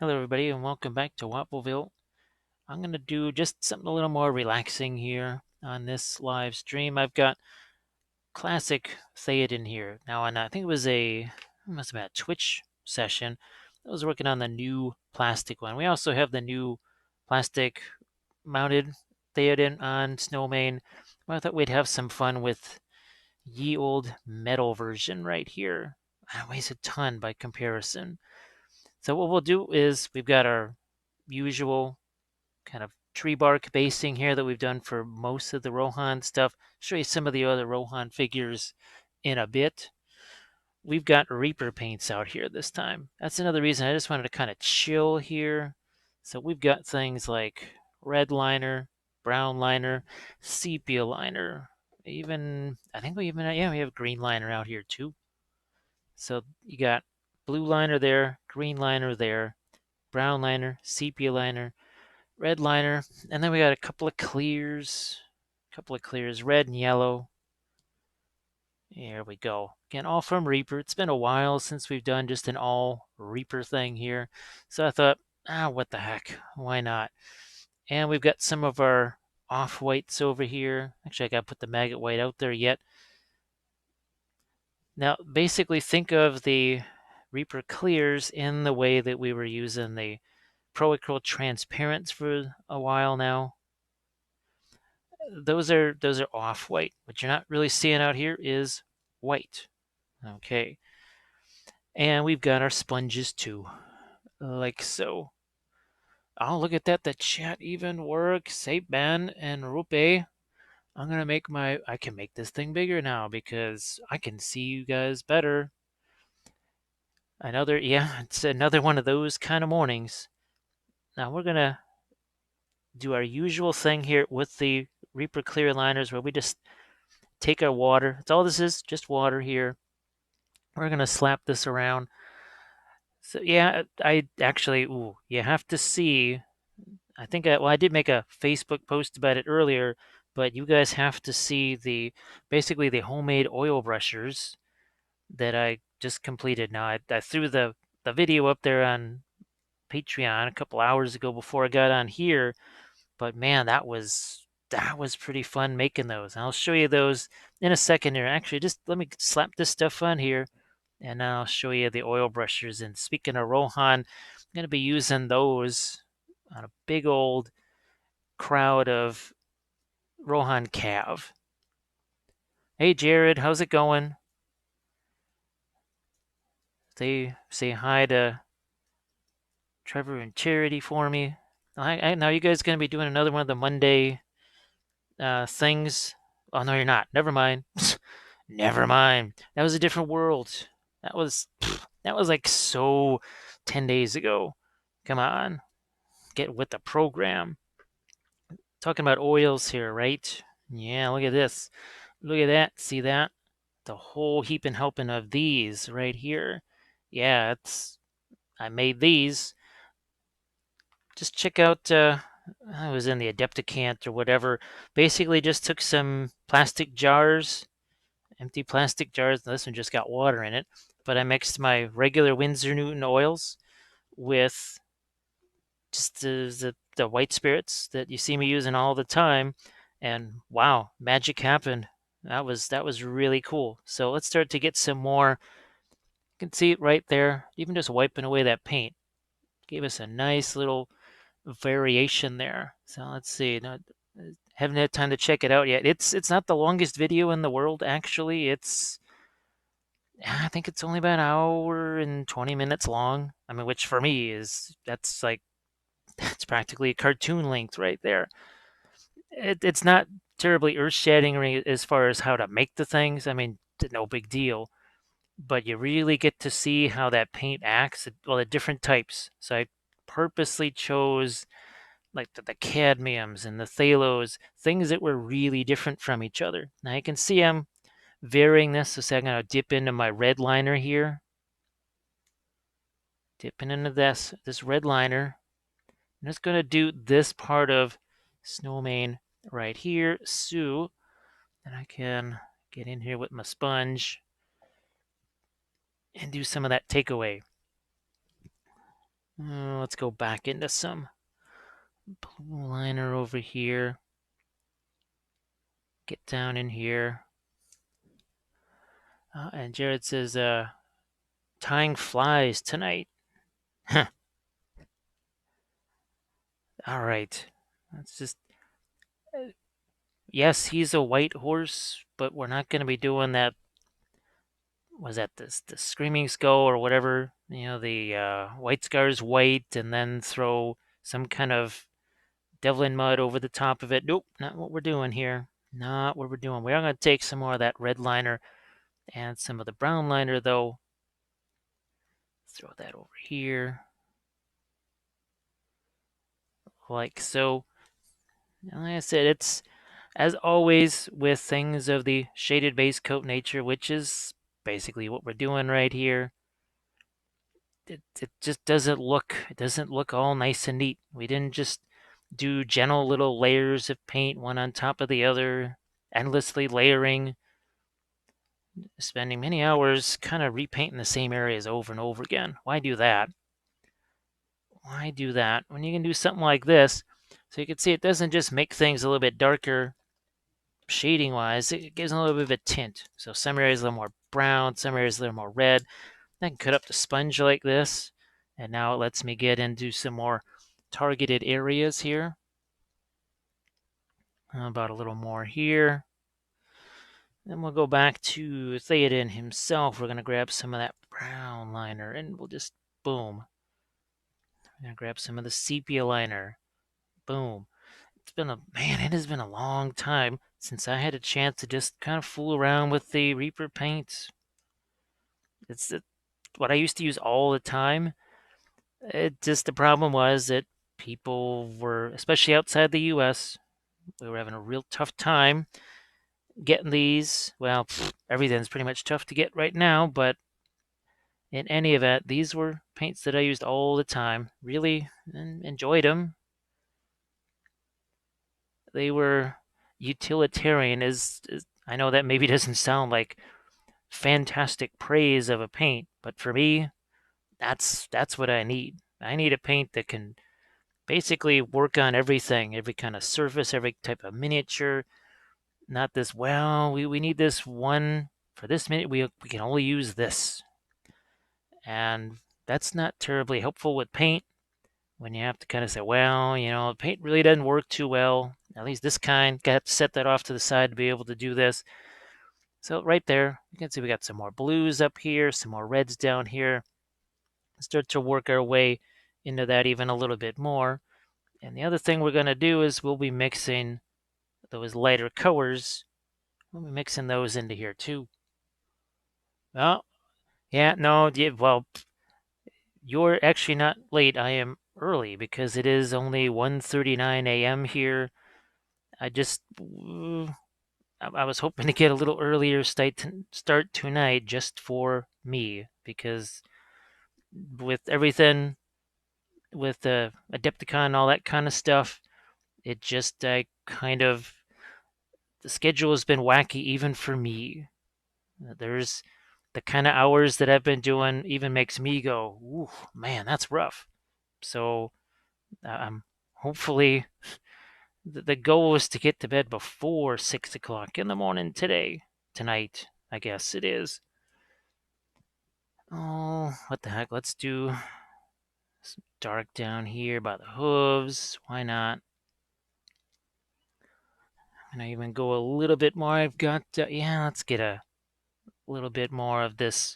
Hello everybody and welcome back to Wappelville. I'm going to do just something a little more relaxing here on this live stream. I've got classic Theoden here. Now, and I think it must have been a Twitch session. I was working on the new plastic one. We also have the new plastic mounted Theoden on Snowmane. Well, I thought we'd have some fun with ye old metal version right here. It weighs a ton by comparison. So what we'll do is we've got our usual kind of tree bark basing here that we've done for most of the Rohan stuff. Show you some of the other Rohan figures in a bit. We've got Reaper paints out here this time. That's another reason I just wanted to kind of chill here. So we've got things like red liner, brown liner, sepia liner, even I think we have green liner out here too. So you got blue liner there, green liner there, brown liner, sepia liner, red liner, and then we got a couple of clears, red and yellow. Here we go. Again, all from Reaper. It's been a while since we've done just an all Reaper thing here. So I thought, what the heck? Why not? And we've got some of our off-whites over here. Actually, I got to put the Maggot White out there yet. Now, basically think of the Reaper clears in the way that we were using the Pro-Acryl transparents for a while now. Those are off white. What you're not really seeing out here is white. Okay. And we've got our sponges too, like so. Oh, look at that. The chat even works. Hey, Ben and Rupe. I can make this thing bigger now because I can see you guys better. It's another one of those kind of mornings. Now we're going to do our usual thing here with the Reaper clear liners where we just take our water. That's all this is, just water here. We're going to slap this around. So yeah, I actually, you have to see. I did make a Facebook post about it earlier, but you guys have to see basically the homemade oil brushers that I just completed. Now I threw the video up there on Patreon a couple hours ago before I got on here, but man, that was pretty fun making those. I'll show you those in a second here. Actually, just let me slap this stuff on here. And now I'll show you the oil brushers. And speaking of Rohan, I'm going to be using those on a big old crowd of Rohan Cav. Hey, Jared, how's it going? They say hi to Trevor and Charity for me. Now you guys going to be doing another one of the Monday things. Oh, no, you're not. Never mind. Never mind. That was a different world. That was like so 10 days ago. Come on. Get with the program. Talking about oils here, right? Yeah, look at this. Look at that. See that? The whole heap and helping of these right here. Yeah, I made these. Just check out I was in the Adepticant or whatever. Basically just took some plastic jars, empty plastic jars. This one just got water in it. But I mixed my regular Winsor Newton oils with just the white spirits that you see me using all the time, and wow, magic happened. That was really cool. So let's start to get some more. You can see it right there. Even just wiping away that paint gave us a nice little variation there. So let's see. Now, haven't had time to check it out yet. It's not the longest video in the world actually. I think it's only about an hour and 20 minutes long. I mean, which for me that's practically a cartoon length right there. It's not terribly earth-shattering as far as how to make the things. I mean, no big deal. But you really get to see how that paint acts. Well, the different types. So I purposely chose like the cadmiums and the phthalos, things that were really different from each other. Now you can see I'm varying this. So say I'm going to dip into my red liner here. Dipping into this red liner. I'm just going to do this part of Snowmane right here. So then I can get in here with my sponge and do some of that takeaway. Let's go back into some blue liner over here. Get down in here. And Jared says, tying flies tonight. Huh. All right. Let's just. Yes, he's a white horse, but we're not going to be doing that. Was that the Screaming Skull or whatever? The White Scar's white, and then throw some kind of Devlin mud over the top of it. Nope, not what we're doing here. Not what we're doing. We are going to take some more of that red liner and some of the brown liner, though. Throw that over here. Like so. And like I said, it's, as always, with things of the shaded base coat nature, which is basically what we're doing right here. It just doesn't look all nice and neat. We didn't just do gentle little layers of paint one on top of the other, endlessly layering, spending many hours kind of repainting the same areas over and over again. Why do that? Why do that when you can do something like this? So you can see it doesn't just make things a little bit darker shading wise, it gives them a little bit of a tint. So some areas a little more brown, some areas a little more red. I can cut up the sponge like this, and now it lets me get into some more targeted areas here. How about a little more here? Then we'll go back to Theoden himself. We're going to grab some of that brown liner, and we'll just boom. We're going to grab some of the sepia liner. Boom. It has been a long time since I had a chance to just kind of fool around with the Reaper paints. It's what I used to use all the time. The problem was that people were, especially outside the U.S., we were having a real tough time getting these. Well, everything's pretty much tough to get right now, but in any event, these were paints that I used all the time. Really enjoyed them. They were utilitarian. I know that maybe doesn't sound like fantastic praise of a paint, but for me, that's what I need. I need a paint that can basically work on everything, every kind of surface, every type of miniature. Not this, well, we need this one for this minute, we can only use this. And that's not terribly helpful with paint when you have to kind of say, well, paint really doesn't work too well. At least this kind, got to set that off to the side to be able to do this. So right there, you can see we got some more blues up here, some more reds down here. Start to work our way into that even a little bit more. And the other thing we're going to do is we'll be mixing those lighter colors. We'll be mixing those into here too. Well, yeah, no, yeah, well, you're actually not late. I am early because it is only 1:39 a.m. here. I just, I was hoping to get a little earlier start tonight just for me because with everything, with the Adepticon and all that kind of stuff, it just, the schedule has been wacky even for me. There's the kind of hours that I've been doing even makes me go, ooh, man, that's rough. So hopefully the goal is to get to bed before 6 o'clock in the morning tonight, I guess it is. Oh, what the heck? Let's do some dark down here by the hooves. Why not? And I even go a little bit more. I've got, let's get a little bit more of this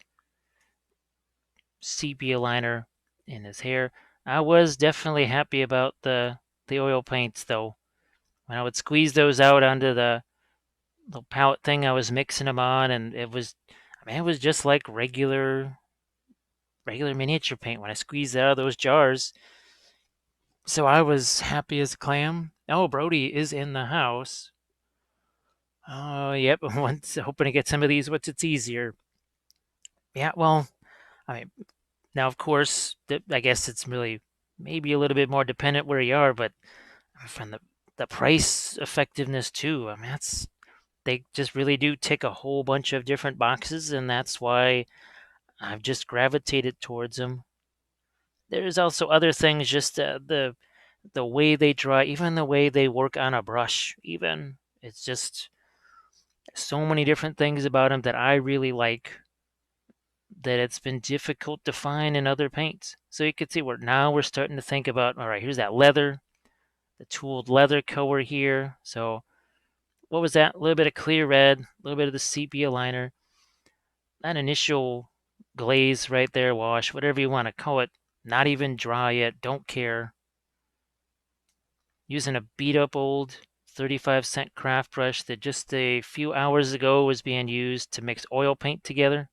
sepia liner in his hair. I was definitely happy about the oil paints though. When I would squeeze those out onto the little palette thing I was mixing them on, and it was just like regular miniature paint when I squeezed out of those jars. So I was happy as a clam. Oh, Brody is in the house. Oh, yep. Once hoping to get some of these once it's easier. Yeah, well, I mean, now of course, I guess it's really maybe a little bit more dependent where you are, but from the price effectiveness too. I mean, they just really do tick a whole bunch of different boxes, and that's why I've just gravitated towards them. There's also other things, just the way they dry, even the way they work on a brush. Even it's just so many different things about them that I really like, that it's been difficult to find in other paints. So you can see we're starting to think about, all right, here's that leather, the tooled leather color here. So what was that? A little bit of clear red, a little bit of the sepia liner, that initial glaze right there, wash, whatever you want to call it, not even dry yet, don't care. Using a beat up old 35-cent craft brush that just a few hours ago was being used to mix oil paint together.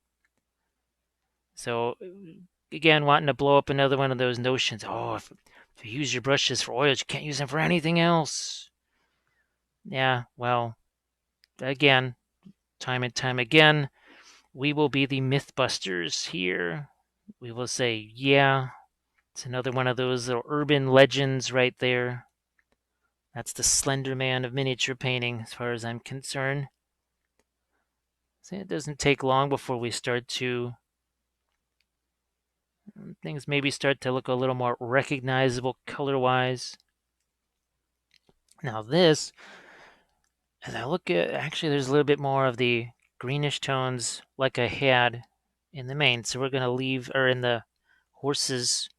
So again, wanting to blow up another one of those notions. Oh, if you use your brushes for oils, you can't use them for anything else. Yeah, well, again, time and time again, we will be the Mythbusters here. We will say, yeah, it's another one of those little urban legends right there. That's the Slender Man of miniature painting, as far as I'm concerned. So it doesn't take long before we start to things maybe start to look a little more recognizable color-wise. Now this, as I look at, actually there's a little bit more of the greenish tones like I had in the main. So we're going to leave, or in the horse's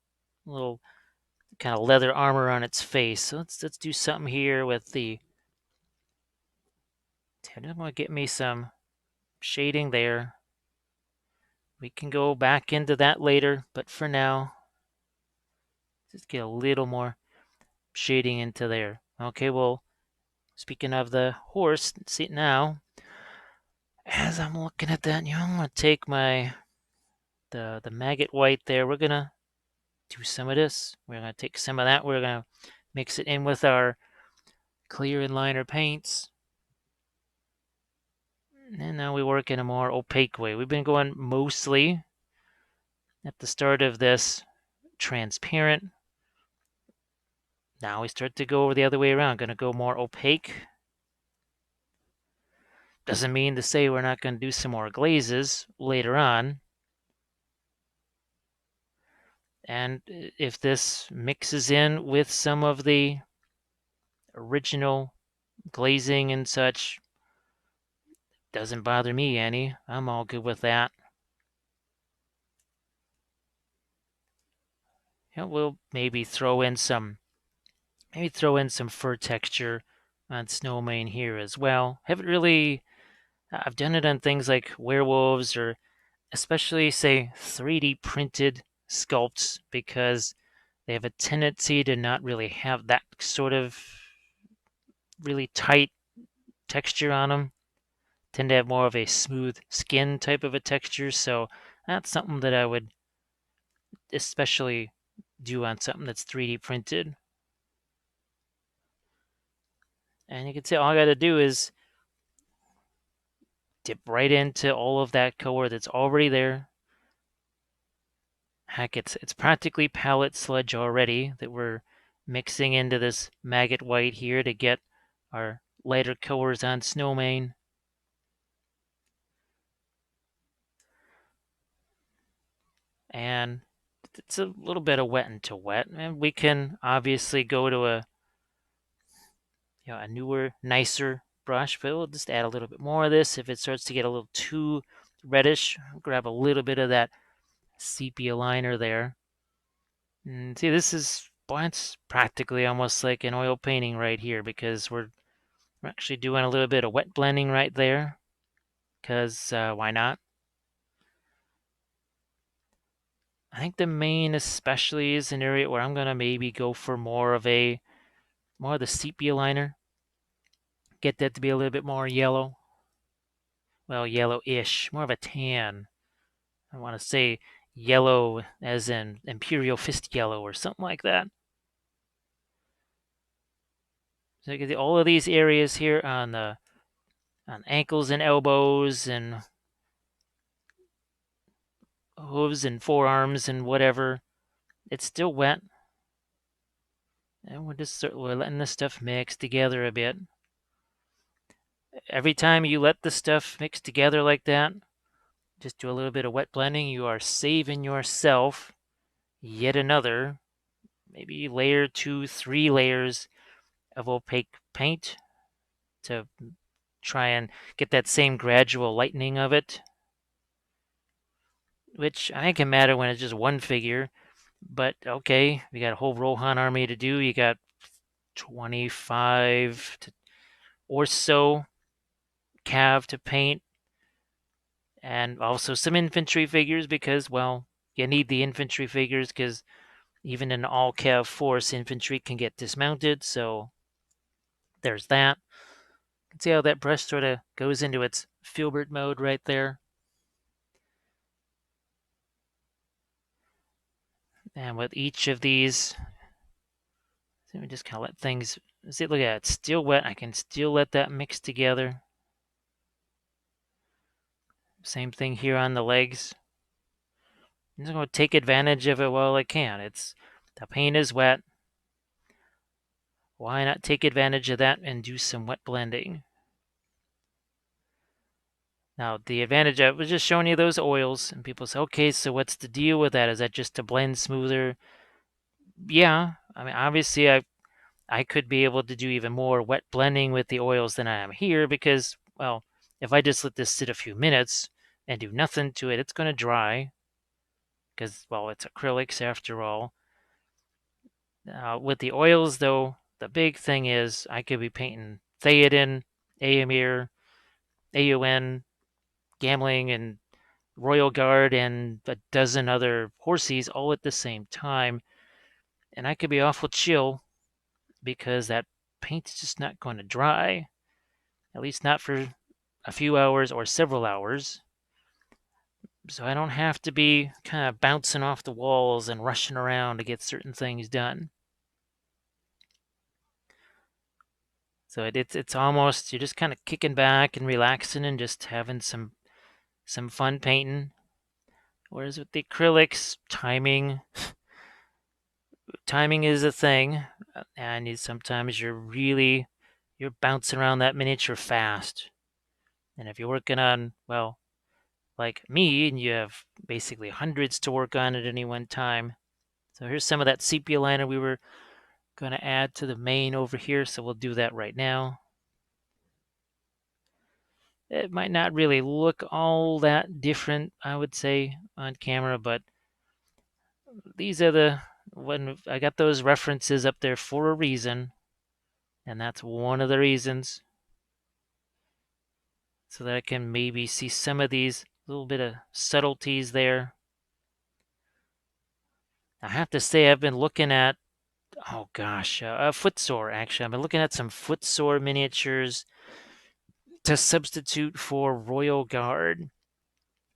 little kind of leather armor on its face. So let's do something here with the, I just want to get me some shading there. We can go back into that later, but for now, just get a little more shading into there. Okay, well, speaking of the horse, see now, as I'm looking at that, I'm gonna take the Maggot White there. We're gonna do some of this. We're gonna take some of that. We're gonna mix it in with our clear and liner paints. And now we work in a more opaque way. We've been going mostly at the start of this transparent. Now we start to go over the other way around. Going to go more opaque. Doesn't mean to say we're not going to do some more glazes later on. And if this mixes in with some of the original glazing and such, doesn't bother me any. I'm all good with that. We'll maybe throw in some fur texture on Snowmane here as well. Haven't really, I've done it on things like werewolves, or especially say 3D printed sculpts, because they have a tendency to not really have that sort of really tight texture on them. Tend to have more of a smooth skin type of a texture. So that's something that I would especially do on something that's 3D printed. And you can see all I got to do is dip right into all of that color that's already there. Heck, it's practically palette sludge already that we're mixing into this Maggot White here to get our lighter colors on Snowmane. And it's a little bit of wet into wet, and we can obviously go to a newer, nicer brush, but we'll just add a little bit more of this. If it starts to get a little too reddish, grab a little bit of that sepia liner there. And see, this is, boy, it's practically almost like an oil painting right here, because we're actually doing a little bit of wet blending right there, because why not? I think the main especially is an area where I'm going to maybe go for more of the sepia liner. Get that to be a little bit more yellow. Well, yellowish, more of a tan. I want to say yellow as in Imperial Fist yellow or something like that. So you can see all of these areas here on ankles and elbows and hooves and forearms and whatever. It's still wet. And we're letting this stuff mix together a bit. Every time you let the stuff mix together like that, just do a little bit of wet blending, you are saving yourself yet another, maybe layer 2, 3 layers of opaque paint to try and get that same gradual lightening of it, which I think can matter when it's just one figure. But okay, you got a whole Rohan army to do. You got 25 or so cav to paint, and also some infantry figures because, well, you need the infantry figures because even in all cav force, infantry can get dismounted. So there's that. You can see how that brush sort of goes into its Filbert mode right there. And with each of these, let me just kind of let things, see, look at it, it's still wet. I can still let that mix together. Same thing here on the legs. I'm just going to take advantage of it while I can. The paint is wet. Why not take advantage of that and do some wet blending? Now, the advantage, I was just showing you those oils, and people say, okay, so what's the deal with that? Is that just to blend smoother? Yeah, I mean, obviously, I could be able to do even more wet blending with the oils than I am here because, well, if I just let this sit a few minutes and do nothing to it, it's going to dry because, well, it's acrylics after all. With the oils, though, the big thing is I could be painting Theoden, Aemir, Aun, Gambling, and Royal Guard, and a dozen other horses all at the same time. And I could be awful chill because that paint's just not going to dry, at least not for a few hours or several hours. So I don't have to be kind of bouncing off the walls and rushing around to get certain things done. So it's almost, you're just kind of kicking back and relaxing and just having some fun painting. Whereas with the acrylics, timing is a thing, and sometimes you're bouncing around that miniature fast. And if you're working on, well, like me, and you have basically hundreds to work on at any one time. So here's some of that sepia liner we were going to add to the main over here, so we'll do that right now. It might not really look all that different, I would say, on camera, but these are when I got those references up there for a reason, and that's one of the reasons, so that I can maybe see some of these little bit of subtleties there. I have to say I've been looking at, oh gosh, footsore actually. I've been looking at some footsore miniatures to substitute for Royal Guard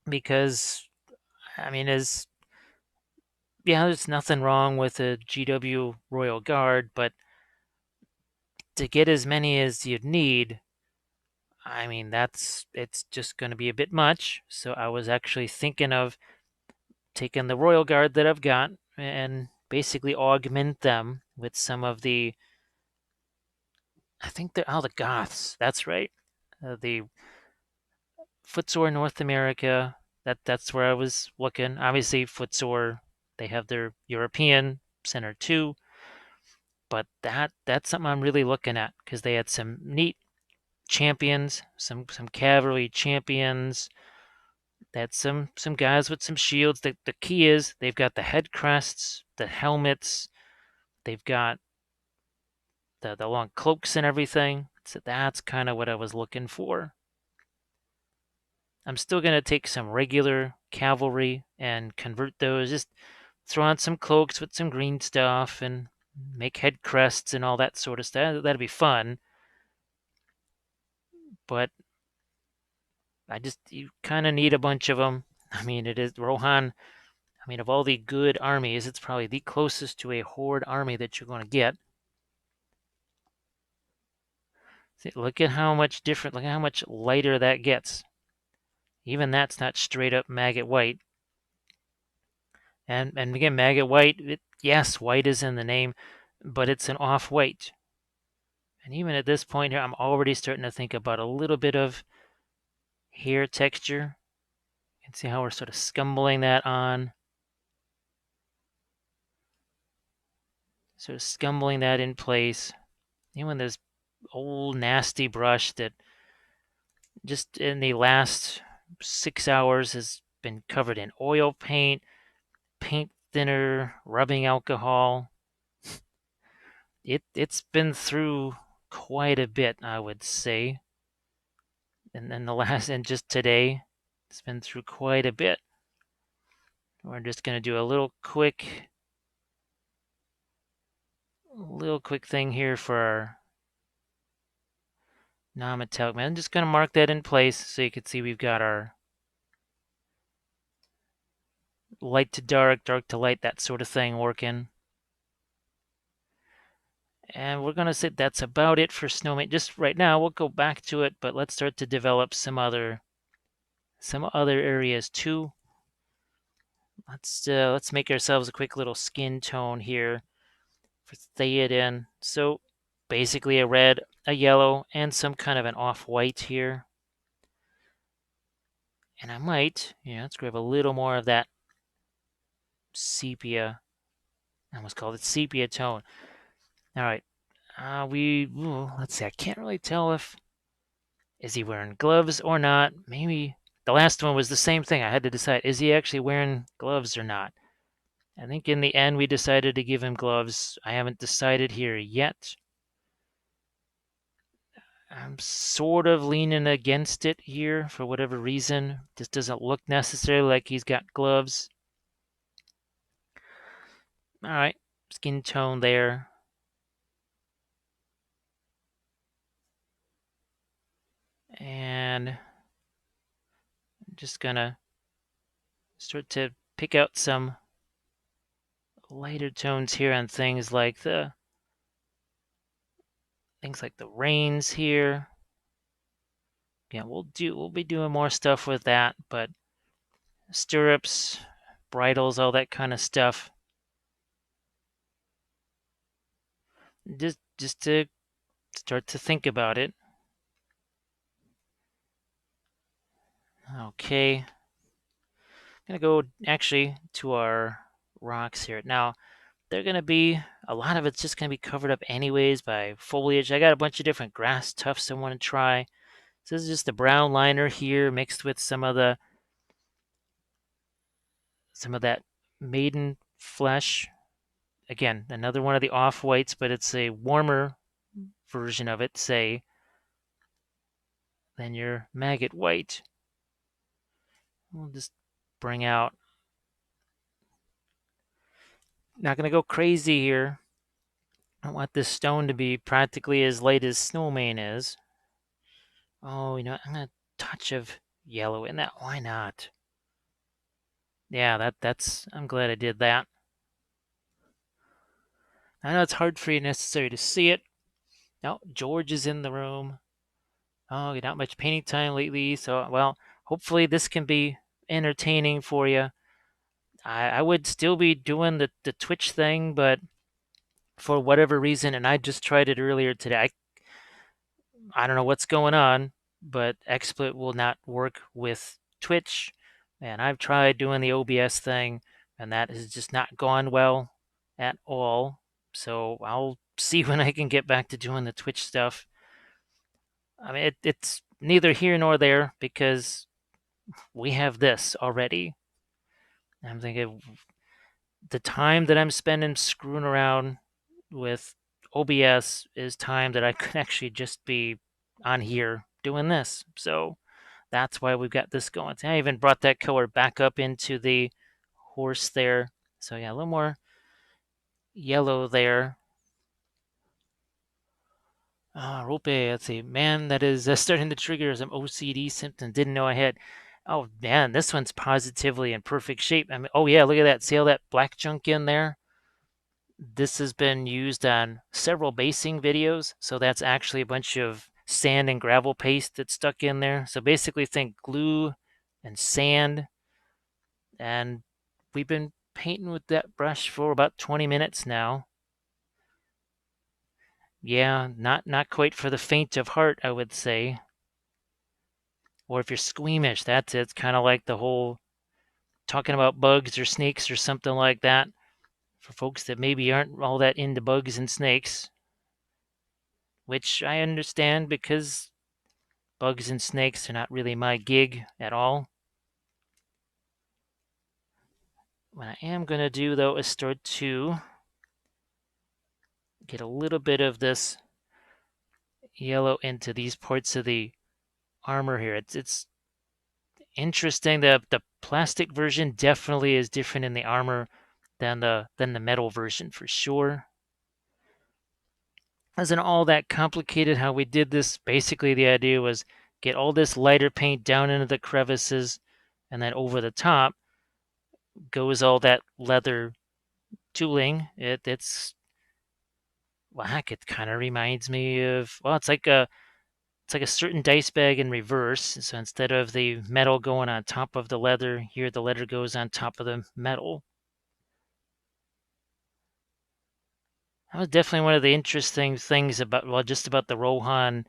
because, I mean, there's nothing wrong with a GW Royal Guard, but to get as many as you'd need, I mean, it's just going to be a bit much. So I was actually thinking of taking the Royal Guard that I've got and basically augment them with some of I think they're, the Goths. That's right. The Footsore North America. That's where I was looking. Obviously, Footsore, they have their European center too, but that's something I'm really looking at because they had some neat champions, some cavalry champions. They had some guys with some shields. The key is they've got the head crests, the helmets, they've got the long cloaks and everything. So that's kind of what I was looking for. I'm still going to take some regular cavalry and convert those. Just throw on some cloaks with some green stuff and make head crests and all that sort of stuff. That'd be fun. But you kind of need a bunch of them. I mean, it is Rohan. I mean, of all the good armies, it's probably the closest to a horde army that you're going to get. See, look at how much different, look at how much lighter that gets. Even that's not straight up Maggot White. And again, Maggot White, yes, white is in the name, but it's an off-white. And even at this point here, I'm already starting to think about a little bit of hair texture. You can see how we're sort of scumbling that on. sort of scumbling that in place. Even this old nasty brush that just in the last 6 hours has been covered in oil paint, paint thinner, rubbing alcohol. It's been through quite a bit, I would say. And then and just today, it's been through quite a bit. We're just gonna do a little quick thing here for our non-metallic. I'm just gonna mark that in place so you can see we've got our light to dark, dark to light, that sort of thing working. And we're gonna say that's about it for Snowmane. Just right now, we'll go back to it, but let's start to develop some other areas too. Let's make ourselves a quick little skin tone here for Theoden. So basically a red, a yellow, and some kind of an off-white here. And I might, let's grab a little more of that sepia. I almost called it sepia tone. All right. Let's see. I can't really tell if is he wearing gloves or not. Maybe the last one was the same thing. I had to decide, is he actually wearing gloves or not? I think in the end we decided to give him gloves. I haven't decided here yet. I'm sort of leaning against it here for whatever reason. This doesn't look necessarily like he's got gloves. All right, skin tone there. And I'm just gonna start to pick out some lighter tones here on things like the reins here. Yeah, we'll be doing more stuff with that, but stirrups, bridles, all that kind of stuff. Just to start to think about it. Okay. I'm gonna go actually to our rocks here. Now, they're gonna be a lot of it's just gonna be covered up anyways by foliage. I got a bunch of different grass tufts I want to try. So this is just the brown liner here mixed with some of that maiden flesh. Again, another one of the off whites, but it's a warmer version of it, say, than your Maggot White. We'll just bring out. Not gonna go crazy here. I want this stone to be practically as light as Snowmane is. Oh, I'm gonna touch of yellow in that. Why not? Yeah, that's. I'm glad I did that. I know it's hard for you necessarily to see it. No, George is in the room. Oh, not much painting time lately, so well, hopefully this can be entertaining for you. I would still be doing the Twitch thing, but for whatever reason, and I just tried it earlier today. I don't know what's going on, but XSplit will not work with Twitch. And I've tried doing the OBS thing, and that has just not gone well at all. So I'll see when I can get back to doing the Twitch stuff. I mean, it's neither here nor there because we have this already. I'm thinking the time that I'm spending screwing around with OBS is time that I could actually just be on here doing this. So that's why we've got this going. I even brought that color back up into the horse there. So yeah, a little more yellow there. Rope, let's see. Man, that is starting to trigger some OCD symptoms. Didn't know I had. Oh man, this one's positively in perfect shape. I mean, oh yeah, look at that. See all that black junk in there? This has been used on several basing videos. So that's actually a bunch of sand and gravel paste that's stuck in there. So basically think glue and sand. And we've been painting with that brush for about 20 minutes now. Yeah, not quite for the faint of heart, I would say. Or if you're squeamish, that's it. It's kind of like the whole talking about bugs or snakes or something like that. for folks that maybe aren't all that into bugs and snakes, which I understand because bugs and snakes are not really my gig at all. What I am going to do, though, is start to get a little bit of this yellow into these parts of the armor here. It's interesting. The plastic version definitely is different in the armor than the metal version for sure. Isn't all that complicated how we did this. Basically, the idea was get all this lighter paint down into the crevices, and then over the top goes all that leather tooling. It's well, heck, it kind of reminds me of, well, it's like a certain dice bag in reverse. So instead of the metal going on top of the leather, here the leather goes on top of the metal. That was definitely one of the interesting things about, well, just about the Rohan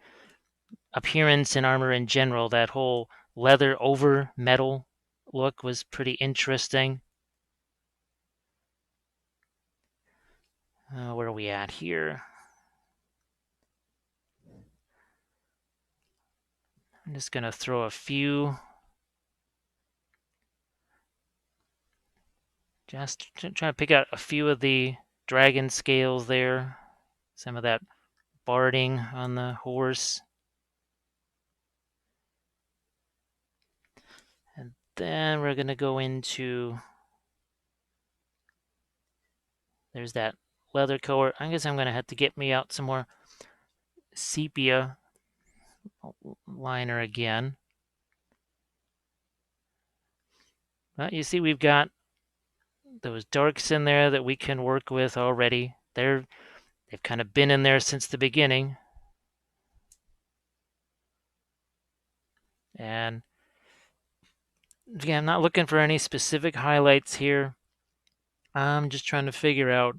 appearance and armor in general. That whole leather over metal look was pretty interesting. Where are we at here? I'm just going to throw a few. Just trying to pick out a few of the dragon scales there. Some of that barding on the horse. And then we're going to go into, there's that leather color. I guess I'm going to have to get me out some more Sepia Liner again. But you see we've got those darks in there that we can work with already. They've kind of been in there since the beginning. And again, I'm not looking for any specific highlights here. I'm just trying to figure out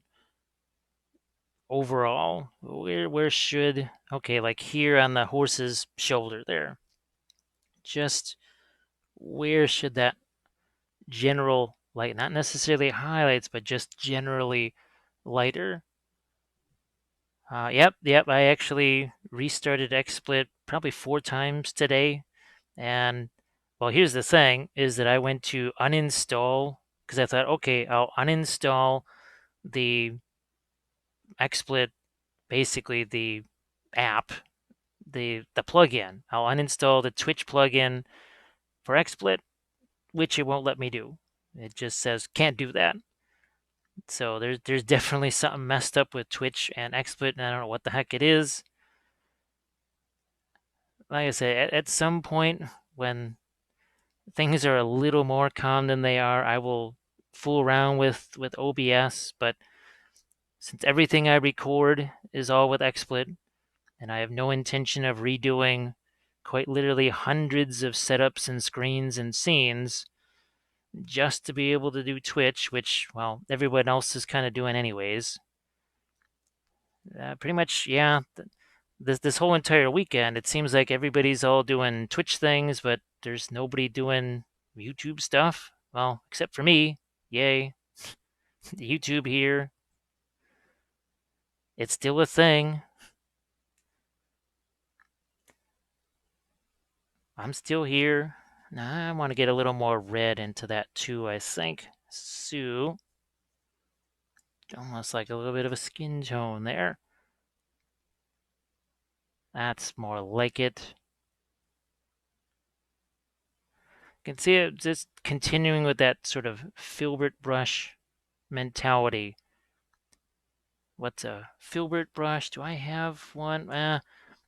overall where should, okay, like here on the horse's shoulder there, just where should that general light, not necessarily highlights, but just generally lighter. Yep, I actually restarted XSplit probably 4 times today. And well, here's the thing is that I went to uninstall because I thought, okay, I'll uninstall the XSplit, basically the app, the plugin. I'll uninstall the Twitch plugin for XSplit, which it won't let me do. It just says can't do that. So there's definitely something messed up with Twitch and XSplit, and I don't know what the heck it is. Like I say, at some point when things are a little more calm than they are, I will fool around with OBS. But since everything I record is all with XSplit, and I have no intention of redoing quite literally hundreds of setups and screens and scenes just to be able to do Twitch, which, well, everyone else is kind of doing anyways. Pretty much, yeah. This whole entire weekend, it seems like everybody's all doing Twitch things, but there's nobody doing YouTube stuff. Well, except for me. Yay. YouTube here. It's still a thing. I'm still here. Now I want to get a little more red into that too, I think. So, almost like a little bit of a skin tone there. That's more like it. You can see it just continuing with that sort of Filbert brush mentality. What's a Filbert brush? Do I have one?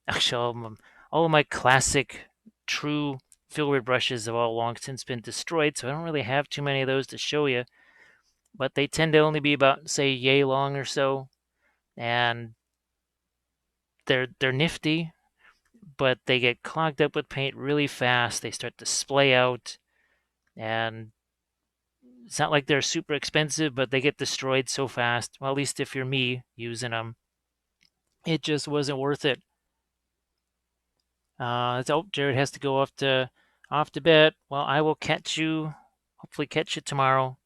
Actually, all of my classic, true Filbert brushes have all long since been destroyed, so I don't really have too many of those to show you. But they tend to only be about, say, yay long or so, and they're nifty, but they get clogged up with paint really fast. They start to splay out, and it's not like they're super expensive, but they get destroyed so fast. Well, at least if you're me using them, it just wasn't worth it. Jared has to go off to bed. Well, I will hopefully catch you tomorrow,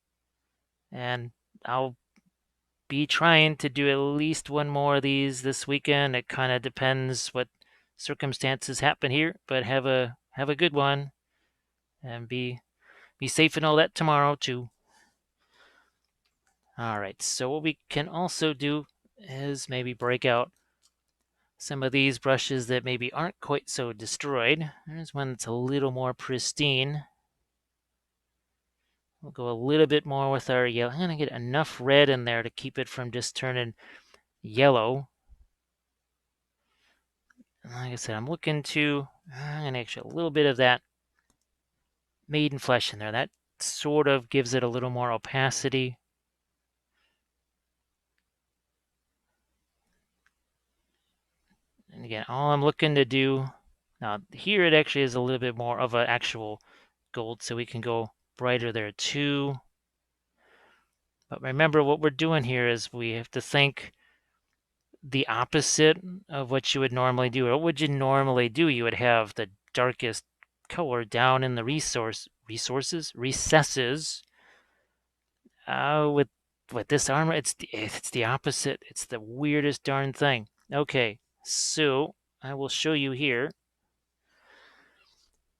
and I'll be trying to do at least one more of these this weekend. It kind of depends what circumstances happen here, but have a good one and be safe and all that tomorrow too. All right, so what we can also do is maybe break out some of these brushes that maybe aren't quite so destroyed. There's one that's a little more pristine. We'll go a little bit more with our yellow. I'm going to get enough red in there to keep it from just turning yellow. And like I said, I'm going to actually a little bit of that maiden flesh in there. That sort of gives it a little more opacity. And again, all I'm looking to do, now here it actually is a little bit more of an actual gold, so we can go brighter there too. But remember, what we're doing here is we have to think the opposite of what you would normally do. What would you normally do? You would have the darkest color down in the recesses. With this armor, it's the opposite. It's the weirdest darn thing. Okay, so I will show you here.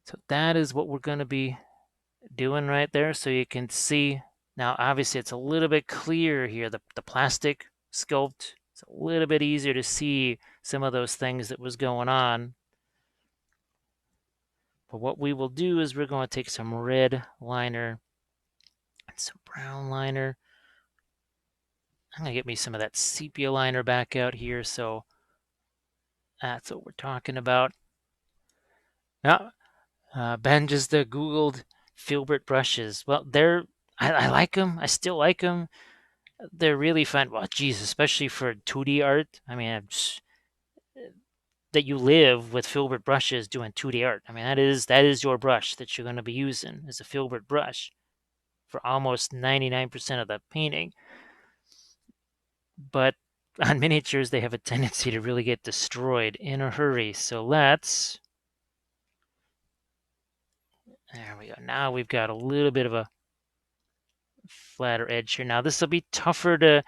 So that is what we're going to be doing right there. So you can see now. Obviously, it's a little bit clearer here. The plastic sculpt. It's a little bit easier to see some of those things that was going on. But what we will do is we're going to take some red liner and some brown liner. I'm going to get me some of that sepia liner back out here. So that's what we're talking about. Now, Ben just Googled Filbert Brushes. Well, I like them. I still like them. They're really fun. Well, geez, especially for 2D art. I mean, that you live with Filbert Brushes doing 2D art. I mean, that is your brush that you're going to be using as a Filbert brush for almost 99% of the painting. But on miniatures, they have a tendency to really get destroyed in a hurry. So let's... There we go. Now we've got a little bit of a flatter edge here. Now this will be tougher to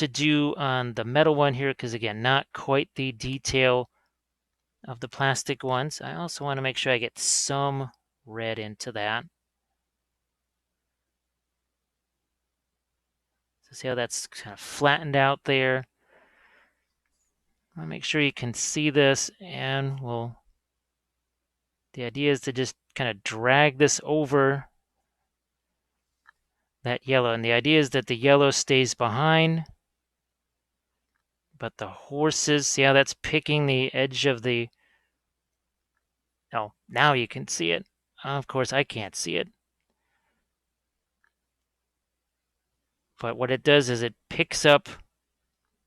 do on the metal one here because, again, not quite the detail of the plastic ones. I also want to make sure I get some red into that. So see how that's kind of flattened out there. I'll make sure you can see this, and the idea is to just kind of drag this over that yellow. And the idea is that the yellow stays behind, but the horses, see how that's picking the edge of the... Oh, now you can see it. Of course, I can't see it. But what it does is it picks up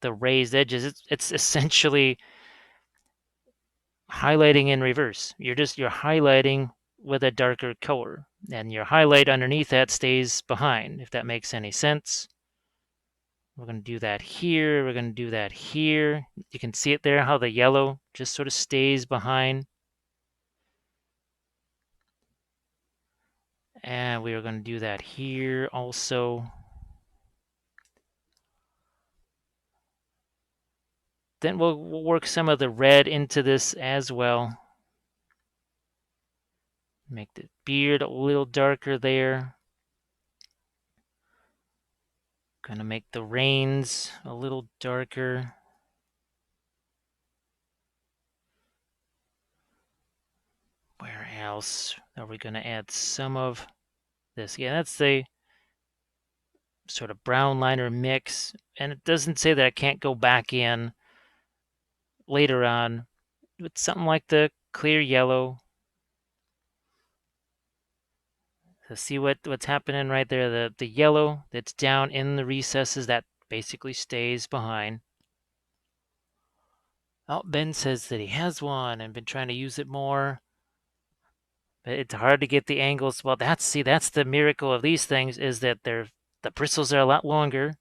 the raised edges. It's essentially highlighting in reverse. You're highlighting with a darker color, and your highlight underneath that stays behind, if that makes any sense. We're going to do that here. We're going to do that here. You can see it there, how the yellow just sort of stays behind. And we are going to do that here also. Then we'll work some of the red into this as well. Make the beard a little darker there. Gonna make the reins a little darker. Where else are we gonna add some of this? Yeah, that's the sort of brown liner mix. And it doesn't say that I can't go back in later on with something like the clear yellow. So see what's happening right there? The yellow that's down in the recesses, that basically stays behind. Oh, Ben says that he has one and been trying to use it more. But it's hard to get the angles. Well, that's the miracle of these things, is that the bristles are a lot longer,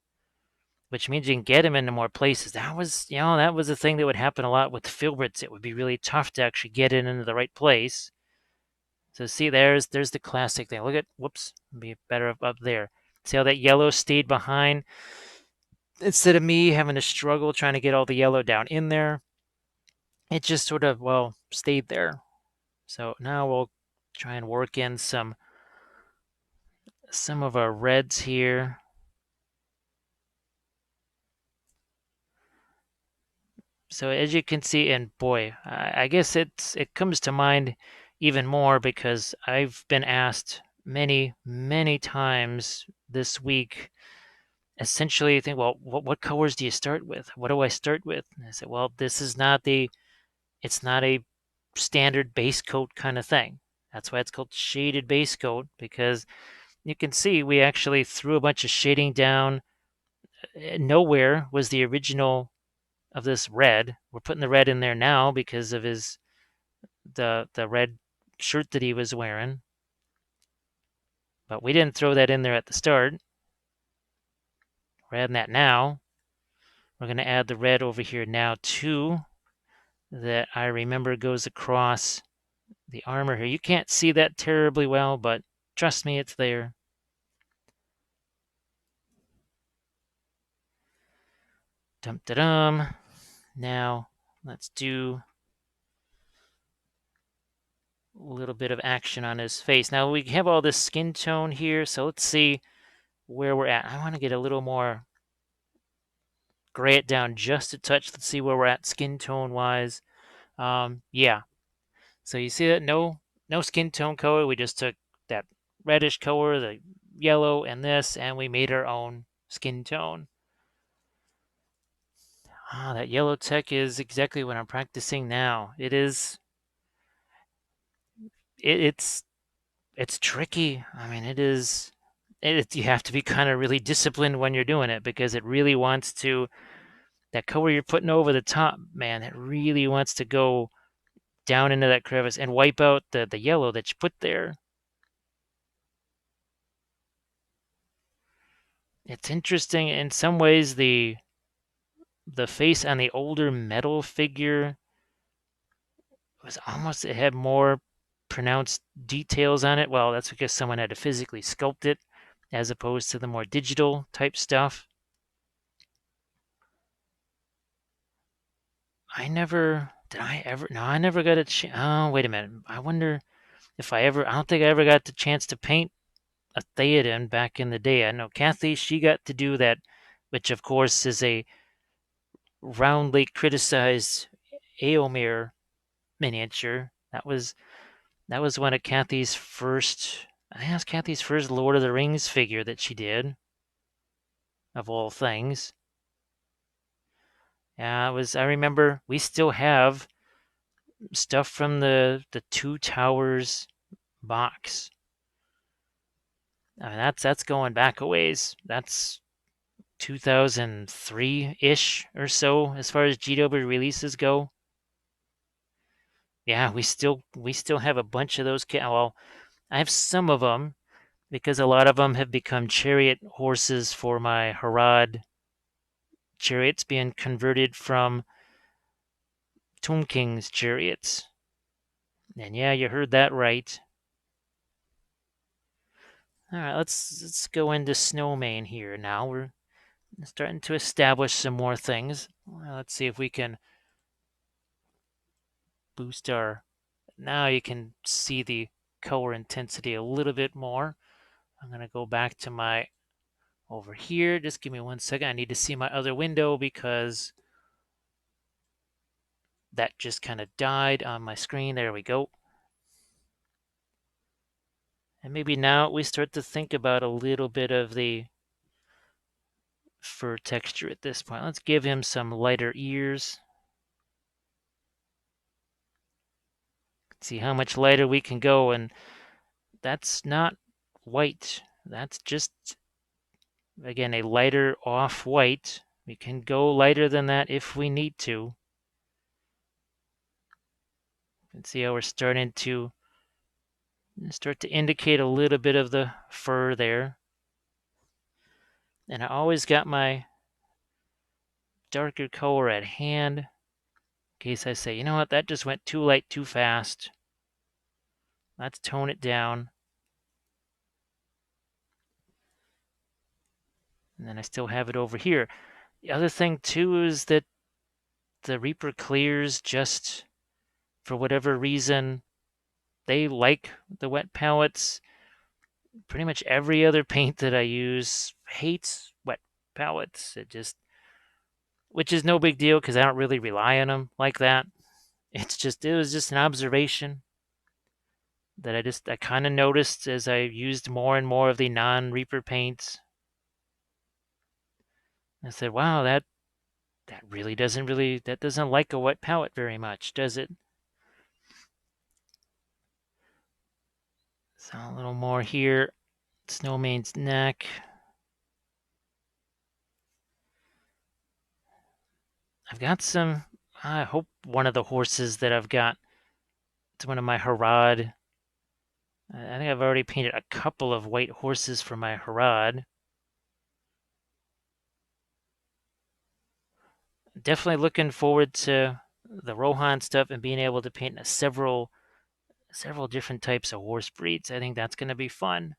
which means you can get them into more places. That was a thing that would happen a lot with filberts. It would be really tough to actually get it into the right place. So see, there's the classic thing. Look at, whoops, be better up there. See how that yellow stayed behind? instead of me having to struggle trying to get all the yellow down in there, it just sort of, well, stayed there. So now we'll try and work in some of our reds here. So as you can see, and boy, I guess it comes to mind even more because I've been asked many, many times this week, essentially, I think, well, what colors do you start with? What do I start with? And I said, well, it's not a standard base coat kind of thing. That's why it's called shaded base coat, because you can see we actually threw a bunch of shading down. Nowhere was the original of this red. We're putting the red in there now because of the red shirt that he was wearing. But we didn't throw that in there at the start. We're adding that now. We're going to add the red over here now too, that I remember goes across the armor here. You can't see that terribly well, but trust me, it's there. Dum da dum. Now let's do a little bit of action on his face. Now we have all this skin tone here, so let's see where we're at. I want to get a little more, gray it down just a touch. Let's see where we're at skin tone wise. Yeah. So you see that no skin tone color. We just took that reddish color, the yellow, and this, and we made our own skin tone. That yellow tech is exactly what I'm practicing now. It's tricky. I mean, you have to be kind of really disciplined when you're doing it because it really wants to, that color you're putting over the top, man, it really wants to go down into that crevice and wipe out the yellow that you put there. It's interesting in some ways. The face on the older metal figure was almost, it had more pronounced details on it. Well, that's because someone had to physically sculpt it as opposed to the more digital type stuff. I never did I ever no, I never got a chance. Oh, wait a minute. I wonder if I don't think I ever got the chance to paint a Theoden back in the day. I know Kathy, she got to do that, which of course is a roundly criticized Eomer miniature. That was one of Kathy's first. I think that's Kathy's first Lord of the Rings figure that she did, of all things. Yeah, it was. I remember we still have stuff from the Two Towers box. I mean, that's going back a ways. That's 2003-ish or so as far as GW releases go. Yeah, we still have a bunch of those. Well, I have some of them because a lot of them have become chariot horses for my Harad chariots being converted from Tomb King's chariots. And yeah, you heard that right. All right, let's go into Snowmane here now. We're starting to establish some more things. Well, let's see if we can boost our. Now you can see the color intensity a little bit more. I'm going to go back to my over here. Just give me 1 second. I need to see my other window because that just kind of died on my screen. There we go. And maybe now we start to think about a little bit of the fur texture at this point. Let's give him some lighter ears. See how much lighter we can go. And that's not white. That's just, again, a lighter off-white. We can go lighter than that if we need to. You can see how we're starting to indicate a little bit of the fur there. And I always got my darker color at hand in case I say, you know what, that just went too light too fast. Let's tone it down. And then I still have it over here. The other thing too is that the Reaper clears just for whatever reason they like the wet palettes. Pretty much every other paint that I use hates wet palettes. It just, which is no big deal because I don't really rely on them like that. It was just an observation that I kind of noticed as I used more and more of the non-Reaper paints. I said, wow, that really that doesn't like a wet palette very much, does it? So a little more here. Snowmane's neck. I've got some, I hope one of the horses that I've got, it's one of my Harad. I think I've already painted a couple of white horses for my Harad. Definitely looking forward to the Rohan stuff and being able to paint several different types of horse breeds. I think that's going to be fun.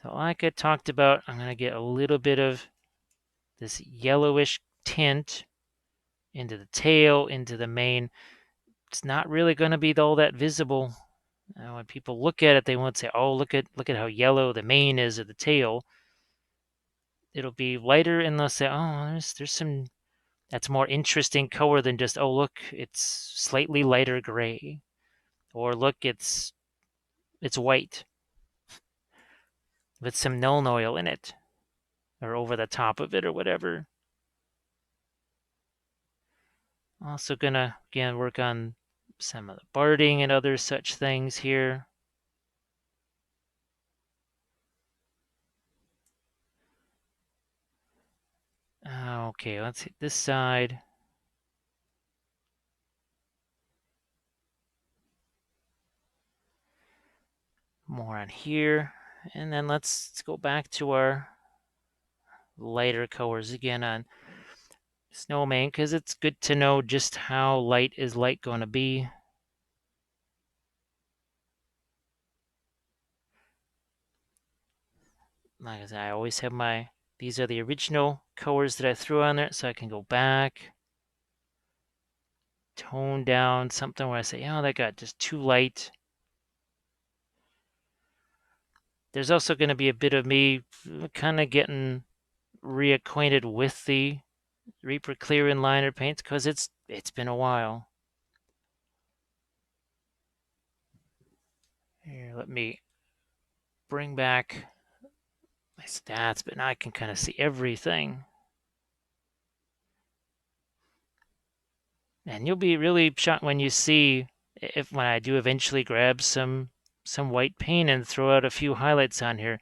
So like I talked about, I'm going to get a little bit of this yellowish tint into the tail, into the mane. It's not really going to be all that visible. When people look at it, they won't say, "Oh, look at how yellow the mane is of the tail." It'll be lighter, and they'll say, "Oh, there's some that's more interesting color than just, oh, look, it's slightly lighter gray, or look, it's white with some Nuln Oil in it, or over the top of it, or whatever." Also gonna again work on some of the barding and other such things here. Okay, let's hit this side. More on here. And then let's go back to our lighter colors again on Snowman, because it's good to know just how light is light going to be. Like I said, I always have these are the original colors that I threw on there, so I can go back, tone down something where I say, oh, that got just too light. There's also going to be a bit of me kind of getting reacquainted with the Reaper clear and liner paints because it's been a while. Here, let me bring back my stats, but now I can kind of see everything. And you'll be really shocked when you see when I do eventually grab some white paint and throw out a few highlights on here.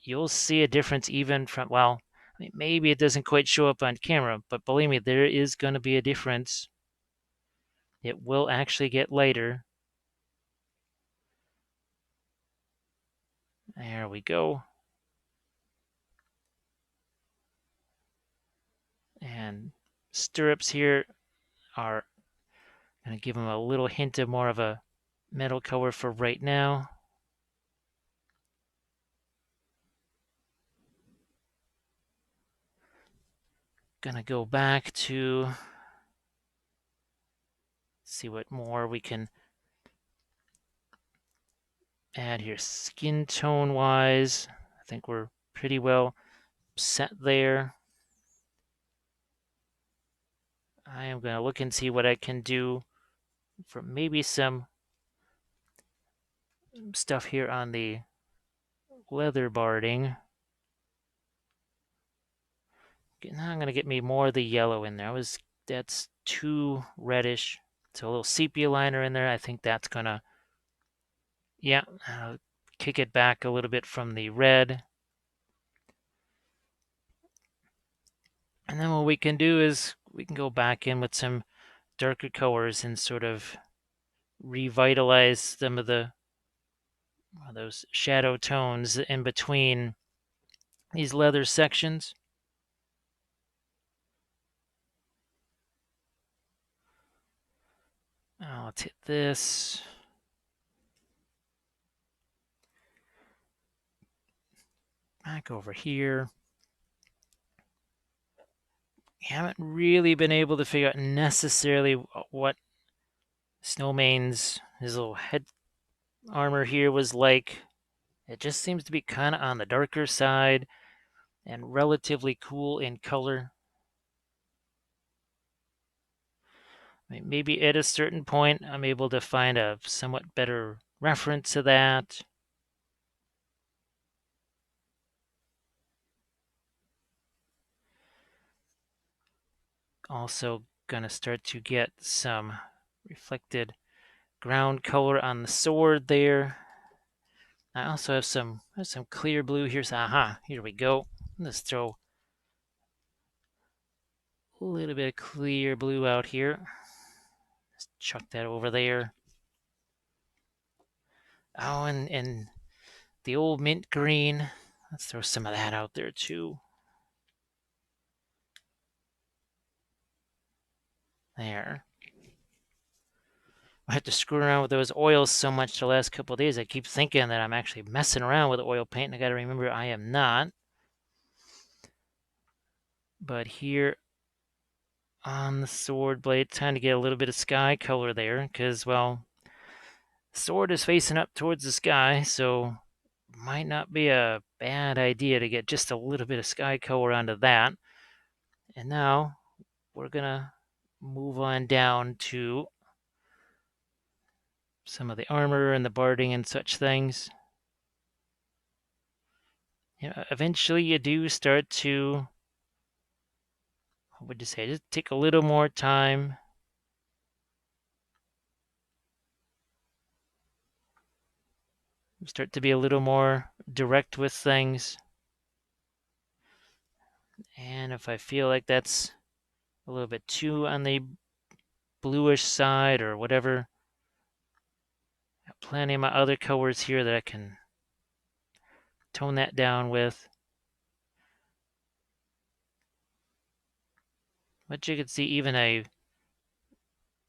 You'll see a difference even from, well, I mean, maybe it doesn't quite show up on camera, but believe me, there is going to be a difference. It will actually get lighter. There we go. And stirrups here are going to give them a little hint of more of a metal color for right now. Going to go back to see what more we can add here. Skin tone wise, I think we're pretty well set there. I am going to look and see what I can do for maybe some stuff here on the leather barding. Now I'm going to get me more of the yellow in there. That's too reddish. So a little sepia liner in there. I think that's going to, yeah, kick it back a little bit from the red. And then what we can do is we can go back in with some darker colors and sort of revitalize some of those shadow tones in between these leather sections. Let's hit this. Back over here. haven't really been able to figure out necessarily what Snowmane's his little head armor here was like. It just seems to be kind of on the darker side and relatively cool in color. Maybe at a certain point I'm able to find a somewhat better reference to that. Also gonna start to get some reflected ground color on the sword there. I also have some clear blue here. So, aha, here we go. Let's throw a little bit of clear blue out here. Let's chuck that over there. Oh, and the old mint green. Let's throw some of that out there too. There. I had to screw around with those oils so much the last couple of days. I keep thinking that I'm actually messing around with oil paint, and I got to remember I am not. But here on the sword blade, trying to get a little bit of sky color there, because, well, the sword is facing up towards the sky, so might not be a bad idea to get just a little bit of sky color onto that. And now we're gonna move on down to some of the armor and the barding and such things. Eventually you do start to, what would you say, just take a little more time. Start to be a little more direct with things. And if I feel like that's a little bit too on the bluish side or whatever, plenty of my other colors here that I can tone that down with. But you can see even a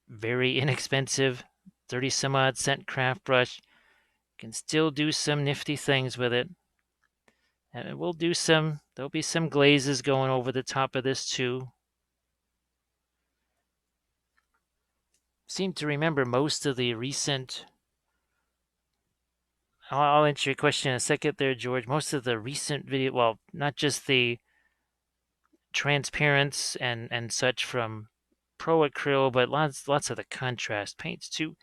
very inexpensive 30 some odd cent craft brush can still do some nifty things with it. And there'll be some glazes going over the top of this too. Seem to remember most of the recent, I'll answer your question in a second there, George. Most of the recent video, well, not just the transparents and such from Pro Acryl, but lots of the contrast paints too.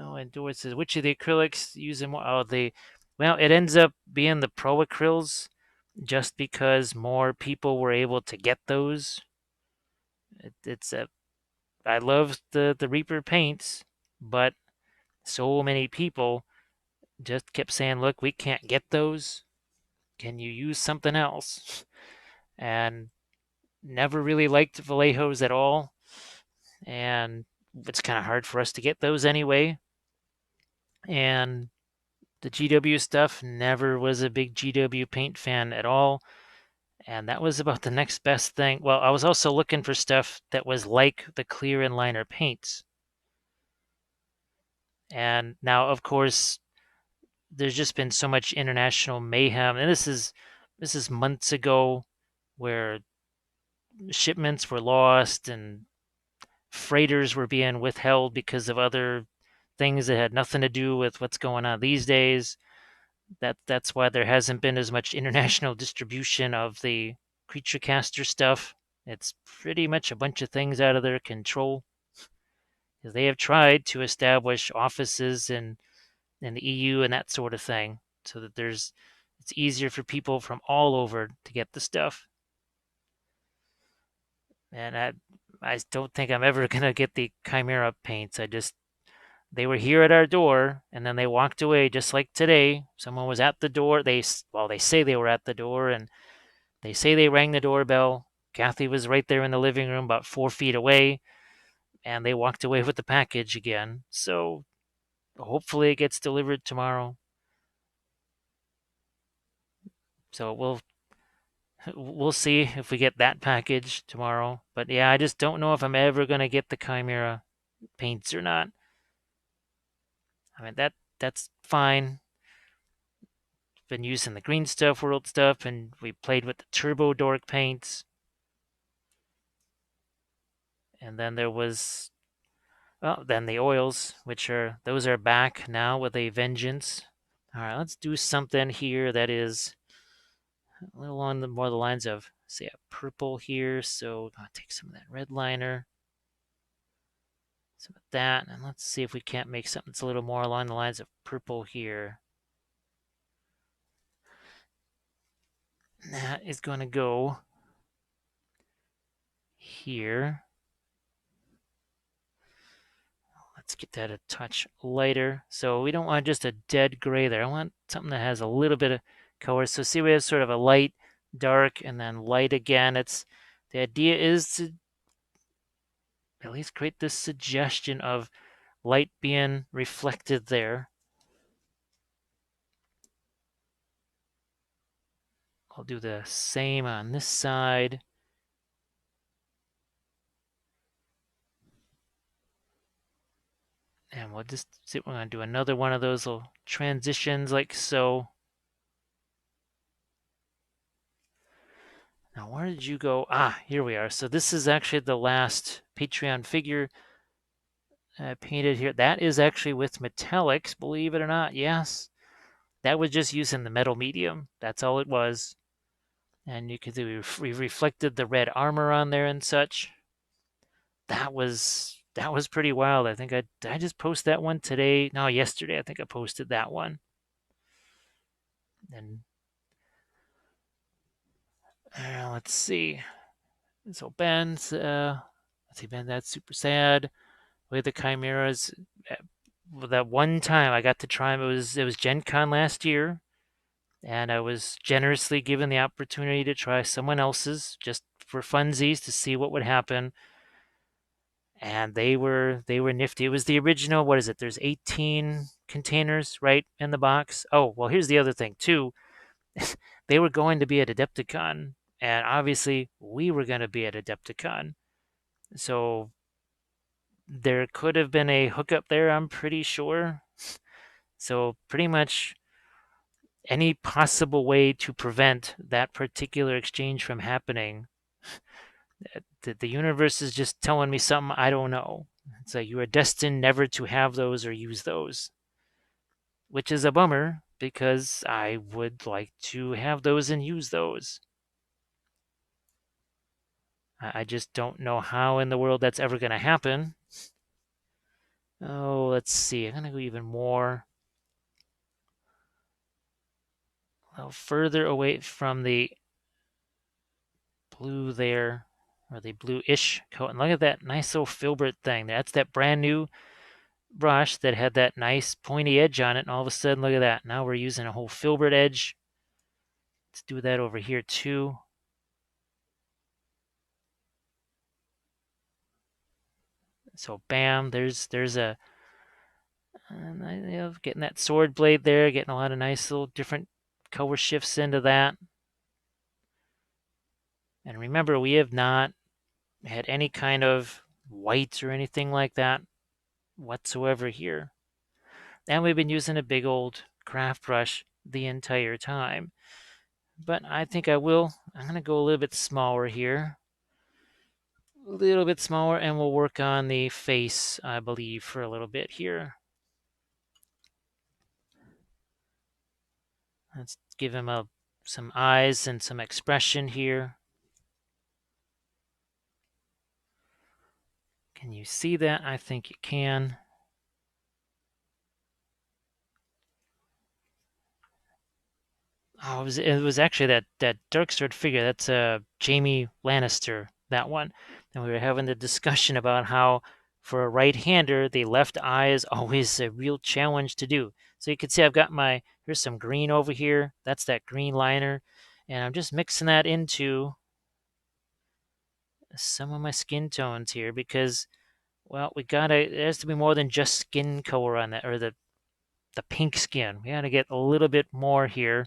Oh, and Doris says, which of the acrylics using more? Oh, well, it ends up being the Pro Acryls just because more people were able to get those. I love the Reaper paints, but so many people just kept saying, look, we can't get those. Can you use something else? And never really liked Vallejos at all. And it's kind of hard for us to get those anyway. And the GW stuff, never was a big GW paint fan at all. And that was about the next best thing. Well, I was also looking for stuff that was like the clear and liner paints. And now, of course, there's just been so much international mayhem. And this is months ago where shipments were lost and freighters were being withheld because of other things that had nothing to do with what's going on these days. That's why there hasn't been as much international distribution of the creature caster stuff. It's pretty much a bunch of things out of their control. They have tried to establish offices in the EU and that sort of thing, so that it's easier for people from all over to get the stuff. And I don't think I'm ever gonna get the Chimera paints. They were here at our door, and then they walked away just like today. Someone was at the door. They say they were at the door, and they say they rang the doorbell. Kathy was right there in the living room, about 4 feet away, and they walked away with the package again. So hopefully it gets delivered tomorrow. So we'll see if we get that package tomorrow. But yeah, I just don't know if I'm ever gonna get the Chimera paints or not. I mean that's fine. Been using the Green Stuff World stuff, and we played with the Turbo Dork paints. And then there was, well, then the oils, those are back now with a vengeance. All right, let's do something here that is a little on the more the lines of, say, a purple here. So I'll take some of that red liner, some of that, and let's see if we can't make something that's a little more along the lines of purple here. That is going to go here. Let's get that a touch lighter. So we don't want just a dead gray there. I want something that has a little bit of color. So see, we have sort of a light, dark, and then light again. The idea is to at least create this suggestion of light being reflected there. I'll do the same on this side. And we'll just see, we're going to do another one of those little transitions like so. Now, where did you go? Ah, here we are. So this is actually the last Patreon figure painted here. That is actually with metallics, believe it or not. Yes, that was just using the metal medium. That's all it was. And you can see we reflected the red armor on there and such. That was pretty wild. I think I just posted that one today. No, yesterday I think I posted that one. And let's see. So Ben's, let's see, Ben, that's super sad. With the chimeras, that one time I got to try them. It was Gen Con last year, and I was generously given the opportunity to try someone else's just for funsies to see what would happen. And they were nifty. It was the original. What is it? There's 18 containers right in the box. Oh well, here's the other thing too. They were going to be at Adepticon, and obviously we were going to be at Adepticon. So there could have been a hookup there, I'm pretty sure. So pretty much any possible way to prevent that particular exchange from happening, the universe is just telling me something I don't know. It's like you are destined never to have those or use those, which is a bummer because I would like to have those and use those. I just don't know how in the world that's ever going to happen. Oh, let's see. I'm going to go even more, a little further away from the blue there, or the blue-ish coat. And look at that nice little filbert thing. That's that brand new brush that had that nice pointy edge on it. And all of a sudden, look at that. Now we're using a whole filbert edge. Let's do that over here too. So bam, there's a getting that sword blade there, getting a lot of nice little different color shifts into that. And remember, we have not had any kind of whites or anything like that whatsoever here. And we've been using a big old craft brush the entire time. But I think I'm going to go a little bit smaller here. A little bit smaller, and we'll work on the face, I believe, for a little bit here. Let's give him some eyes and some expression here. Can you see that? I think you can. Oh, it was actually that dark sword figure. That's Jaime Lannister, that one. And we were having the discussion about how for a right-hander, the left eye is always a real challenge to do. So you can see I've got here's some green over here. That's that green liner. And I'm just mixing that into some of my skin tones here because, well, it has to be more than just skin color on that, or the pink skin. We got to get a little bit more here.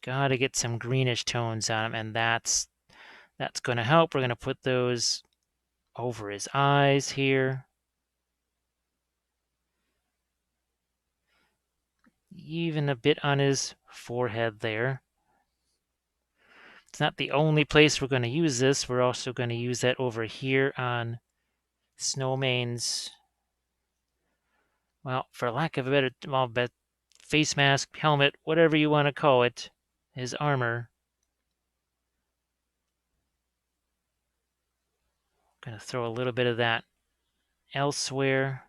Got to get some greenish tones on him, and that's going to help. We're going to put those over his eyes here. Even a bit on his forehead there. It's not the only place we're going to use this. We're also going to use that over here on Snowmane's, well, for lack of a better, well, face mask, helmet, whatever you want to call it, his armor. Going to throw a little bit of that elsewhere.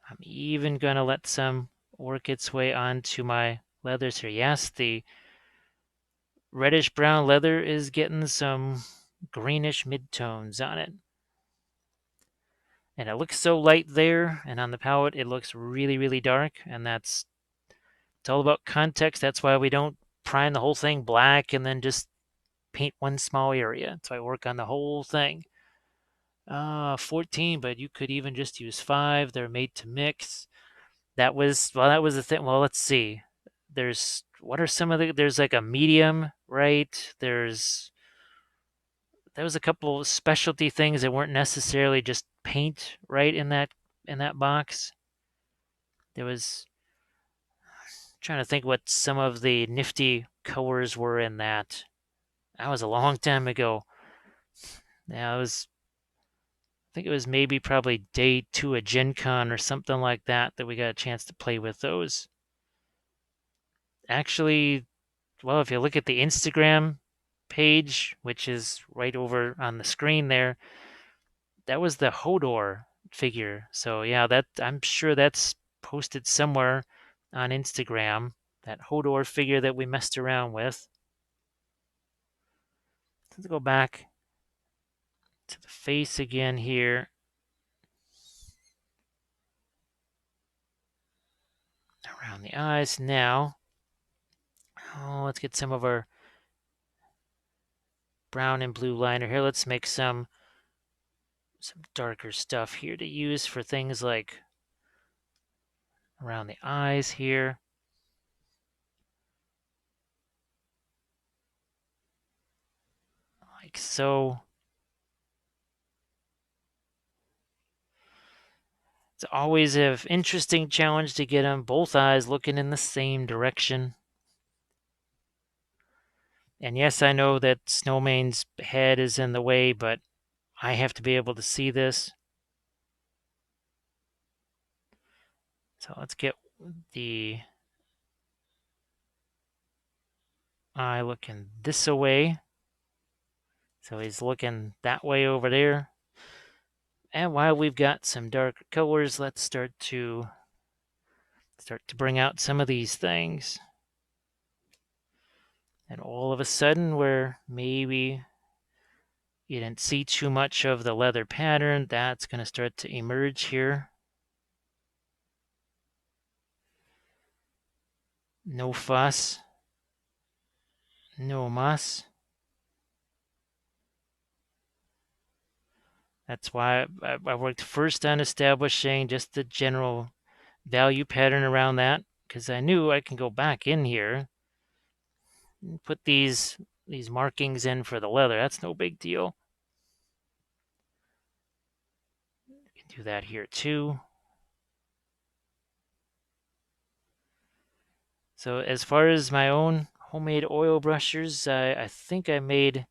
I'm even going to let some work its way onto my leathers here. Yes, the reddish brown leather is getting some greenish midtones on it. And it looks so light there, and on the palette it looks really, really dark, and it's all about context. That's why we don't prime the whole thing black and then just paint one small area. So I work on the whole thing. 14, but you could even just use 5. They're made to mix. That was the thing. Well, let's see. What are some of there's like a medium, right? There was a couple of specialty things that weren't necessarily just paint, right, in that box. There was trying to think what some of the nifty colors were in that. That was a long time ago. Yeah, I think it was maybe probably day 2 at Gen Con or something like that we got a chance to play with those. Actually, well, if you look at the Instagram page, which is right over on the screen there, that was the Hodor figure. So yeah, I'm sure that's posted somewhere on Instagram. That Hodor figure that we messed around with. Let's go back to the face again here. Around the eyes now. Oh, let's get some of our brown and blue liner here. Let's make some darker stuff here to use for things like around the eyes here. Like so. It's always an interesting challenge to get them both eyes looking in the same direction. And yes, I know that Snowmane's head is in the way, but I have to be able to see this. So let's get the eye looking this way. So he's looking that way over there. And while we've got some darker colors, let's start to bring out some of these things. And all of a sudden, where maybe you didn't see too much of the leather pattern, that's going to start to emerge here. No fuss. No muss. That's why I worked first on establishing just the general value pattern around that, because I knew I can go back in here and put these markings in for the leather. That's no big deal. You can do that here too. So as far as my own homemade oil brushers, I think I made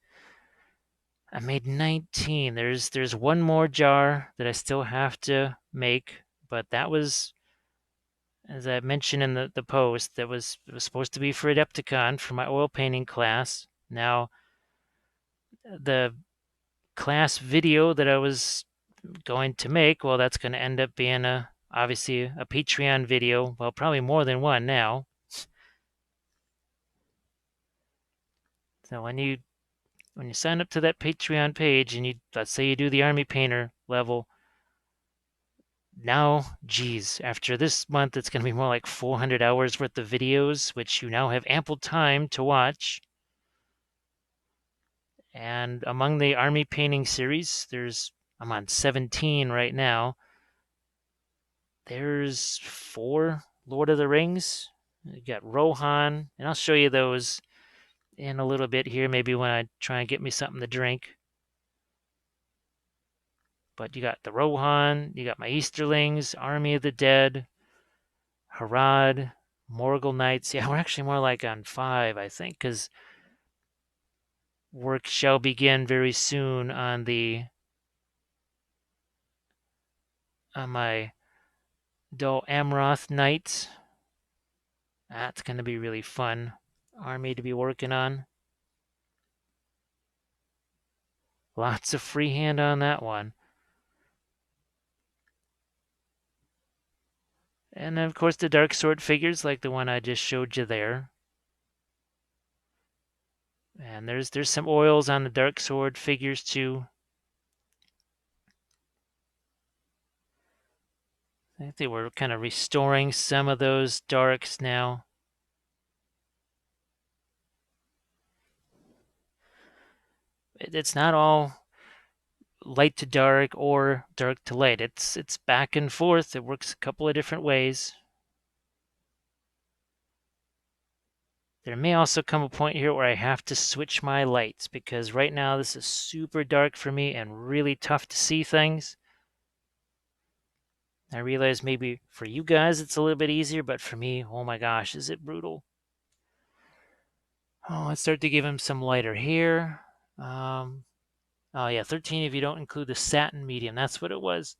19. There's one more jar that I still have to make, but that was, as I mentioned in the post, it was supposed to be for Adepticon for my oil painting class. Now, the class video that I was going to make, well, that's going to end up being obviously a Patreon video. Well, probably more than one now. So when you sign up to that Patreon page and let's say you do the Army Painter level, now, geez, after this month, it's going to be more like 400 hours worth of videos, which you now have ample time to watch. And among the Army Painting series, I'm on 17 right now. There's 4 Lord of the Rings. You got Rohan, and I'll show you those in a little bit here, maybe when I try and get me something to drink. But you got the Rohan, you got my Easterlings, Army of the Dead, Harad, Morgul Knights. Yeah, we're actually more like on 5, I think, because work shall begin very soon on my Dol Amroth Knights. That's going to be really fun army to be working on. Lots of freehand on that one. And then, of course, the dark sword figures like the one I just showed you there. And there's some oils on the dark sword figures too. I think they were kind of restoring some of those darks now. It's not all light to dark or dark to light. It's back and forth. It works a couple of different ways. There may also come a point here where I have to switch my lights because right now this is super dark for me and really tough to see things. I realize maybe for you guys it's a little bit easier, but for me, oh my gosh, is it brutal. Oh, let's start to give him some lighter here. Oh yeah, 13 if you don't include the satin medium. That's what it was.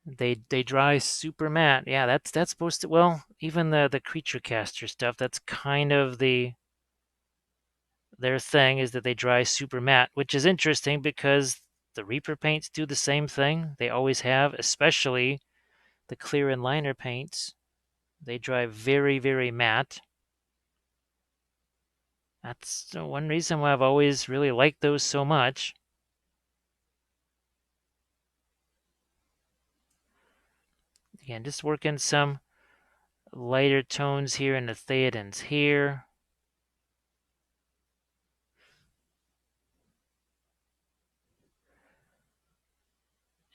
They dry super matte. Yeah, that's supposed to, well, even the creature caster stuff, that's kind of their thing is that they dry super matte, which is interesting because the Reaper paints do the same thing. They always have, especially the clear and liner paints. They dry very, very matte. That's one reason why I've always really liked those so much. Again, just working some lighter tones here in the Theodens here.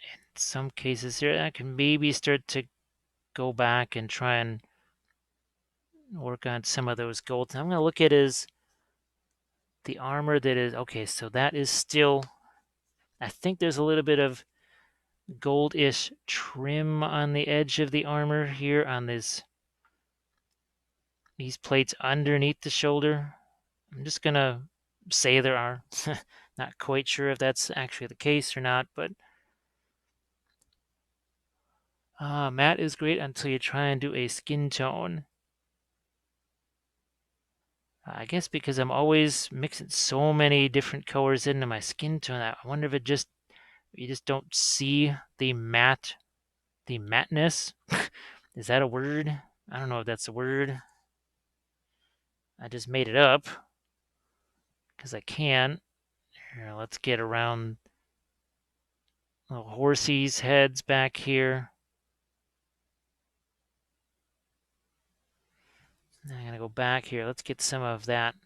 In some cases here, I can maybe start to go back and try and work on some of those golds. I'm going to look at the armor that is, okay, so that is still, I think there's a little bit of goldish trim on the edge of the armor here on these plates underneath the shoulder. I'm just going to say there are. Not quite sure if that's actually the case or not, but matte is great until you try and do a skin tone. I guess because I'm always mixing so many different colors into my skin tone, I wonder if you just don't see the matteness. Is that a word? I don't know if that's a word. I just made it up because I can. Here, let's get around little horsey's heads back here. I'm going to go back here. Let's get some of that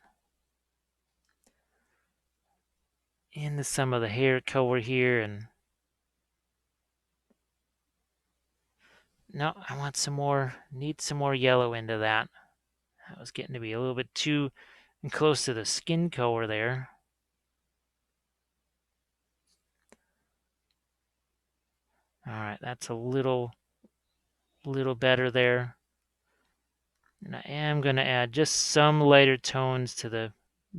into some of the hair color here. And no, I want some more, need some more yellow into that. That was getting to be a little bit too close to the skin color there. All right, that's a little better there. And I am going to add just some lighter tones to the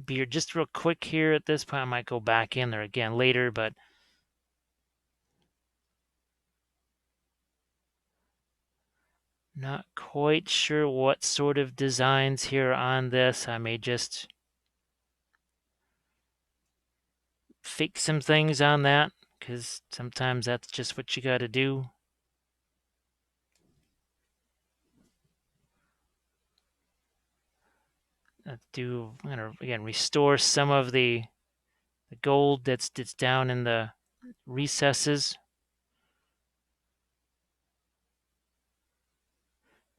beard. Just real quick here at this point. I might go back in there again later, but not quite sure what sort of designs here on this. I may just fix some things on that because sometimes that's just what you got to do. I'm going to again restore some of the gold that's down in the recesses.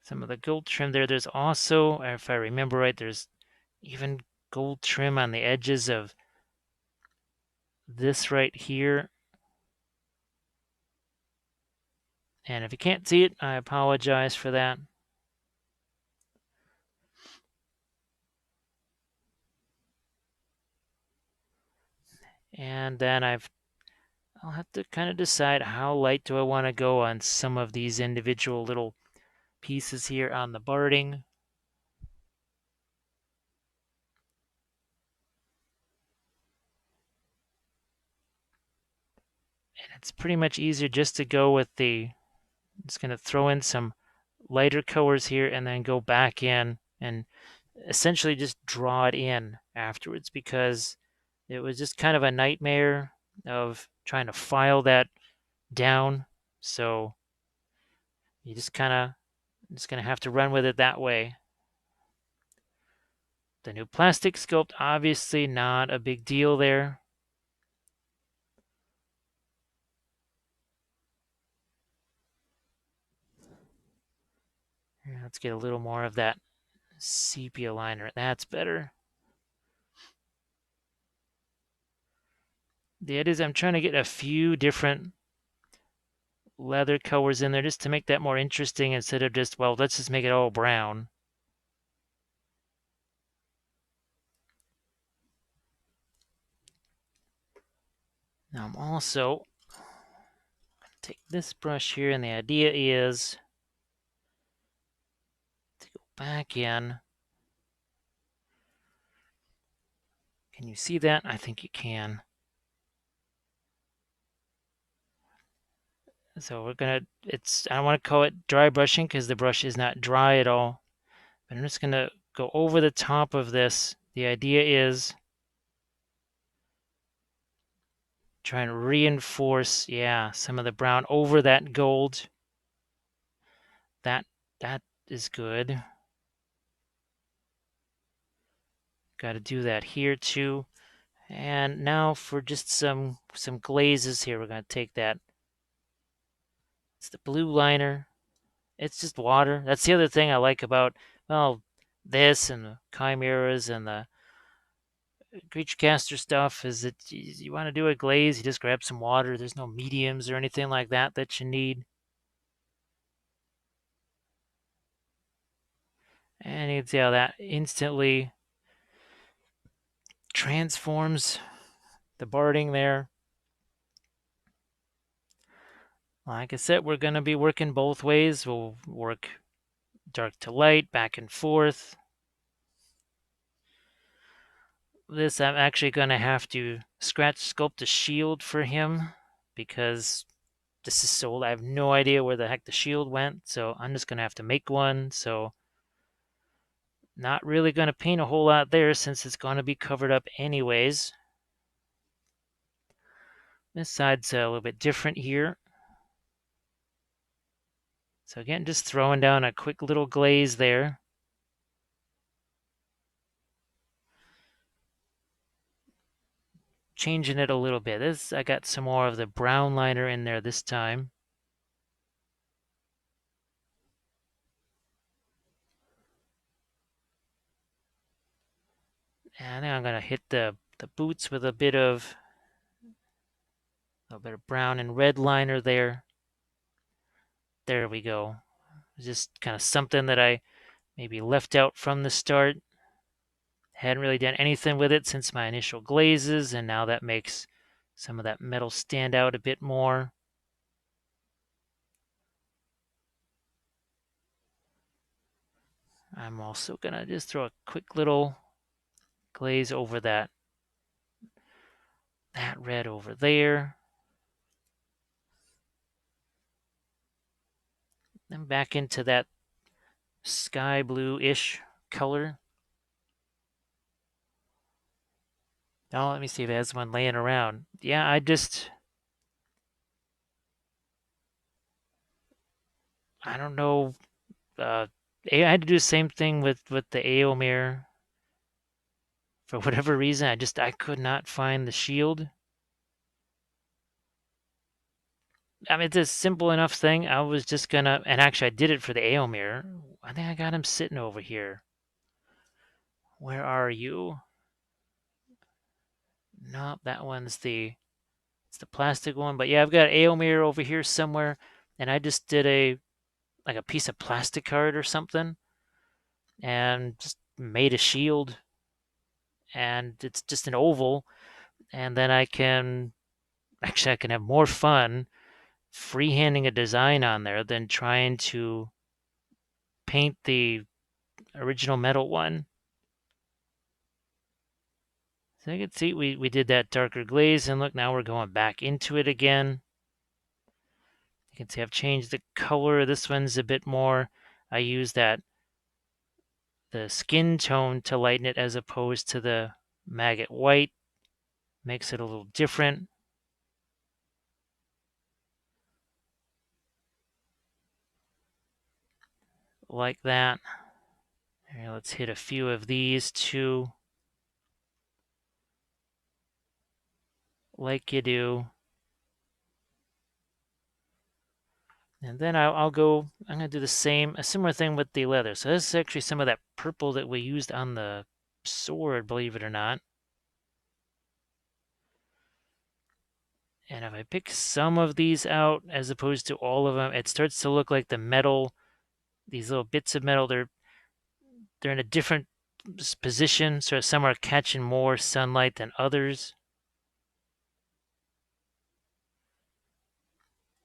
Some of the gold trim there. There's also, if I remember right, there's even gold trim on the edges of this right here. And if you can't see it, I apologize for that. And then I'll have to kind of decide how light do I want to go on some of these individual little pieces here on the barding. And it's pretty much easier just to go with the, just going to throw in some lighter colors here and then go back in and essentially just draw it in afterwards, because it was just kind of a nightmare of trying to file that down. So you just kind of just going to have to run with it that way. The new plastic sculpt, obviously not a big deal there. Let's get a little more of that sepia liner. That's better. The idea is I'm trying to get a few different leather colors in there just to make that more interesting instead of just, well, let's just make it all brown. Now I'm also going to take this brush here, and the idea is to go back in. Can you see that? I think you can. So we're gonna, I don't want to call it dry brushing because the brush is not dry at all. But I'm just gonna go over the top of this. The idea is try and reinforce, yeah, some of the brown over that gold. That is good. Got to do that here too. And now for just some glazes here, we're gonna take that. It's the blue liner. It's just water. That's the other thing I like about, well, this and the chimeras and the creature caster stuff is that you want to do a glaze, you just grab some water. There's no mediums or anything like that that you need. And you can see how that instantly transforms the barding there. Like I said, we're going to be working both ways. We'll work dark to light, back and forth. This, I'm actually going to have to scratch sculpt a shield for him because this is so old. I have no idea where the heck the shield went, so I'm just going to have to make one. So not really going to paint a whole lot there since it's going to be covered up anyways. This side's a little bit different here. So again, just throwing down a quick little glaze there. Changing it a little bit. This, I got some more of the brown liner in there this time. And then I'm going to hit the boots with a little bit of brown and red liner there. There we go. Just kind of something that I maybe left out from the start. Hadn't really done anything with it since my initial glazes, and now that makes some of that metal stand out a bit more. I'm also going to just throw a quick little glaze over that red over there. Then back into that sky blue-ish color. Now let me see if it has one laying around. Yeah, I don't know. I had to do the same thing with the Aomir. For whatever reason, I could not find the shield. I mean, it's a simple enough thing. I was just gonna, and actually I did it for the Aomir. I think I got him sitting over here. Where are you? Nope, that one's it's the plastic one. But yeah, I've got Aomir over here somewhere, and I just did like a piece of plastic card or something, and just made a shield, and it's just an oval, and then I can have more fun freehanding a design on there than trying to paint the original metal one. So you can see we did that darker glaze, and look, now we're going back into it again. You can see I've changed the color. This one's a bit more, I use the skin tone to lighten it as opposed to the Maggot White. Makes it a little different. Like that. Here, let's hit a few of these too. Like you do. And then I'm going to do a similar thing with the leather. So this is actually some of that purple that we used on the sword, believe it or not. And if I pick some of these out as opposed to all of them, it starts to look like the metal, these little bits of metal, they're in a different position. So some are catching more sunlight than others.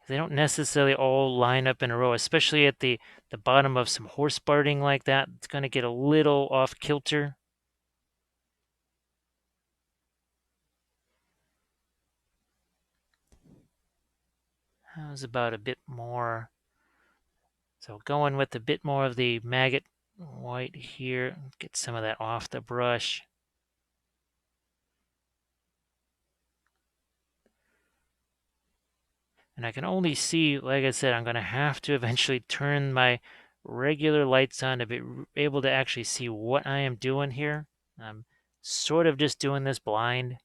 They don't necessarily all line up in a row, especially at the bottom of some horse barding like that. It's going to get a little off kilter. How's about a bit more? So going with a bit more of the Maggot White here. Get some of that off the brush. And I can only see, like I said, I'm going to have to eventually turn my regular lights on to be able to actually see what I am doing here. I'm sort of just doing this blind.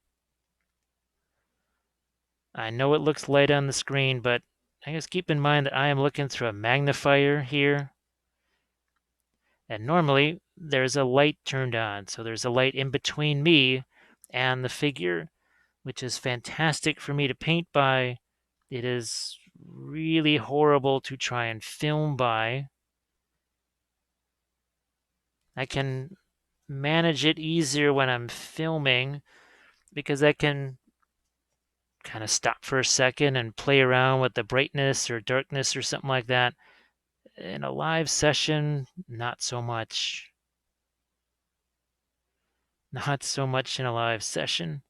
I know it looks light on the screen, but I guess keep in mind that I am looking through a magnifier here. And normally there's a light turned on, so there's a light in between me and the figure, which is fantastic for me to paint by. It is really horrible to try and film by. I can manage it easier when I'm filming because I can kind of stop for a second and play around with the brightness or darkness or something like that. In a live session, not so much. Not so much in a live session.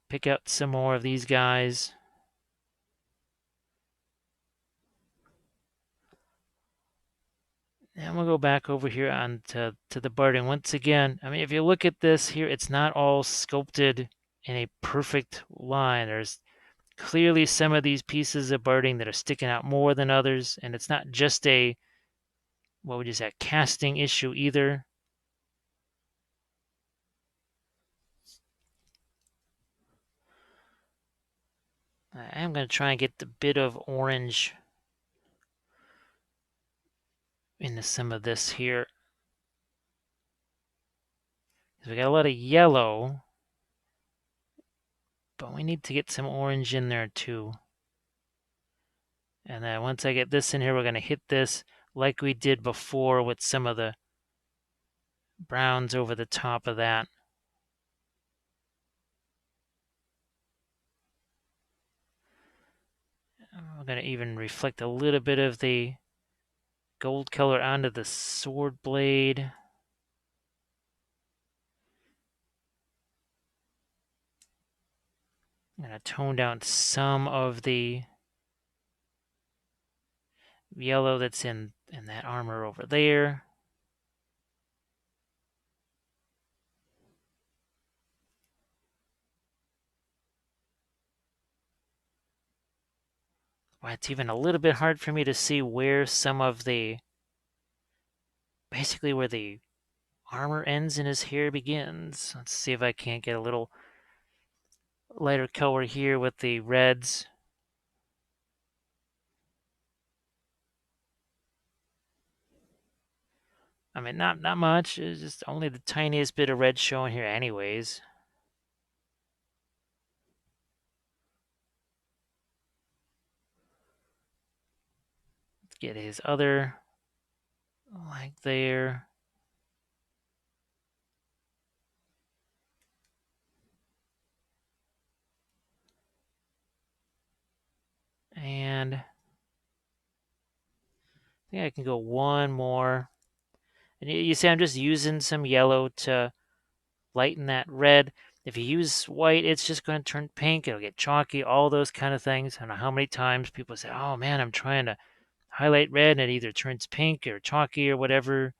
Pick out some more of these guys. And we'll go back over here on to the barding. Once again, I mean, if you look at this here, it's not all sculpted in a perfect line. There's clearly some of these pieces of barding that are sticking out more than others, and it's not just a, what would you say, casting issue either. I am going to try and get the bit of orange into some of this here. We got a lot of yellow, but we need to get some orange in there too. And then once I get this in here, we're going to hit this like we did before with some of the browns over the top of that. We're going to even reflect a little bit of the gold color onto the sword blade. I'm going to tone down some of the yellow that's in that armor over there. Well, it's even a little bit hard for me to see where some of the, basically where the armor ends and his hair begins. Let's see if I can't get a little lighter color here with the reds. I mean, not much. It's just only the tiniest bit of red showing here anyways. Let's get his other, like there. And think I can go one more. And you see I'm just using some yellow to lighten that red. If you use white, it's just going to turn pink. It'll get chalky, all those kind of things. I don't know how many times people say, oh man, I'm trying to highlight red and it either turns pink or chalky or whatever.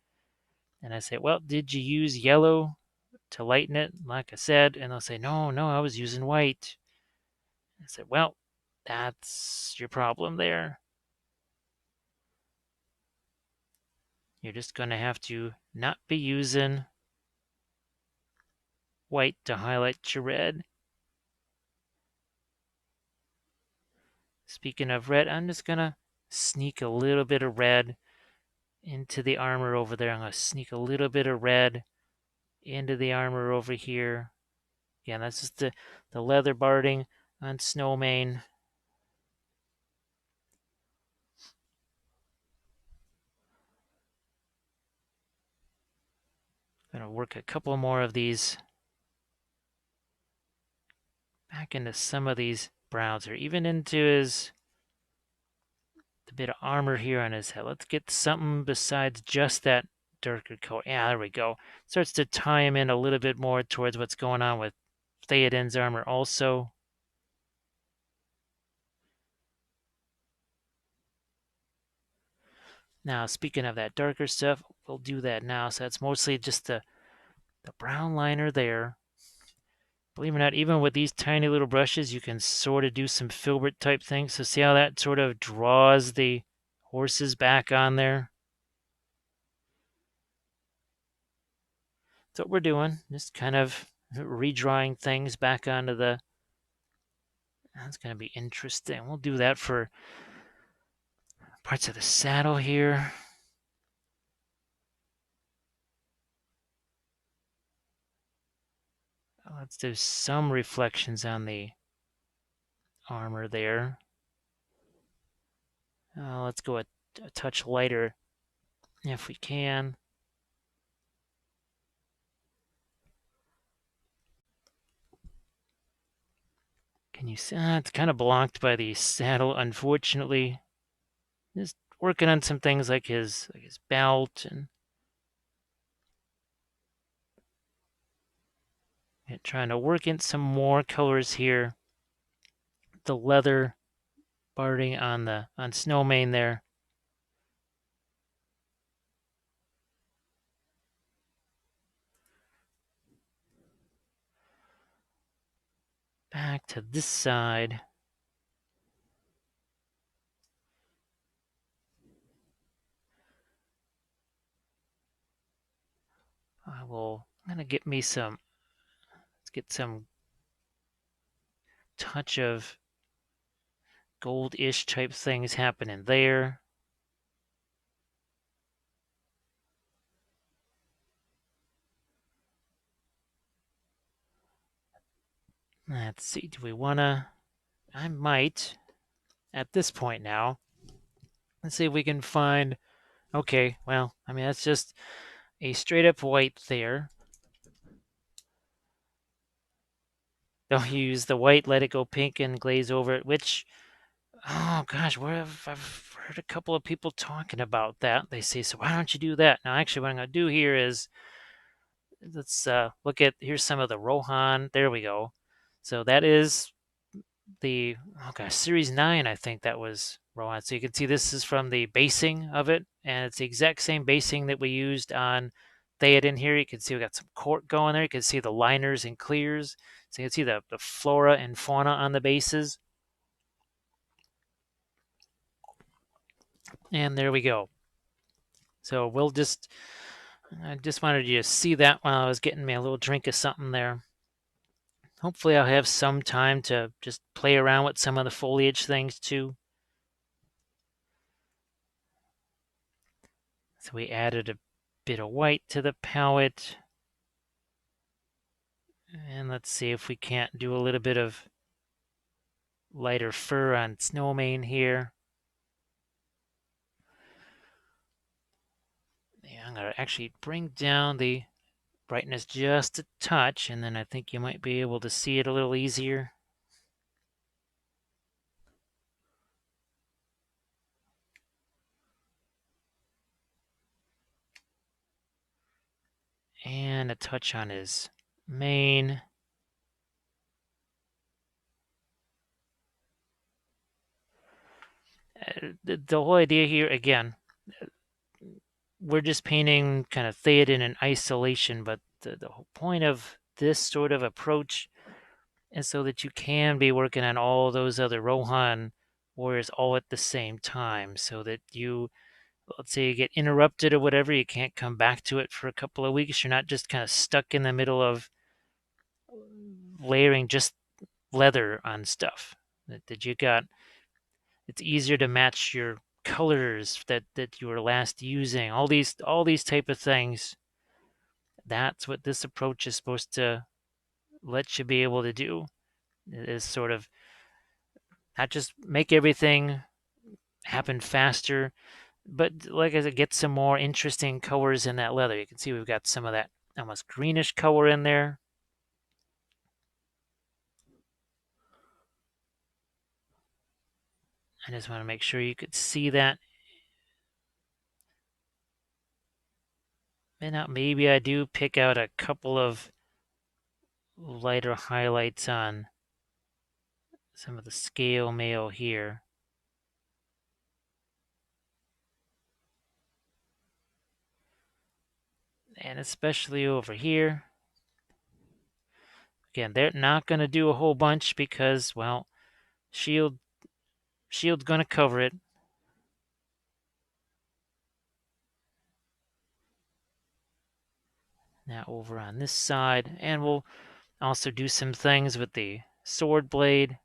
And I say, well, did you use yellow to lighten it? Like I said, and they'll say, no, I was using white. I said, well, that's your problem there. You're just going to have to not be using white to highlight your red. Speaking of red, I'm just going to sneak a little bit of red into the armor over there. I'm going to sneak a little bit of red into the armor over here. Yeah, that's just the leather barding on Snowmane. Gonna work a couple more of these back into some of these browns, or even into the bit of armor here on his head. Let's get something besides just that darker coat. Yeah, there we go. Starts to tie him in a little bit more towards what's going on with Theoden's armor also. Now, speaking of that darker stuff, we'll do that now. So that's mostly just the brown liner there. Believe it or not, even with these tiny little brushes, you can sort of do some filbert type things. So see how that sort of draws the horses back on there? That's what we're doing. Just kind of redrawing things back onto the... That's going to be interesting. We'll do that for parts of the saddle here. Let's do some reflections on the armor there. Let's go a touch lighter if we can. Can you see? It's kind of blocked by the saddle, unfortunately. Just working on some things like his belt and trying to work in some more colors here. The leather barding on Snowmane there. Back to this side. I'm gonna get me some. Let's get some touch of gold-ish type things happening there. Let's see. Do we wanna? I might. At this point now. Let's see if we can find. Okay. Well, I mean that's just a straight up white there. Don't use the white, let it go pink and glaze over it, which, oh gosh, I've heard a couple of people talking about that. They say, so why don't you do that? Now, actually, what I'm going to do here is, let's look at, here's some of the Rohan. There we go. So that is the, oh gosh, Series 9, I think that was Rohan. So you can see this is from the basing of it, and it's the exact same basing that we used on Theoden here. You can see we got some cork going there. You can see the liners and clears. So you can see the flora and fauna on the bases. And there we go. So I just wanted you to see that while I was getting me a little drink of something there. Hopefully I'll have some time to just play around with some of the foliage things too. So we added a bit of white to the palette. And let's see if we can't do a little bit of lighter fur on Snowmane here. Yeah, I'm going to actually bring down the brightness just a touch, and then I think you might be able to see it a little easier. And a touch on his mane. The whole idea here, again, we're just painting kind of Theoden in isolation, but the whole point of this sort of approach is so that you can be working on all those other Rohan warriors all at the same time, so that you, let's say you get interrupted or whatever, you can't come back to it for a couple of weeks. You're not just kind of stuck in the middle of layering just leather on stuff. That you got, it's easier to match your colors that you were last using. All these type of things. That's what this approach is supposed to let you be able to do. Is sort of not just make everything happen faster, but like I said, get some more interesting colors in that leather. You can see we've got some of that almost greenish color in there. I just want to make sure you could see that. And now maybe I do pick out a couple of lighter highlights on some of the scale mail here. And especially over here. Again, they're not going to do a whole bunch because, well, shield's going to cover it. Now over on this side, and we'll also do some things with the sword blade.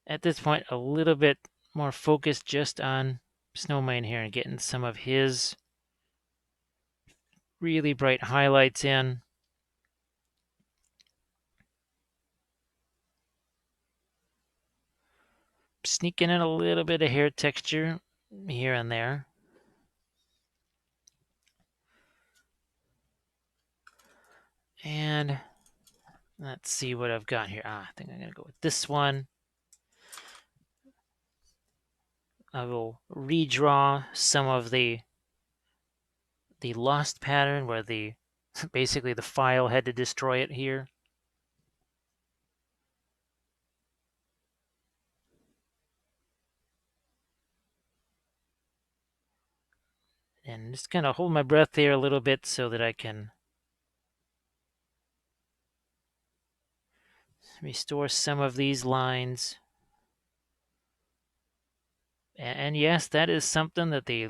At this point, a little bit more focused just on Snowman here and getting some of his really bright highlights in. Sneaking in a little bit of hair texture here and there. And let's see what I've got here. I think I'm going to go with this one. I will redraw some of the lost pattern where the basically the file had to destroy it here. And just kind of hold my breath there a little bit so that I can restore some of these lines. And yes, that is something that the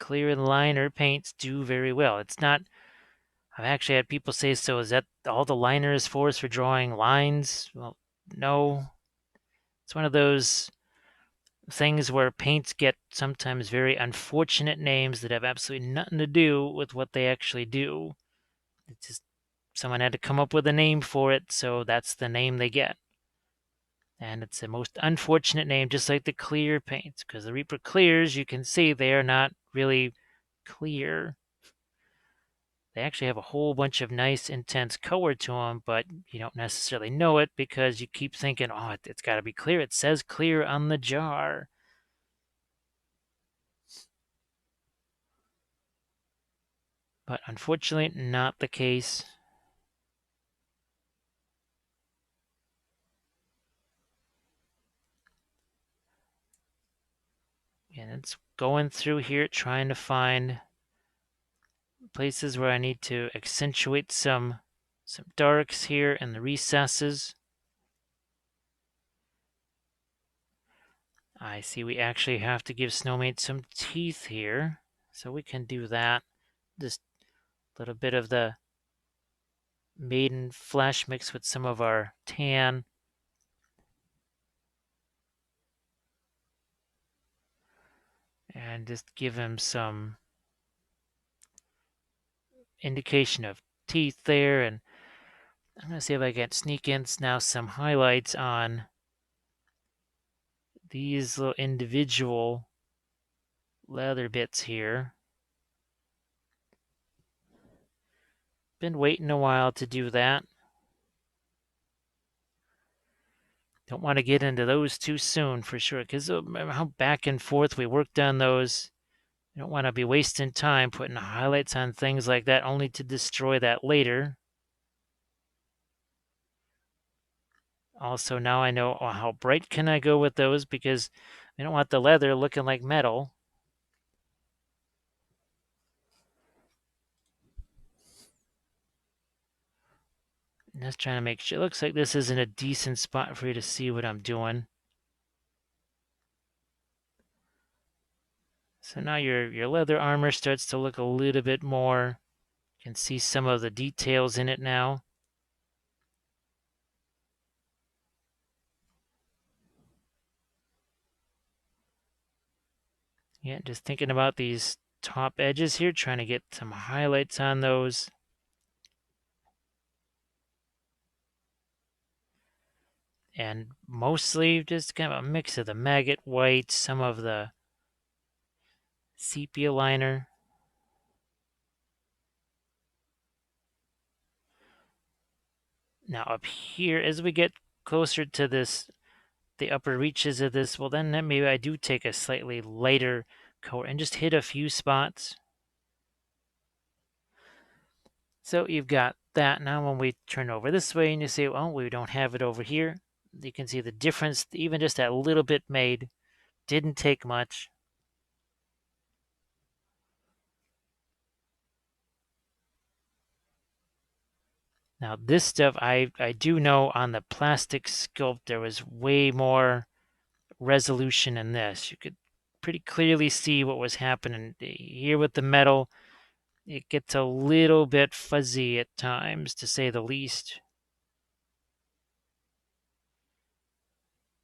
clear liner paints do very well. It's not, I've actually had people say, so is that all the liner is for drawing lines? Well, no. It's one of those things where paints get sometimes very unfortunate names that have absolutely nothing to do with what they actually do. It's just someone had to come up with a name for it, so that's the name they get. And it's the most unfortunate name, just like the clear paints, because the Reaper clears, you can see they are not really clear. They actually have a whole bunch of nice, intense color to them, but you don't necessarily know it because you keep thinking, oh, it's got to be clear. It says clear on the jar. But unfortunately, not the case. And it's going through here trying to find places where I need to accentuate some darks here in the recesses. I see we actually have to give Snowmane some teeth here, so we can do that. Just a little bit of the maiden flesh mixed with some of our tan. And just give him some indication of teeth there. And I'm going to see if I can sneak in now some highlights on these little individual leather bits here. Been waiting a while to do that. Don't want to get into those too soon for sure, because remember how back and forth we worked on those. You don't want to be wasting time putting highlights on things like that only to destroy that later. Also, now I know how bright can I go with those, because I don't want the leather looking like metal. Just trying to make sure. It looks like this isn't a decent spot for you to see what I'm doing. So now your leather armor starts to look a little bit more. You can see some of the details in it now. Yeah, just thinking about these top edges here, trying to get some highlights on those. And mostly just kind of a mix of the Maggot White, some of the Sepia Liner. Now up here, as we get closer to this, the upper reaches of this, well then maybe I do take a slightly lighter color and just hit a few spots. So you've got that. Now when we turn over this way and you say, well, we don't have it over here, you can see the difference, even just that little bit made. Didn't take much. Now this stuff, I do know on the plastic sculpt there was way more resolution in this. You could pretty clearly see what was happening. Here with the metal, it gets a little bit fuzzy at times, to say the least.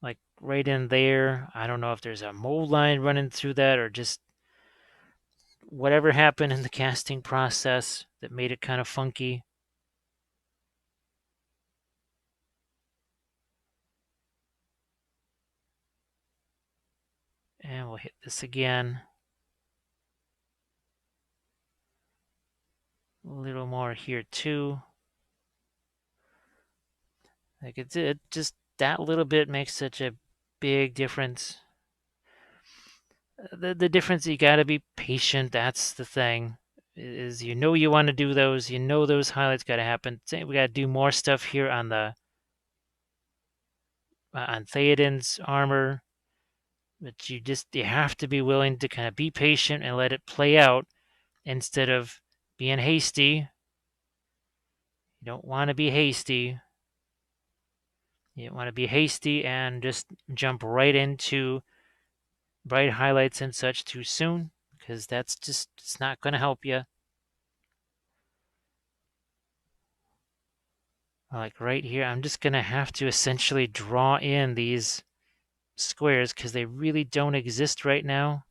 Like right in there, I don't know if there's a mold line running through that or just whatever happened in the casting process that made it kind of funky. And we'll hit this again. A little more here too. Like it just that little bit makes such a big difference. The difference, you got to be patient. That's the thing. Is you know you want to do those. You know those highlights got to happen. We got to do more stuff here on the on Theoden's armor, but you have to be willing to kind of be patient and let it play out instead of being hasty. You don't want to be hasty. You don't want to be hasty and just jump right into bright highlights and such too soon, because that's just, it's not going to help you. Like right here, I'm just going to have to essentially draw in these squares because they really don't exist right now.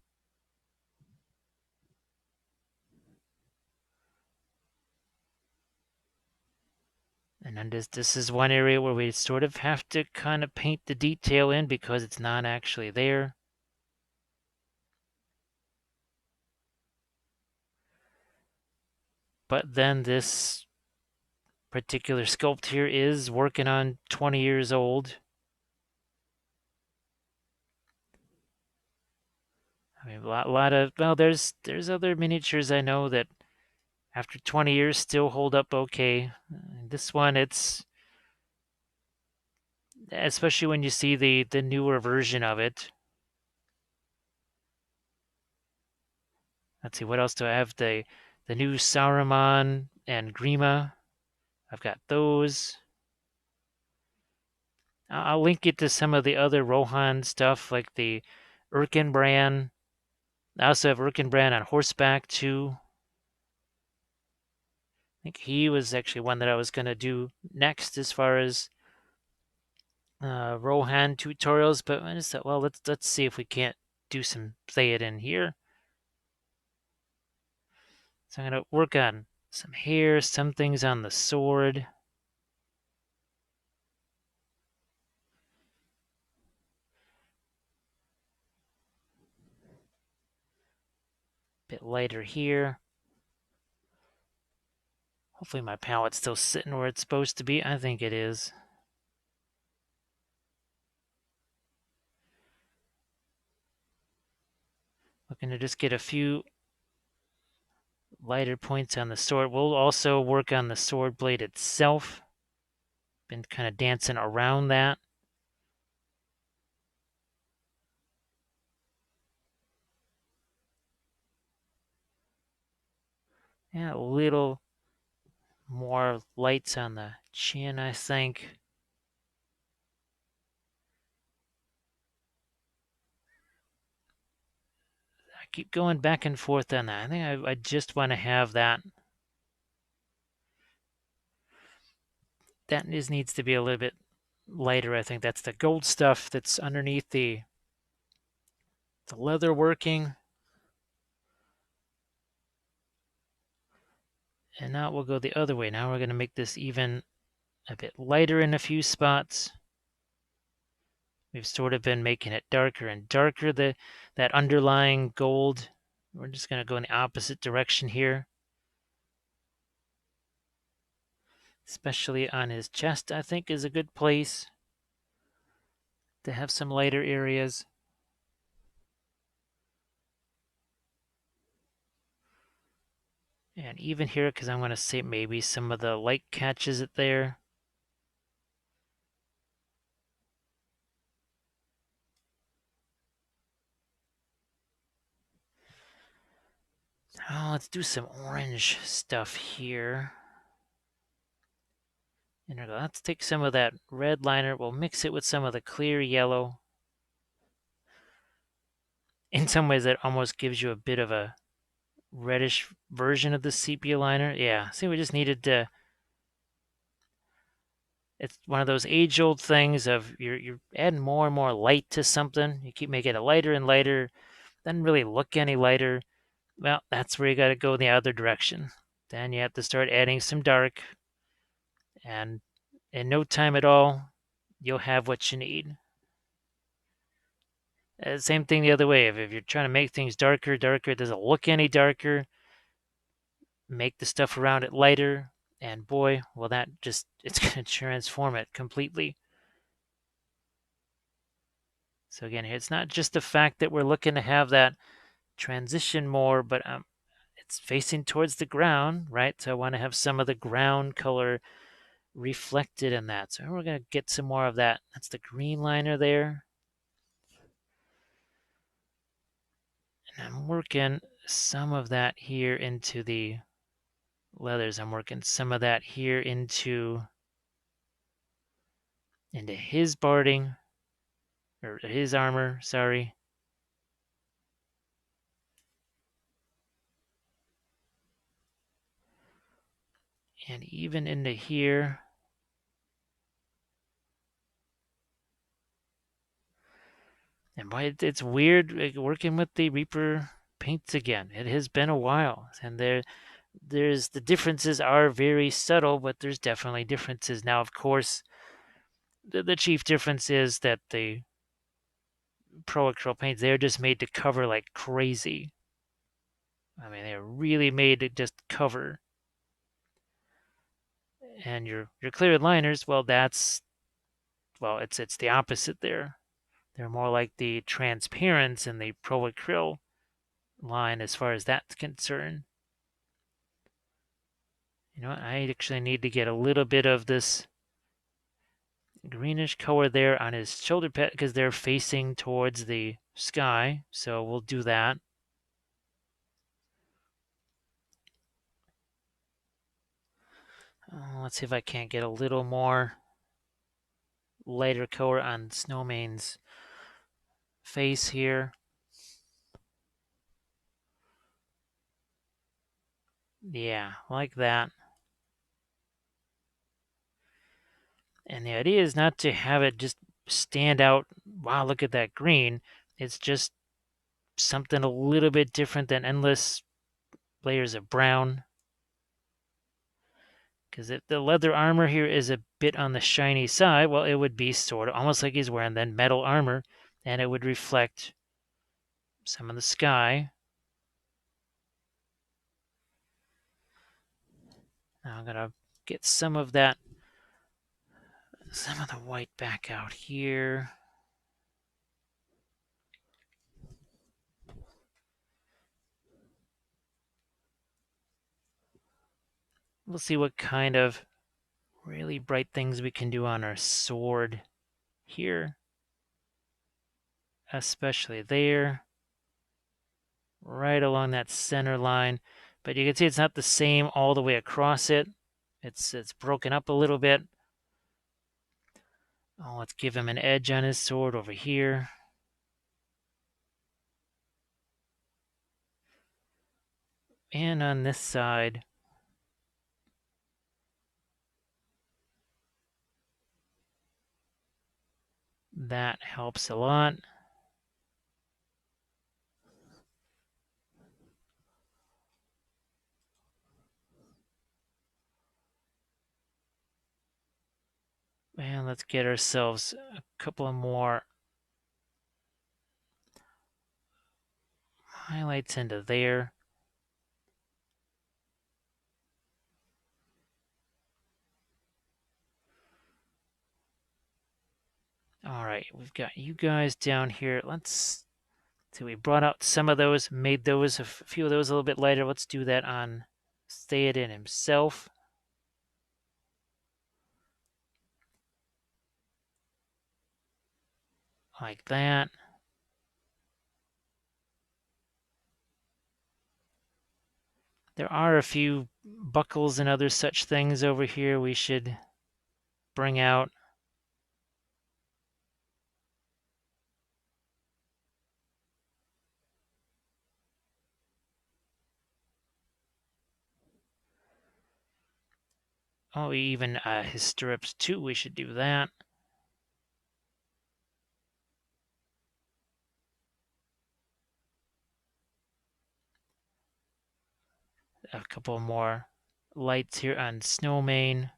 And then this is one area where we sort of have to kind of paint the detail in because it's not actually there. But then this particular sculpt here is working on 20 years old. I mean, a lot of, well, there's other miniatures I know that after 20 years still hold up okay. This one, it's, especially when you see the newer version of it. Let's see, what else do I have? The new Saruman and Grima. I've got those. I'll link it to some of the other Rohan stuff, like the Erkenbrand. I also have Erkenbrand on horseback too. I think he was actually one that I was going to do next as far as Rohan tutorials, but I just thought, well, let's see if we can't do some Theoden here. So I'm going to work on some hair, some things on the sword. Bit lighter here. Hopefully my palette's still sitting where it's supposed to be. I think it is. going to just get a few lighter points on the sword. We'll also work on the sword blade itself. Been kind of dancing around that. Yeah, a little more lights on the chin, I think. I keep going back and forth on that. I think I just want to have that. That needs to be a little bit lighter. I think that's the gold stuff that's underneath the leather working. And now we'll go the other way. Now we're going to make this even a bit lighter in a few spots. We've sort of been making it darker and darker, that underlying gold. We're just going to go in the opposite direction here. Especially on his chest, I think, is a good place to have some lighter areas. And even here, because I'm going to say maybe some of the light catches it there. Oh, let's do some orange stuff here. And let's take some of that red liner. We'll mix it with some of the clear yellow. In some ways, that almost gives you a bit of a reddish version of the sepia liner. Yeah, see, we just needed to. It's one of those age-old things of you're adding more and more light to something. You keep making it lighter and lighter. Doesn't really look any lighter. Well, that's where you got to go in the other direction. Then you have to start adding some dark, and in no time at all, you'll have what you need. Same thing the other way. If you're trying to make things darker, it doesn't look any darker. Make the stuff around it lighter, and boy, well, it's going to transform it completely. So again, it's not just the fact that we're looking to have that transition more, but it's facing towards the ground, right? So I want to have some of the ground color reflected in that. So we're going to get some more of that. That's the green liner there. And I'm working some of that here into the leathers. I'm working some of that here into his barding, or his armor, sorry. And even into here. And boy, it's weird working with the Reaper paints again. It has been a while, and there's the differences are very subtle, but there's definitely differences. Now, of course, the chief difference is that the Pro Acrylic paints, they're just made to cover like crazy. I mean, they're really made to just cover. And your clear liners, well, it's the opposite there. They're more like the transparents in the Pro Acrylic line as far as that's concerned. You know what? I actually need to get a little bit of this greenish color there on his shoulder pad because they're facing towards the sky. So we'll do that. Let's see if I can't get a little more lighter color on Snowmane's face here. Yeah, like that. And the idea is not to have it just stand out. Wow, look at that green. It's just something a little bit different than endless layers of brown. Because if the leather armor here is a bit on the shiny side, well, it would be sort of almost like he's wearing then metal armor, and it would reflect some of the sky. Now I'm going to get some of the white back out here. We'll see what kind of really bright things we can do on our sword here, especially there, right along that center line. But you can see it's not the same all the way across it. It's broken up a little bit. Oh, let's give him an edge on his sword over here. And on this side, that helps a lot. And let's get ourselves a couple of more highlights into there. All right, we've got you guys down here. Let's see, we brought out some of those, made those, a few of those a little bit lighter. Let's do that on Theoden himself. Like that. There are a few buckles and other such things over here we should bring out. Oh, even his stirrups too, we should do that. A couple more lights here on Snowmane.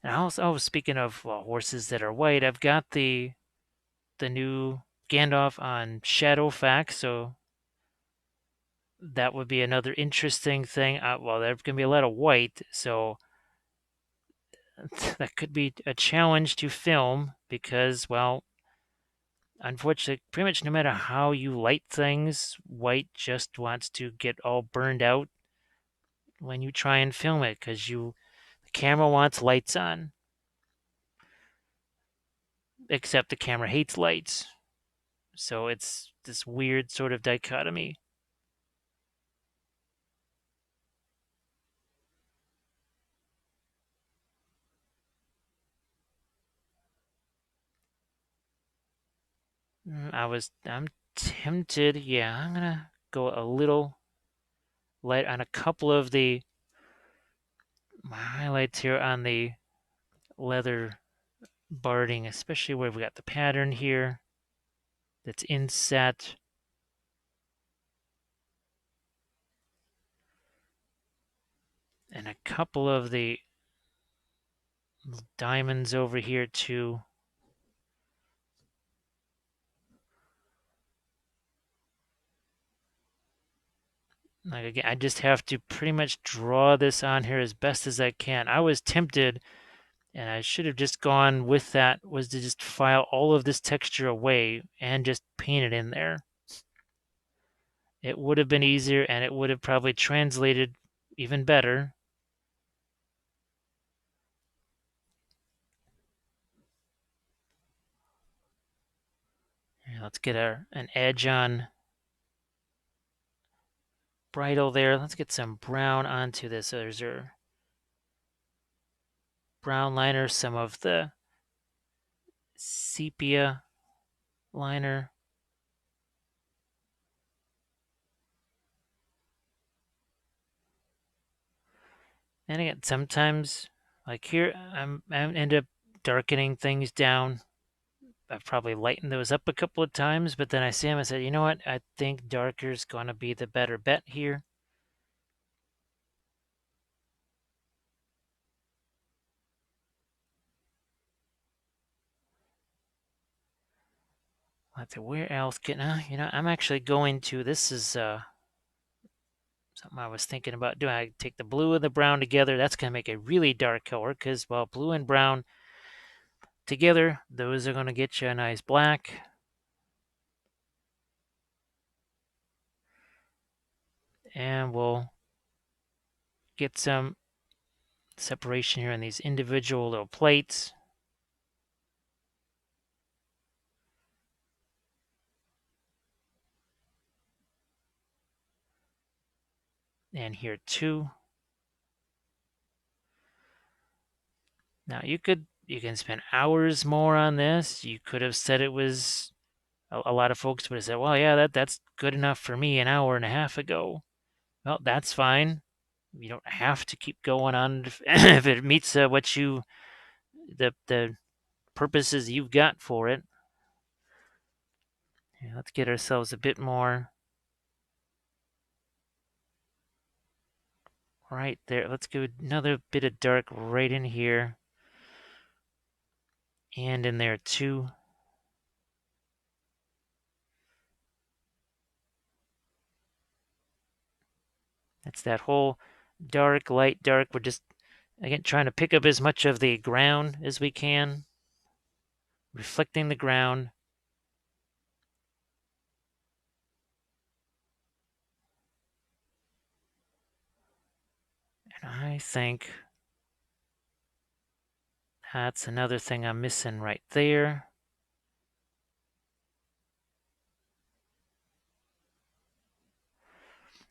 And also, speaking of horses that are white, I've got the new Gandalf on Shadowfax, so that would be another interesting thing. Well, there's going to be a lot of white, so that could be a challenge to film because, well, unfortunately, pretty much no matter how you light things, white just wants to get all burned out when you try and film it because the camera wants lights on, except the camera hates lights. So it's this weird sort of dichotomy. I'm tempted. Yeah, I'm gonna go a little light on a couple of the highlights here on the leather barding, especially where we got the pattern here that's inset. And a couple of the diamonds over here too. Like again, I just have to pretty much draw this on here as best as I can. I was tempted, and I should have just gone with that, was to just file all of this texture away and just paint it in there. It would have been easier, and it would have probably translated even better. Here, let's get an edge on bridle there. Let's get some brown onto this. So there's our brown liner, some of the sepia liner. And again, sometimes, like here, I end up darkening things down. I've probably lightened those up a couple of times, but then I see them and said, you know what? I think darker is going to be the better bet here. Let's see, where else can I'm actually going to, this is something I was thinking about doing. I take the blue and the brown together. That's going to make a really dark color because, well, blue and brown together, those are going to get you a nice black. And we'll get some separation here on these individual little plates. And here too. Now you can spend hours more on this. You could have said it was a lot of folks would have said, well, yeah, that's good enough for me an hour and a half ago. Well, that's fine. You don't have to keep going on if it meets what you the purposes you've got for it. Yeah, let's get ourselves a bit more right there. Let's go another bit of dark right in here and in there too. That's that whole dark, light, dark. We're just, again, trying to pick up as much of the ground as we can, reflecting the ground. And I think that's another thing I'm missing right there.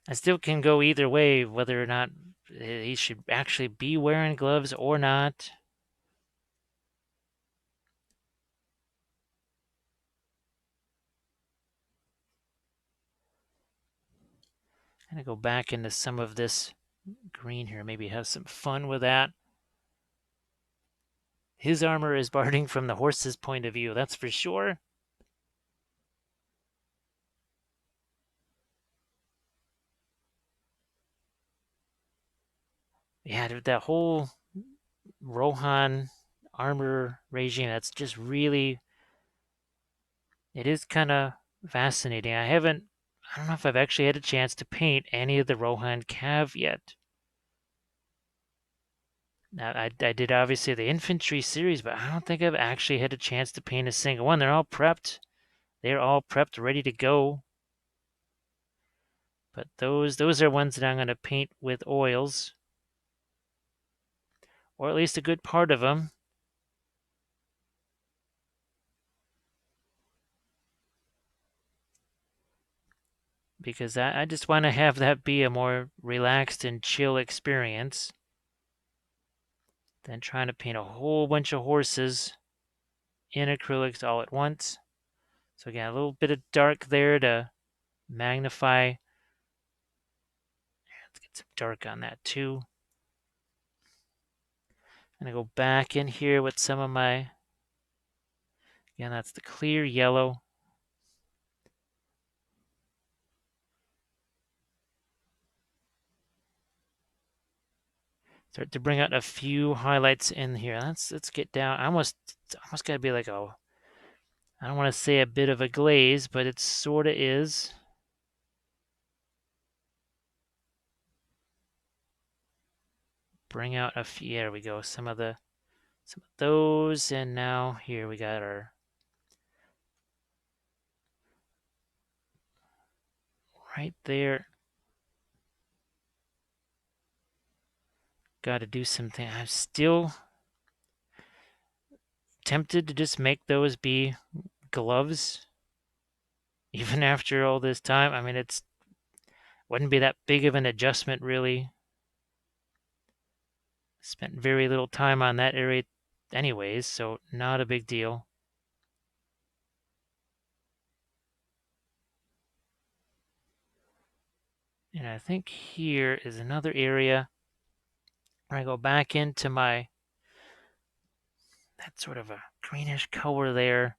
I still can go either way, whether or not he should actually be wearing gloves or not. I'm going to go back into some of this green here, maybe have some fun with that. His armor is barring from the horse's point of view, that's for sure. Yeah, that whole Rohan armor regime, that's just really, it is kind of fascinating. I don't know if I've actually had a chance to paint any of the Rohan Cav yet. Now, I did obviously the infantry series, but I don't think I've actually had a chance to paint a single one. They're all prepped. They're all prepped, ready to go. But those are ones that I'm going to paint with oils, or at least a good part of them. Because I just want to have that be a more relaxed and chill experience than trying to paint a whole bunch of horses in acrylics all at once. So again, a little bit of dark there to magnify. Let's get some dark on that too. I'm going to go back in here with some of my, again, that's the clear yellow. Start to bring out a few highlights in here. Let's get down. Almost got to be like a, I don't want to say a bit of a glaze, but it sort of is. Bring out a few. There we go. Some of those, and now here we got our right there. Got to do something. I'm still tempted to just make those be gloves, even after all this time. I mean, it's wouldn't be that big of an adjustment, really. Spent very little time on that area anyways, so not a big deal. And I think here is another area where I go back into my, that sort of a greenish color there.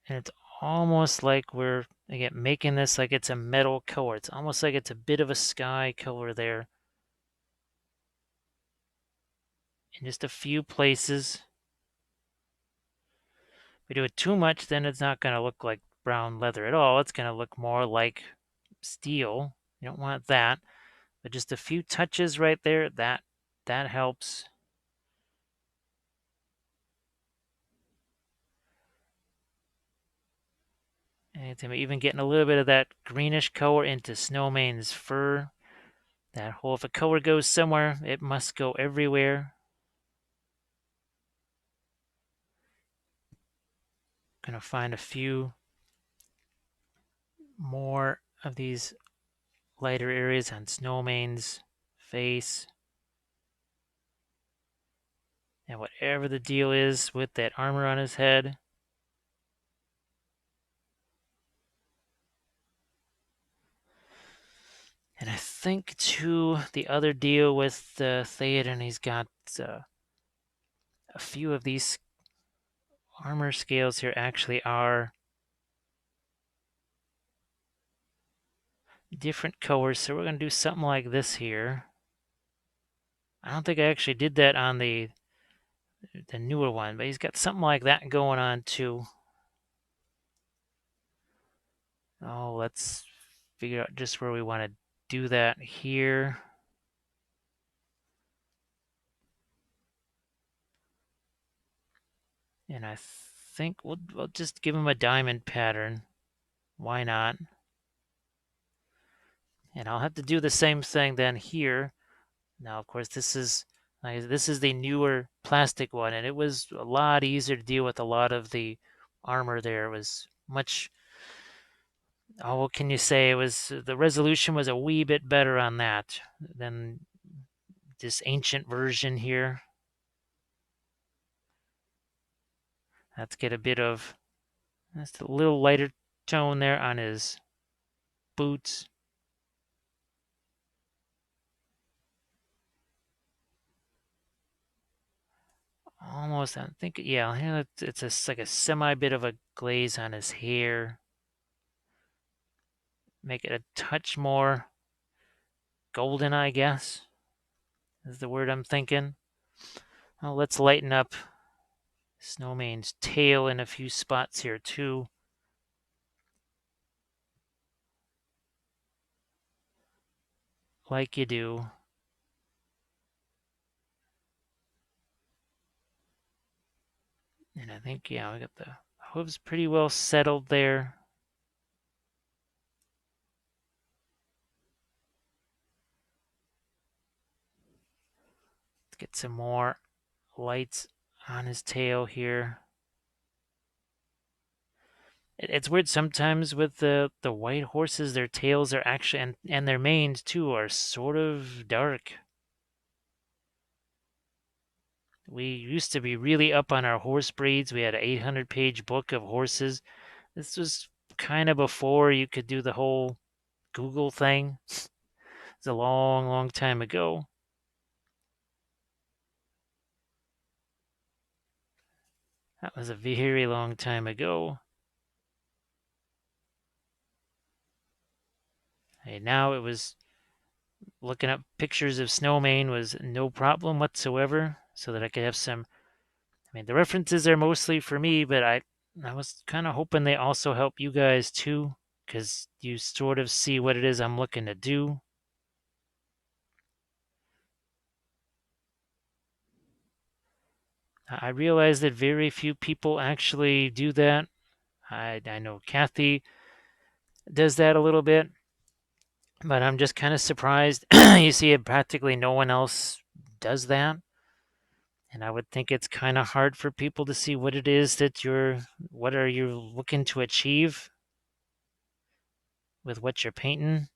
And it's almost like we're, again, making this like it's a metal color. It's almost like it's a bit of a sky color there. In just a few places. If we do it too much, then it's not going to look like brown leather at all. It's going to look more like steel. You don't want that. But just a few touches right there, that helps. And I'm even getting a little bit of that greenish color into Snowmane's fur. That whole, if a color goes somewhere, it must go everywhere. Gonna find a few more of these lighter areas on Snowmane's face. And whatever the deal is with that armor on his head. And I think, too, the other deal with Theoden, he's got a few of these armor scales here actually are different colors. So we're going to do something like this here. I don't think I actually did that on the newer one, but he's got something like that going on, too. Oh, let's figure out just where we want to do that here. And I think we'll just give him a diamond pattern. Why not? And I'll have to do the same thing then here. Now, of course, this is the newer plastic one, and it was a lot easier to deal with. A lot of the armor there was much. Oh, what can you say? It was, the resolution was a wee bit better on that than this ancient version here. Let's get a bit of, just a little lighter tone there on his boots. Almost, I think, yeah, it's like a semi bit of a glaze on his hair. Make it a touch more golden, I guess, is the word I'm thinking. Well, let's lighten up Snowmane's tail in a few spots here, too. Like you do. And I think, yeah, we got the hooves pretty well settled there. Let's get some more lights on his tail here. It's weird sometimes with the white horses, their tails are actually, and their manes too, are sort of dark. We used to be really up on our horse breeds. We had an 800-page book of horses. This was kind of before you could do the whole Google thing. It's a long, long time ago. That was a very long time ago. And now it was, looking up pictures of Snowmane was no problem whatsoever, so that I could have some. I mean, the references are mostly for me, but I was kind of hoping they also help you guys too, because you sort of see what it is I'm looking to do. I realize that very few people actually do that. I know Kathy does that a little bit, but I'm just kind of surprised. You see it, practically no one else does that. And I would think it's kind of hard for people to see what it is that what are you looking to achieve with what you're painting.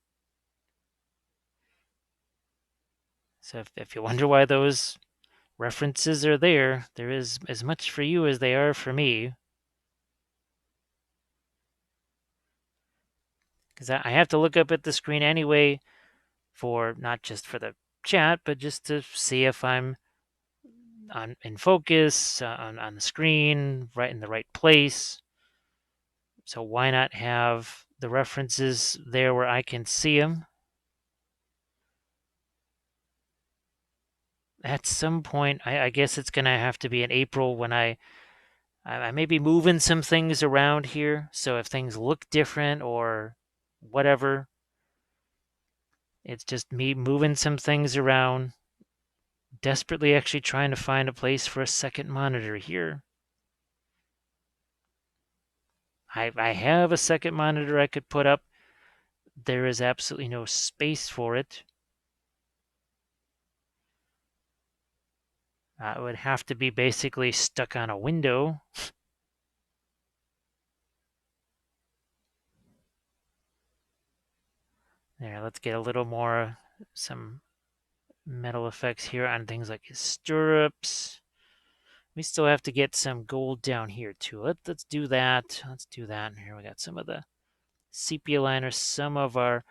So if you wonder why those references are there, there is as much for you as they are for me. Because I have to look up at the screen anyway, for not just for the chat, but just to see if I'm in focus, on the screen, right in the right place. So why not have the references there where I can see them? At some point, I guess it's going to have to be in April when I may be moving some things around here. So if things look different or whatever, it's just me moving some things around, desperately actually trying to find a place for a second monitor here. I have a second monitor I could put up. There is absolutely no space for it. It would have to be basically stuck on a window. There, let's get a little more, some metal effects here on things like his stirrups. We still have to get some gold down here too. Let's do that. Let's do that. And here we got some of the sepia liner, some of our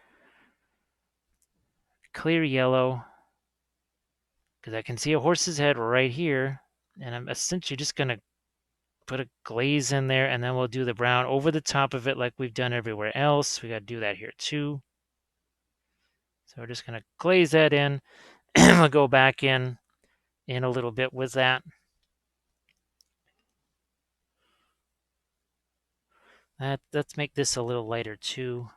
clear yellow, because I can see a horse's head right here. And I'm essentially just going to put a glaze in there, and then we'll do the brown over the top of it like we've done everywhere else. We got to do that here too. So we're just going to glaze that in. We'll go back in a little bit with that. Let's make this a little lighter too.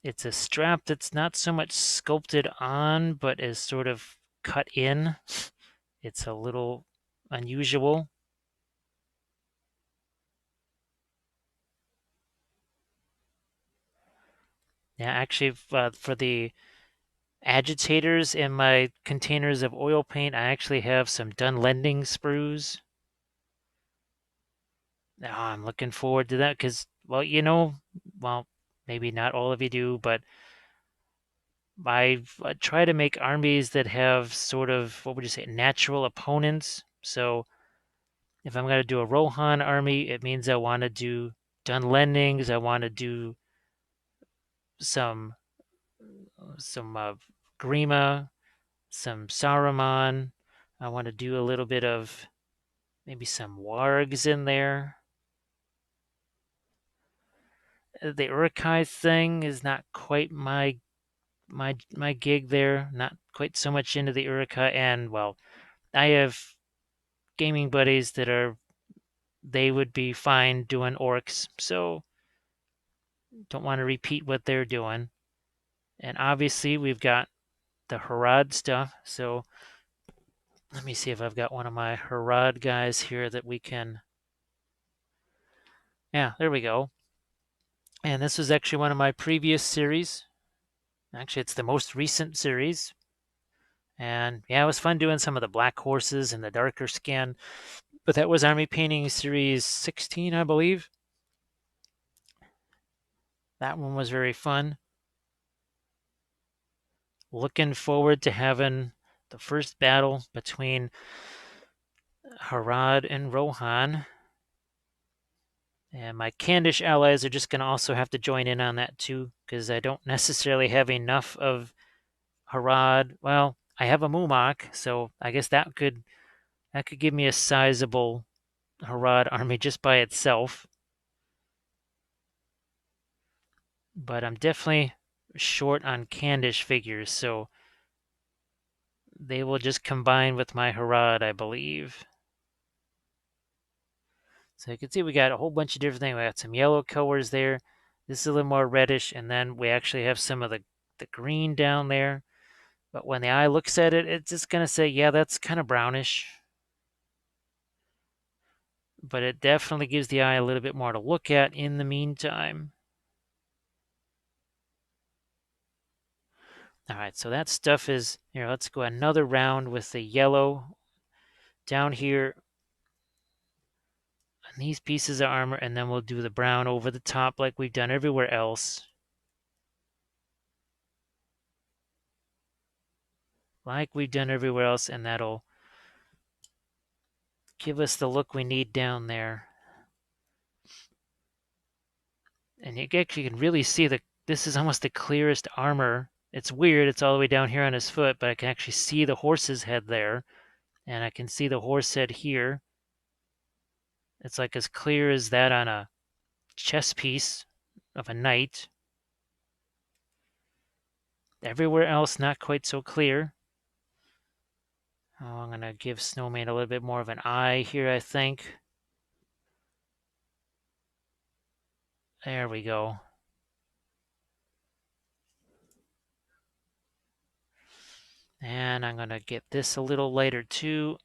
It's a strap that's not so much sculpted on, but is sort of cut in. It's a little unusual. Yeah, actually, for the agitators in my containers of oil paint, I actually have some Dunlending sprues. Oh, I'm looking forward to that because, well, well, maybe not all of you do, but I try to make armies that have sort of, what would you say, natural opponents. So if I'm going to do a Rohan army, it means I want to do Dunlendings. I want to do some Grima, some Saruman. I want to do a little bit of maybe some Wargs in there. The Urukai thing is not quite my gig there. Not quite so much into the Urukai, and well, I have gaming buddies that they would be fine doing orcs, so don't want to repeat what they're doing. And obviously, we've got the Harad stuff. So let me see if I've got one of my Harad guys here that we can. Yeah, there we go. And this was actually one of my previous series. Actually, it's the most recent series. And yeah, it was fun doing some of the black horses and the darker skin. But that was Army Painting Series 16, I believe. That one was very fun. Looking forward to having the first battle between Harad and Rohan. And my Candish allies are just going to also have to join in on that too, because I don't necessarily have enough of Harad. Well, I have a Mumak, so I guess that could give me a sizable Harad army just by itself. But I'm definitely short on Candish figures, so they will just combine with my Harad, I believe. So you can see we got a whole bunch of different things. We got some yellow colors there. This is a little more reddish, and then we actually have some of the green down there. But when the eye looks at it, it's just going to say, yeah, that's kind of brownish. But it definitely gives the eye a little bit more to look at in the meantime. All right, so that stuff is here. Let's go another round with the yellow down here on these pieces of armor, and then we'll do the brown over the top like we've done everywhere else. And that'll give us the look we need down there. And you actually can really see this is almost the clearest armor. It's weird, it's all the way down here on his foot, but I can actually see the horse's head there. And I can see the horse head here. It's like as clear as that on a chess piece of a knight. Everywhere else, not quite so clear. Oh, I'm going to give Snowman a little bit more of an eye here, I think. There we go. And I'm going to get this a little lighter too.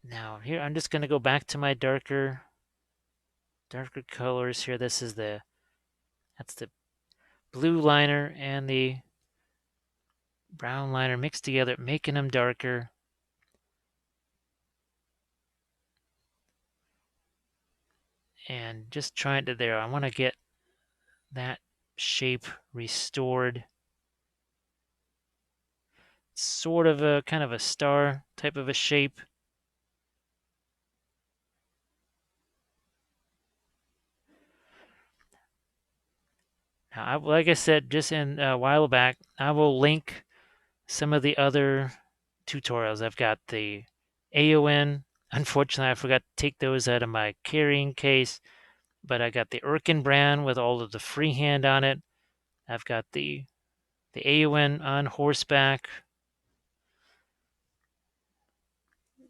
Now here, I'm just going to go back to my darker colors here. That's the blue liner and the brown liner mixed together, making them darker. And just trying to there, I want to get that shape restored. Sort of a kind of a star type of a shape. Now, like I said just in a while back, I will link some of the other tutorials. I've got the AON. Unfortunately, I forgot to take those out of my carrying case, but I got the Erkin brand with all of the freehand on it. I've got the AON on horseback,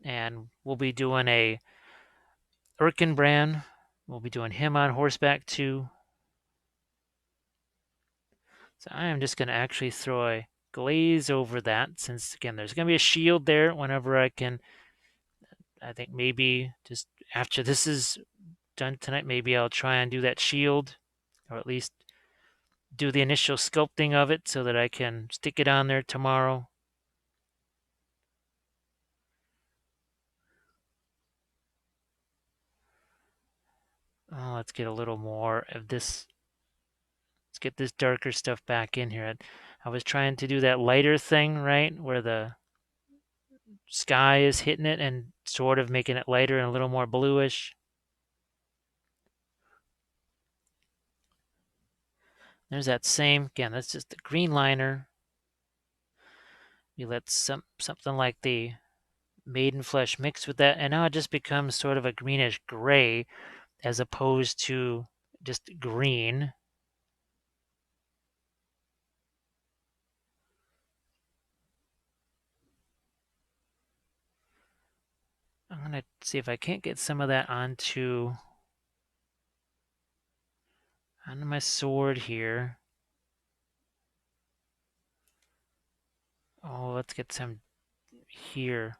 and we'll be doing a Erkin brand. We'll be doing him on horseback too. So I am just going to actually throw a glaze over that, since again there's going to be a shield there whenever I can. I think maybe just after this is done tonight, maybe I'll try and do that shield, or at least do the initial sculpting of it so that I can stick it on there tomorrow. Oh, let's get a little more of this. Let's get this darker stuff back in here. I was trying to do that lighter thing, right, where the sky is hitting it and sort of making it lighter and a little more bluish. There's that same, again, that's just the green liner. You let something like the maiden flesh mix with that, and now it just becomes sort of a greenish gray as opposed to just green. I'm going to see if I can't get some of that onto my sword here. Oh, let's get some here.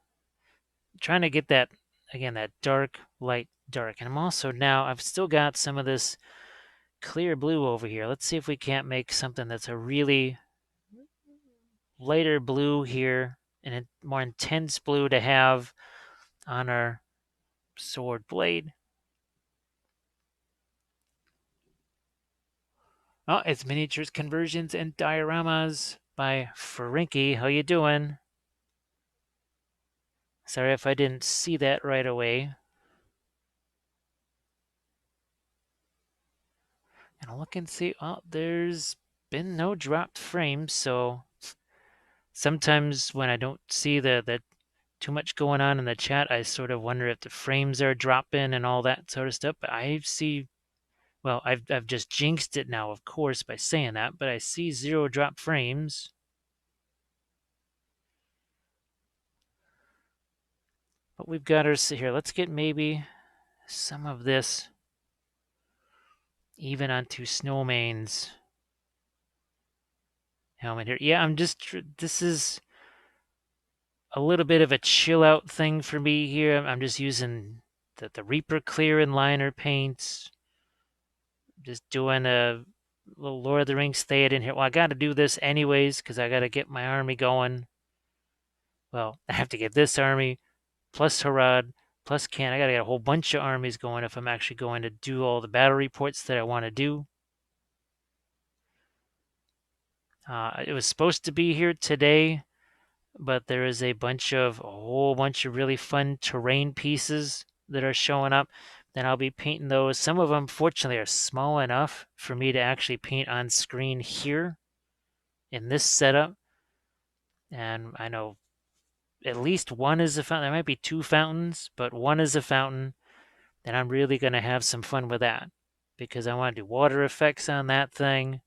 I'm trying to get that, again, that dark, light, dark. And I'm also now, I've still got some of this clear blue over here. Let's see if we can't make something that's a really lighter blue here and a more intense blue to have on our sword blade. Oh, it's Miniatures, Conversions, and Dioramas by Frankie. How you doing? Sorry if I didn't see that right away. And I'll look and see. Oh, there's been no dropped frames, so sometimes when I don't see the too much going on in the chat, I sort of wonder if the frames are dropping and all that sort of stuff. But I see, well, I've just jinxed it now, of course, by saying that, but I see 0 drop frames. But we've got our here. Let's get maybe some of this even onto Snowmane's helmet here. Yeah, I'm just, this is a little bit of a chill out thing for me here. I'm just using the Reaper Clear and Liner paints. Just doing a little Lord of the Rings Theoden here. Well, I got to do this anyways because I got to get my army going. Well, I have to get this army plus Harad plus Can. I got to get a whole bunch of armies going if I'm actually going to do all the battle reports that I want to do. It was supposed to be here today, but there is a whole bunch of really fun terrain pieces that are showing up. Then I'll be painting those. Some of them, fortunately, are small enough for me to actually paint on screen here in this setup. And I know at least one is a fountain. There might be 2 fountains, but one is a fountain. And I'm really going to have some fun with that because I want to do water effects on that thing.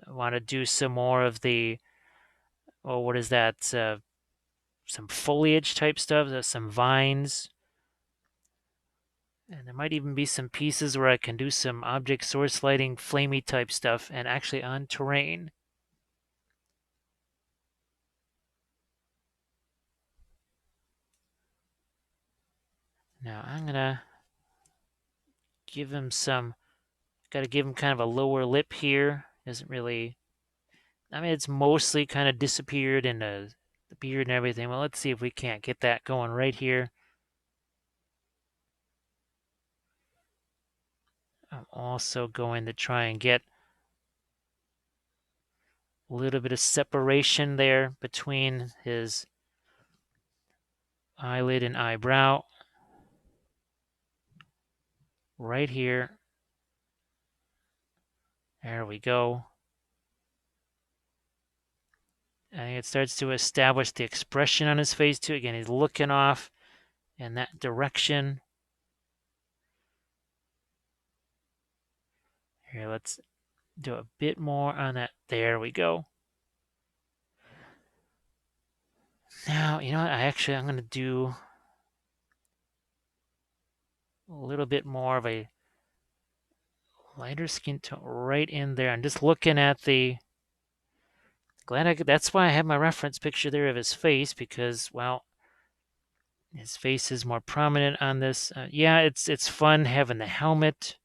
I want to do some more of the, oh, what is that? Some foliage type stuff, some vines. And there might even be some pieces where I can do some object source lighting, flamey type stuff, and actually on terrain. Now I'm gonna give him some, gotta give him kind of a lower lip here. Doesn't really, I mean, it's mostly kind of disappeared in the beard and everything. Well, let's see if we can't get that going right here. I'm also going to try and get a little bit of separation there between his eyelid and eyebrow. Right here. There we go. And it starts to establish the expression on his face too. Again, he's looking off in that direction. Here, let's do a bit more on that. There we go. Now, you know what? I'm going to do a little bit more of a lighter skin tone right in there. I'm just looking at the, that's why I have my reference picture there of his face, because, well, his face is more prominent on this. Yeah, it's fun having the helmet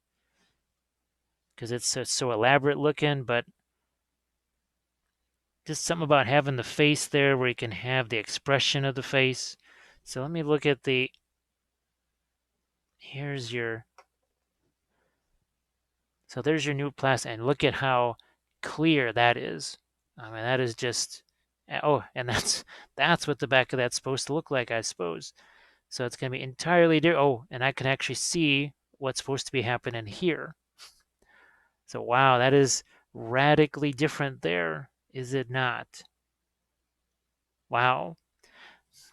because it's so elaborate looking, but just something about having the face there where you can have the expression of the face. So let me look at the, here's your, so there's your new plastic, and look at how clear that is. I mean, that is just, oh, and that's what the back of that's supposed to look like, I suppose. So it's going to be entirely different. Oh, and I can actually see what's supposed to be happening here. So wow, that is radically different there, is it not? Wow,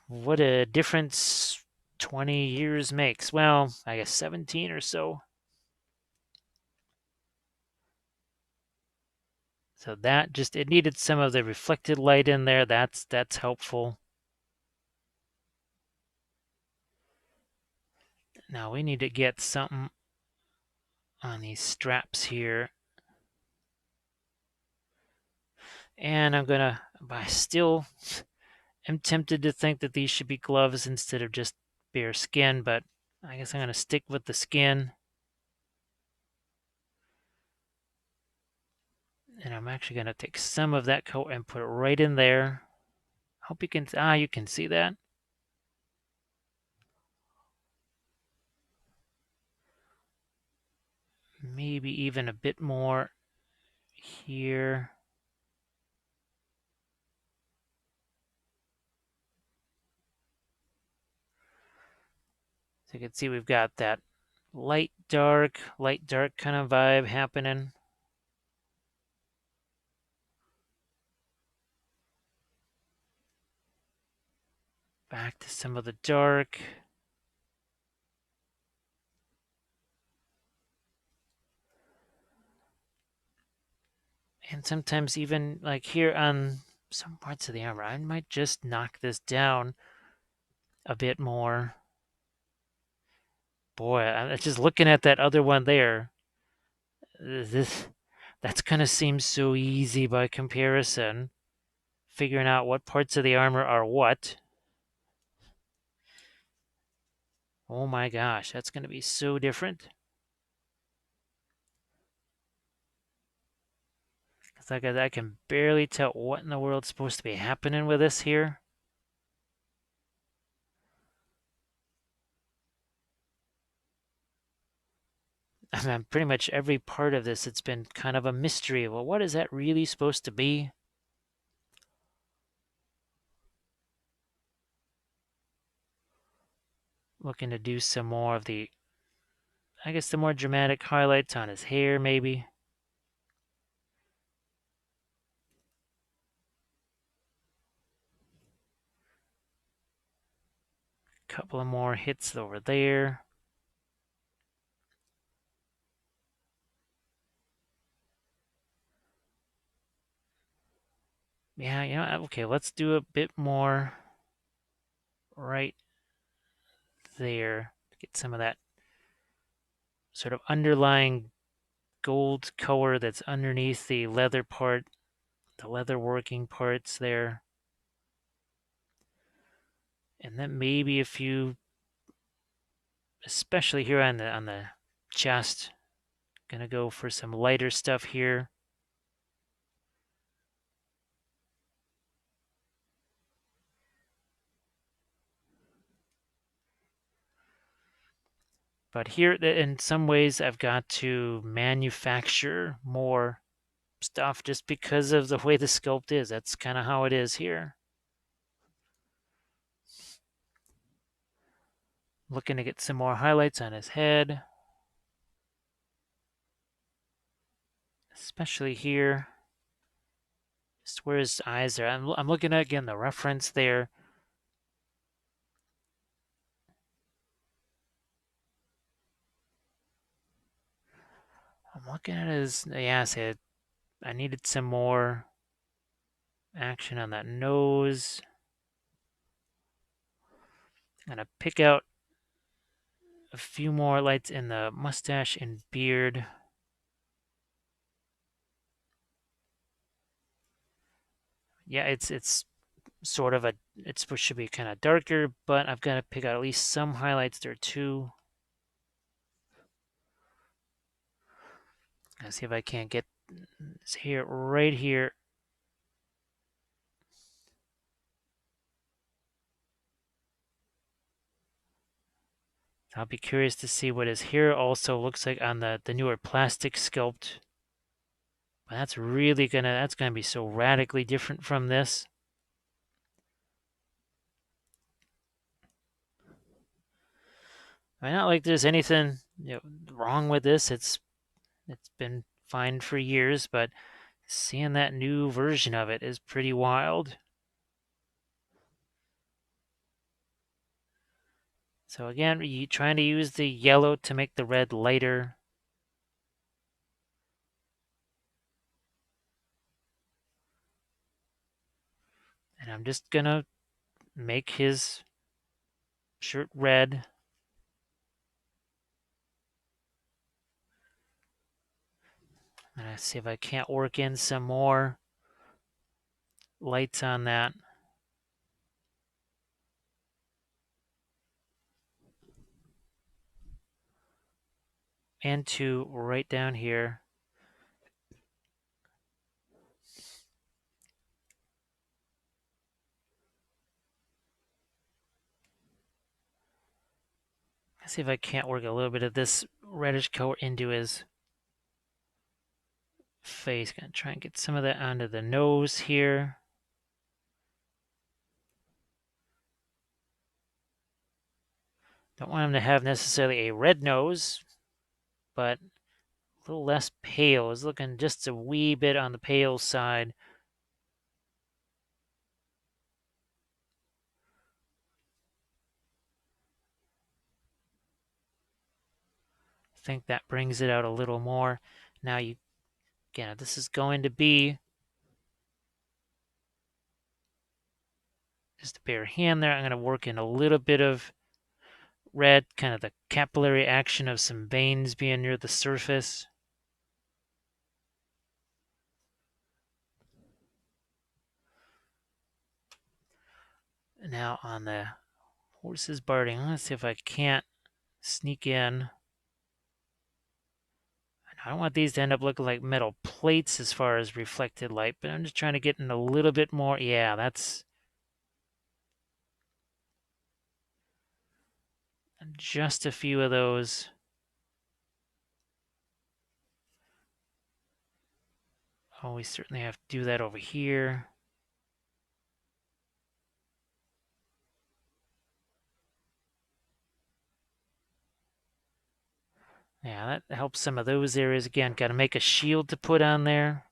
what a difference 20 years makes. Well, I guess 17 or so. So that just, it needed some of the reflected light in there. That's helpful. Now we need to get something on these straps here. And I still am tempted to think that these should be gloves instead of just bare skin, but I guess I'm gonna stick with the skin. And I'm actually gonna take some of that coat and put it right in there. Hope you can see that. Maybe even a bit more here. So you can see we've got that light, dark kind of vibe happening. Back to some of the dark. And sometimes even like here on some parts of the armor, I might just knock this down a bit more. Boy, I'm just looking at that other one there. That's gonna seem so easy by comparison. Figuring out what parts of the armor are what. Oh my gosh, that's gonna be so different. It's like I can barely tell what in the world's supposed to be happening with this here. I mean, pretty much every part of this, it's been kind of a mystery. Well, what is that really supposed to be? Looking to do some more of the, I guess, the more dramatic highlights on his hair, maybe. Couple of more hits over there. Yeah, okay, let's do a bit more right there. Get some of that sort of underlying gold color that's underneath the leather part, the leather working parts there. And then maybe a few especially here on the chest. Gonna go for some lighter stuff here. But here, in some ways, I've got to manufacture more stuff just because of the way the sculpt is. That's kind of how it is here. Looking to get some more highlights on his head. Especially here. Just where his eyes are. I'm looking at, again, the reference there. I'm looking at his, yeah, see, I needed some more action on that nose. I'm gonna pick out a few more lights in the mustache and beard. Yeah, it's sort of it should be kind of darker, but I've got to pick out at least some highlights there too. Let's see if I can't get this here, right here. I'll be curious to see what his hair also looks like on the newer plastic sculpt. But that's gonna be so radically different from this. I mean, not like there's anything wrong with this. It's been fine for years, but seeing that new version of it is pretty wild. So again, you trying to use the yellow to make the red lighter. And I'm just gonna make his shirt red. And I see if I can't work in some more lights on that. And to right down here. Let's see if I can't work a little bit of this reddish color into his face. Gonna try and get some of that onto the nose here. Don't want him to have necessarily a red nose, but a little less pale. He's looking just a wee bit on the pale side. I think that brings it out a little more. Now again, this is going to be just a bare hand there. I'm going to work in a little bit of red, kind of the capillary action of some veins being near the surface. Now on the horse's barding, let's see if I can't sneak in. I don't want these to end up looking like metal plates as far as reflected light, but I'm just trying to get in a little bit more. Yeah, that's just a few of those. Oh, we certainly have to do that over here. Yeah, that helps some of those areas. Again, got to make a shield to put on there.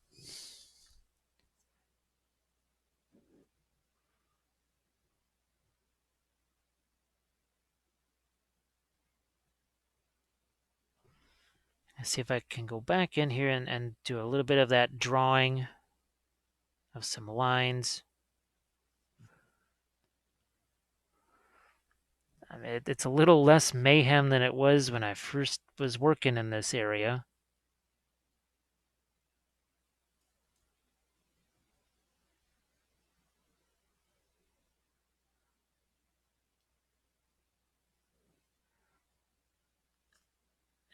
Let's see if I can go back in here and do a little bit of that drawing of some lines. I mean, it's a little less mayhem than it was when I first was working in this area.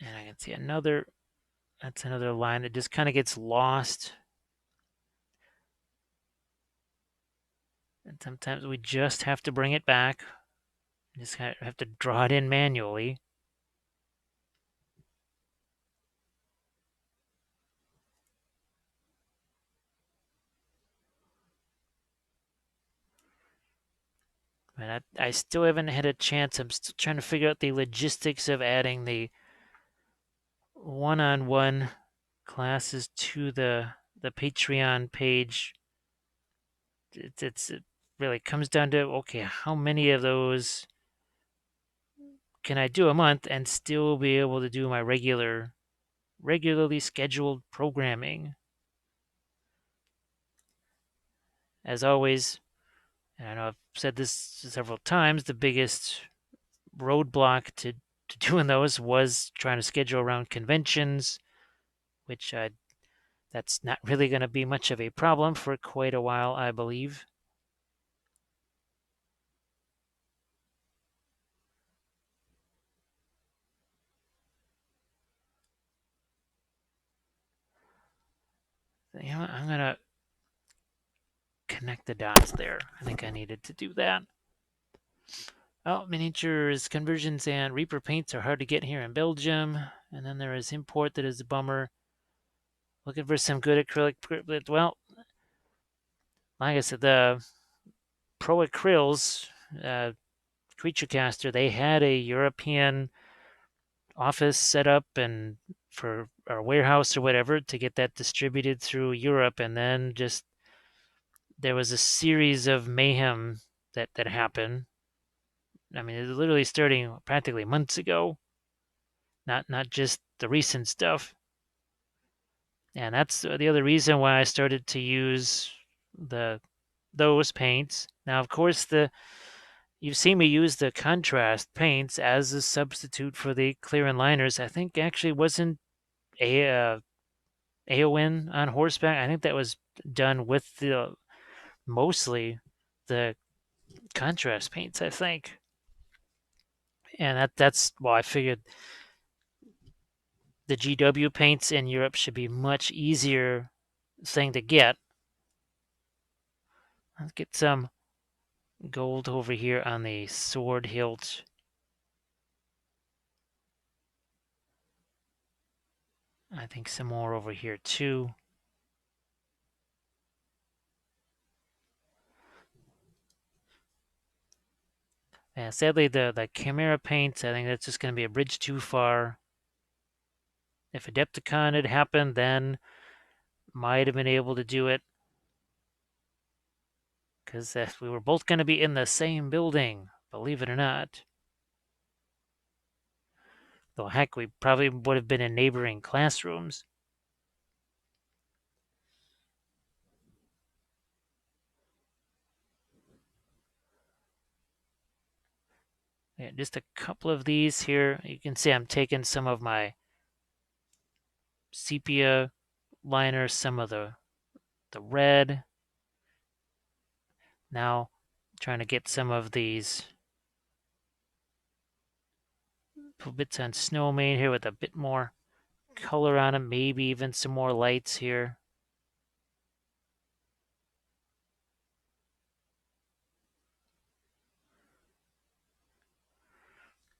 And I can see another, that's another line that just kind of gets lost. And sometimes we just have to bring it back. Just kind of have to draw it in manually. But I still haven't had a chance. I'm still trying to figure out the logistics of adding the one-on-one classes to the Patreon page. It really comes down to, okay, how many of those can I do a month and still be able to do my regularly scheduled programming? As always, and I know I've said this several times, the biggest roadblock to doing those was trying to schedule around conventions, which that's not really going to be much of a problem for quite a while, I believe. You know what? I'm going to connect the dots there. I think I needed to do that. Oh, miniatures, conversions, and Reaper paints are hard to get here in Belgium. And then there is import that is a bummer. Looking for some good acrylic. Well, like I said, the Pro Acryls Creature Caster, they had a European office set up and for our warehouse or whatever to get that distributed through Europe, and then just there was a series of mayhem that happened. I mean, it was literally starting practically months ago, not just the recent stuff. And that's the other reason why I started to use the those paints. Now, of course, you've seen me use the contrast paints as a substitute for the clear and liners. I think actually wasn't a Aowen on horseback. I think that was done with the mostly the contrast paints, I think. And that's well, I figured the GW paints in Europe should be much easier thing to get. Let's get some gold over here on the sword hilt. I think some more over here too. Yeah, sadly, the Chimera paints, I think that's just going to be a bridge too far. If Adepticon had happened, then might have been able to do it. Because we were both going to be in the same building, believe it or not. Though, heck, we probably would have been in neighboring classrooms. Yeah, just a couple of these here. You can see I'm taking some of my sepia liner, some of the red. Now, trying to get some of these bits on Snowmane here with a bit more color on them, maybe even some more lights here.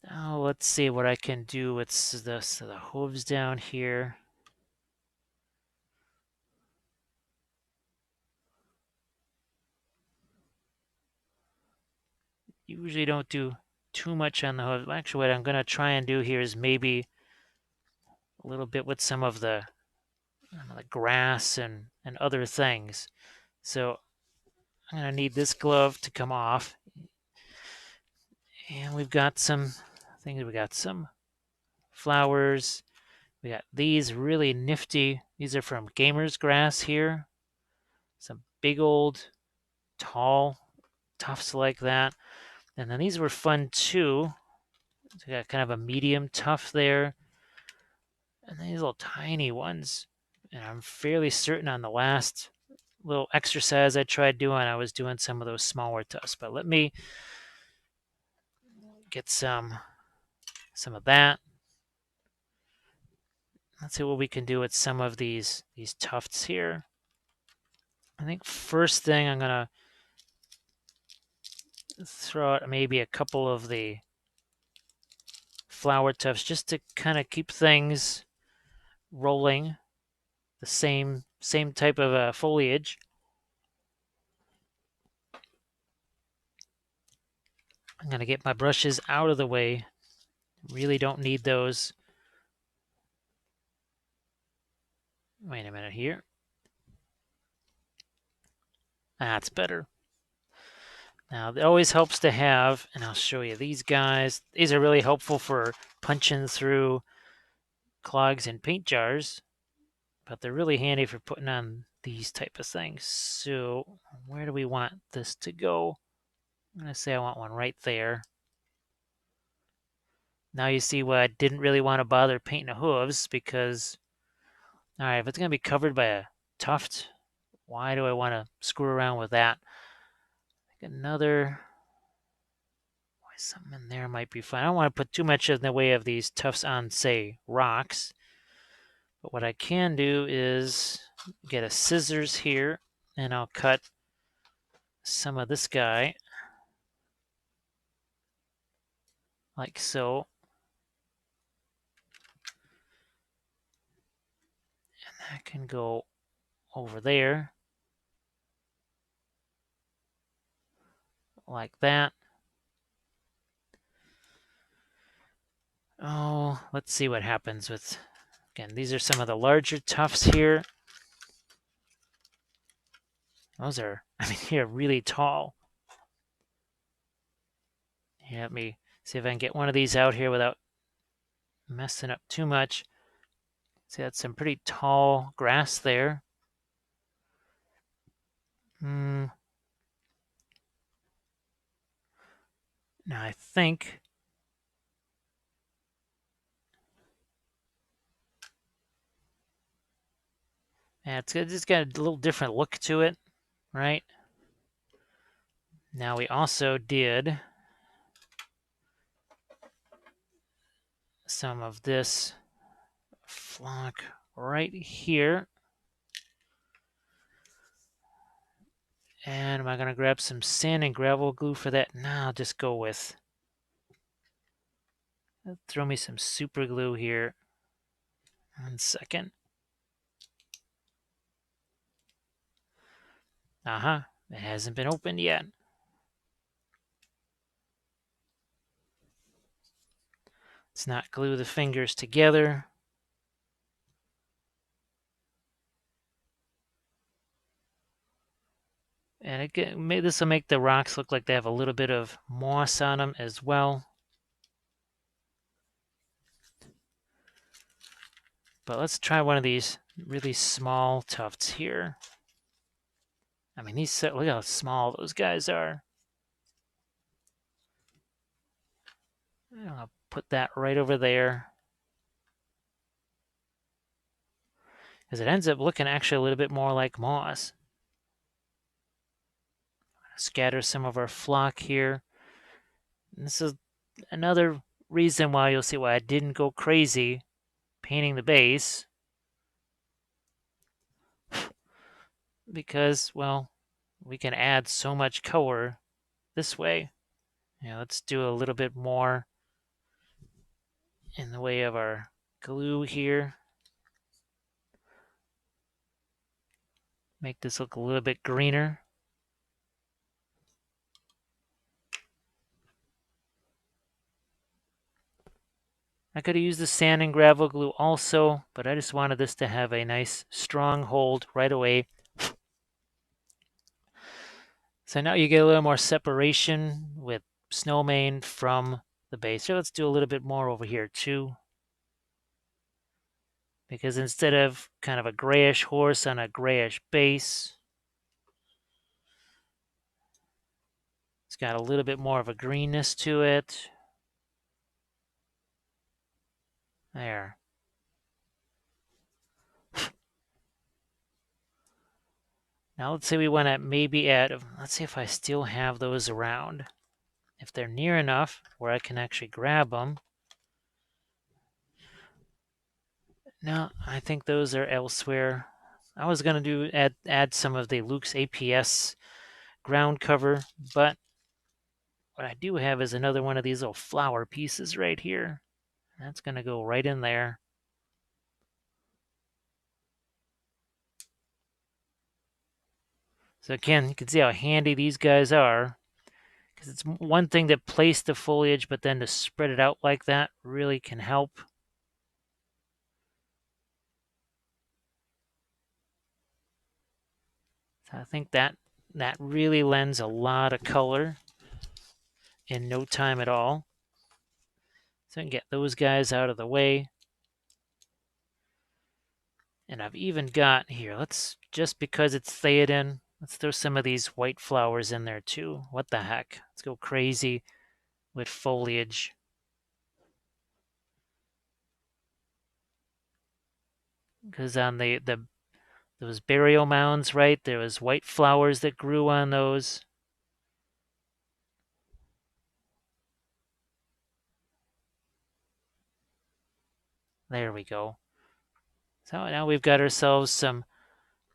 Now let's see what I can do with the hooves down here. Usually don't do too much on the hooves. Actually, what I'm going to try and do here is maybe a little bit with some of the grass and other things. So I'm going to need this glove to come off. And we've got some things. We got some flowers. We got these really nifty. These are from Gamer's Grass here. Some big old tall tufts like that. And then these were fun too. So we got kind of a medium tuft there. And these little tiny ones. And I'm fairly certain on the last little exercise I tried doing, I was doing some of those smaller tufts. But let me get some of that. let's see what we can do with some of these tufts here. I think first thing I'm gonna throw out maybe a couple of the flower tufts just to kind of keep things rolling. The same type of foliage. I'm gonna get my brushes out of the way. Really don't need those. Wait a minute here. That's better. Now, it always helps to have, and I'll show you these guys. These are really helpful for punching through clogs and paint jars, but they're really handy for putting on these type of things. So where do we want this to go? I'm going to say I want one right there. Now you see why I didn't really want to bother painting the hooves because, all right, if it's going to be covered by a tuft, why do I want to screw around with that? I think another, something in there might be fine. I don't want to put too much in the way of these tufts on, say, rocks. But what I can do is get a scissors here, and I'll cut some of this guy, like so. And that can go over there, like that. Oh, let's see what happens with, again, these are some of the larger tufts here. Those are, I mean, they're really tall. Here, let me see if I can get one of these out here without messing up too much. See, that's some pretty tall grass there. Now I think it's just got a little different look to it, right? Now we also did some of this flock right here. And am I going to grab some sand and gravel glue for that? No, I'll just go with, throw me some super glue here. 1 second. It hasn't been opened yet. Let's not glue the fingers together. And this will make the rocks look like they have a little bit of moss on them as well. But let's try one of these really small tufts here. I mean, look how small those guys are. I'll put that right over there. Because it ends up looking actually a little bit more like moss. Scatter some of our flock here. And this is another reason why you'll see why I didn't go crazy painting the base. Because, well, we can add so much color this way. Let's do a little bit more in the way of our glue here. Make this look a little bit greener. I could have used the sand and gravel glue also, but I just wanted this to have a nice strong hold right away. So now you get a little more separation with Snowmane from the base. So let's do a little bit more over here too. Because instead of kind of a grayish horse on a grayish base, it's got a little bit more of a greenness to it. There. Now let's say we want to maybe add, let's see if I still have those around. If they're near enough where I can actually grab them. No, I think those are elsewhere. I was gonna add some of the Luke's APS ground cover, but what I do have is another one of these little flower pieces right here. That's gonna go right in there. So again, you can see how handy these guys are, because it's one thing to place the foliage, but then to spread it out like that really can help. So I think that really lends a lot of color in no time at all. So I can get those guys out of the way. And I've even got here, let's, just because it's Theoden, let's throw some of these white flowers in there too. What the heck? Let's go crazy with foliage. Because on those burial mounds, right, there was white flowers that grew on those. There we go. So now we've got ourselves some,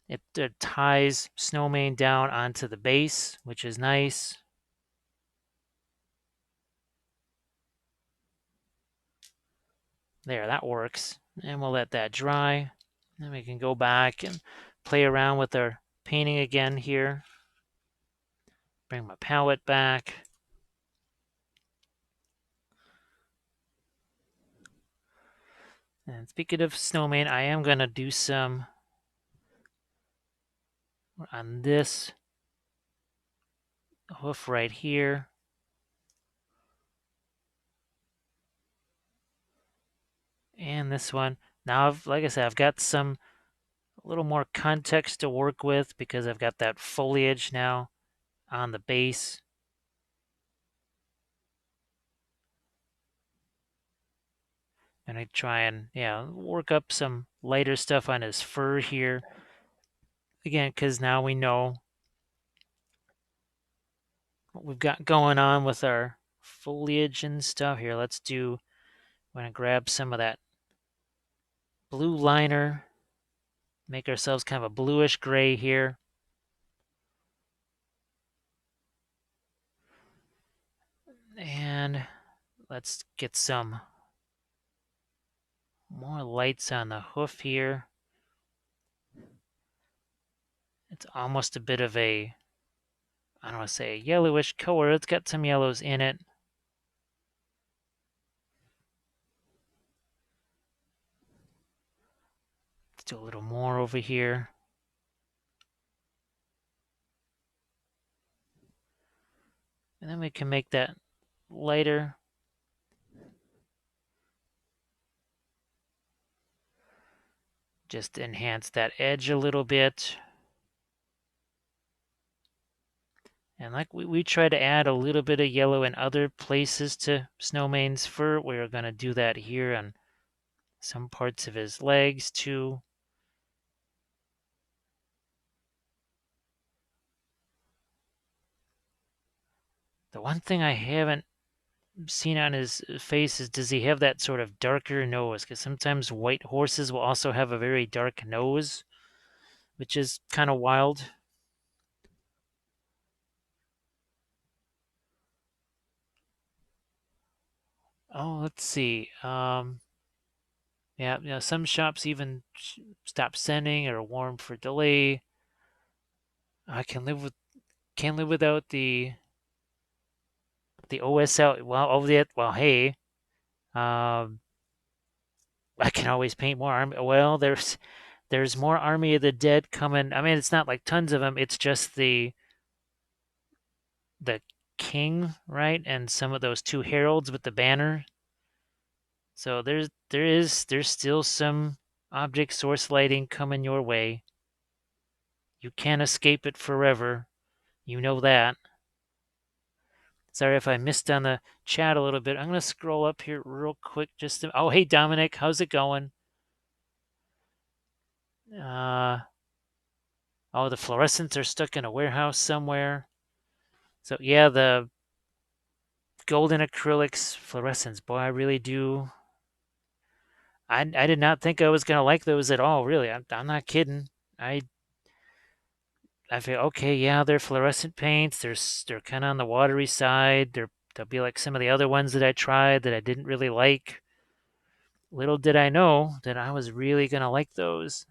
it ties Snowmane down onto the base, which is nice. There, that works. And we'll let that dry. Then we can go back and play around with our painting again here. Bring my palette back. And speaking of Snowman, I am going to do some on this hoof right here. And this one. Now, like I said, I've got a little more context to work with because I've got that foliage now on the base. And I try and, work up some lighter stuff on his fur here. Again, because now we know what we've got going on with our foliage and stuff. Here, I'm going to grab some of that blue liner, make ourselves kind of a bluish gray here. And let's get some more lights on the hoof here. It's almost a bit of I don't want to say a yellowish color. It's got some yellows in it. Let's do a little more over here. And then we can make that lighter. Just enhance that edge a little bit. And like we try to add a little bit of yellow in other places to Snowmane's fur. We're going to do that here on some parts of his legs too. The one thing I haven't seen on his face is, does he have that sort of darker nose? Because sometimes white horses will also have a very dark nose, which is kind of wild. Oh, let's see. Yeah, some shops even stop sending or warn for delay. I can't live without the OSL. Well, hey, um, I can always paint more army. Well, there's more Army of the Dead coming. I mean, it's not like tons of them. It's just the king, right, and some of those two heralds with the banner. So there's still some object source lighting coming your way. You can't escape it forever. You know that. Sorry if I missed on the chat a little bit. I'm gonna scroll up here real quick. Oh, hey Dominic, how's it going? Uh, oh, the fluorescents are stuck in a warehouse somewhere. So yeah, the golden acrylics, fluorescents. Boy, I really do. I did not think I was gonna like those at all. Really, I'm not kidding. I I feel okay. Yeah, they're fluorescent paints. They're kind of on the watery side. They'll be like some of the other ones that I tried that I didn't really like. Little did I know that I was really gonna like those,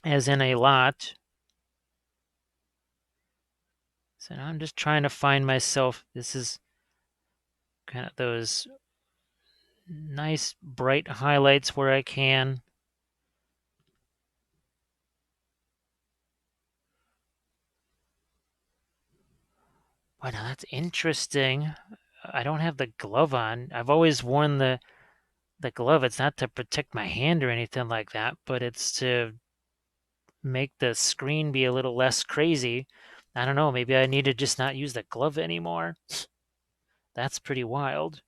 as in a lot. So now I'm just trying to find myself. This is kind of those nice bright highlights where I can. Wow, now that's interesting. I don't have the glove on. I've always worn the glove. It's not to protect my hand or anything like that, but it's to make the screen be a little less crazy. I don't know. Maybe I need to just not use the glove anymore. That's pretty wild.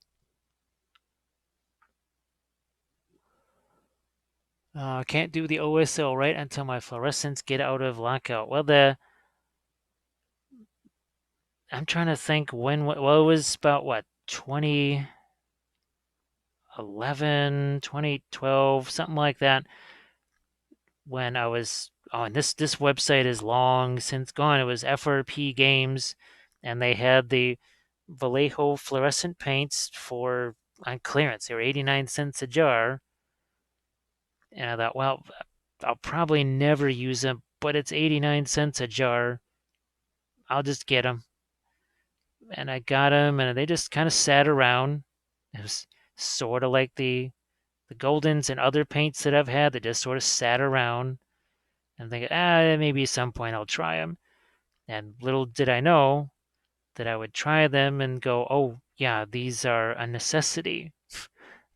I can't do the OSL right until my fluorescents get out of lockout. Well, I'm trying to think when. Well, it was about what 2011, 2012, something like that. When I was and this website is long since gone. It was FRP Games, and they had the Vallejo fluorescent paints for on clearance. They were 89 cents a jar, and I thought, well, I'll probably never use them, but it's 89 cents a jar. I'll just get them, and I got them, and they just kind of sat around. It was sort of like the Goldens and other paints that I've had that just sort of sat around and think, maybe at some point I'll try them. And little did I know that I would try them and go, oh, yeah, these are a necessity.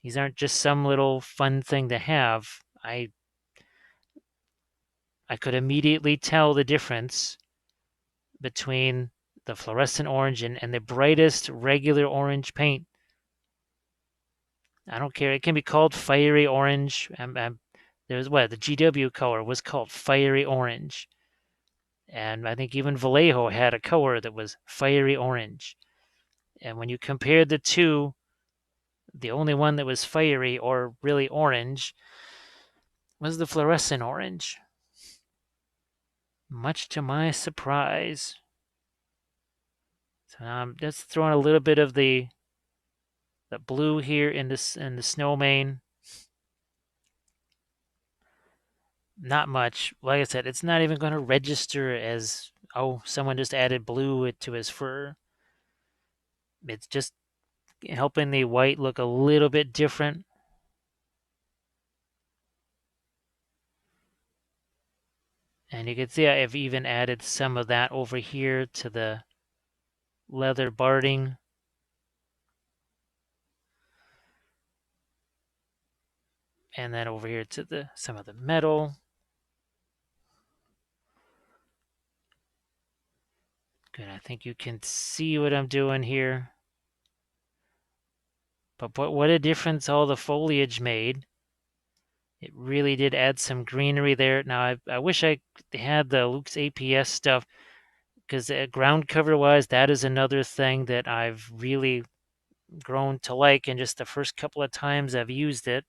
These aren't just some little fun thing to have. I could immediately tell the difference between the fluorescent orange and the brightest regular orange paint. I don't care. It can be called fiery orange. There's the GW color was called fiery orange. And I think even Vallejo had a color that was fiery orange. And when you compared the two, the only one that was fiery or really orange was the fluorescent orange. Much to my surprise. So I'm just throwing a little bit of the blue here in the Snowmane. Not much. Like I said, it's not even going to register as, oh, someone just added blue to his fur. It's just helping the white look a little bit different. And you can see I've even added some of that over here to the leather barding. And then over here to some of the metal. Good, I think you can see what I'm doing here. But what a difference all the foliage made. It really did add some greenery there. Now, I wish I had the Luke's APS stuff, because ground cover wise, that is another thing that I've really grown to like in just the first couple of times I've used it.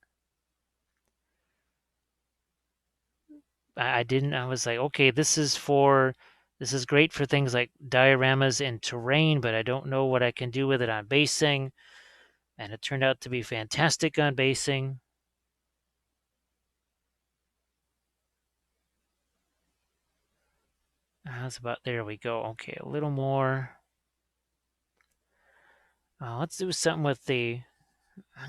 I didn't, I was like, okay, this is great for things like dioramas and terrain, but I don't know what I can do with it on basing. And it turned out to be fantastic on basing. That's about, there we go. Okay, a little more. Let's do something with I'm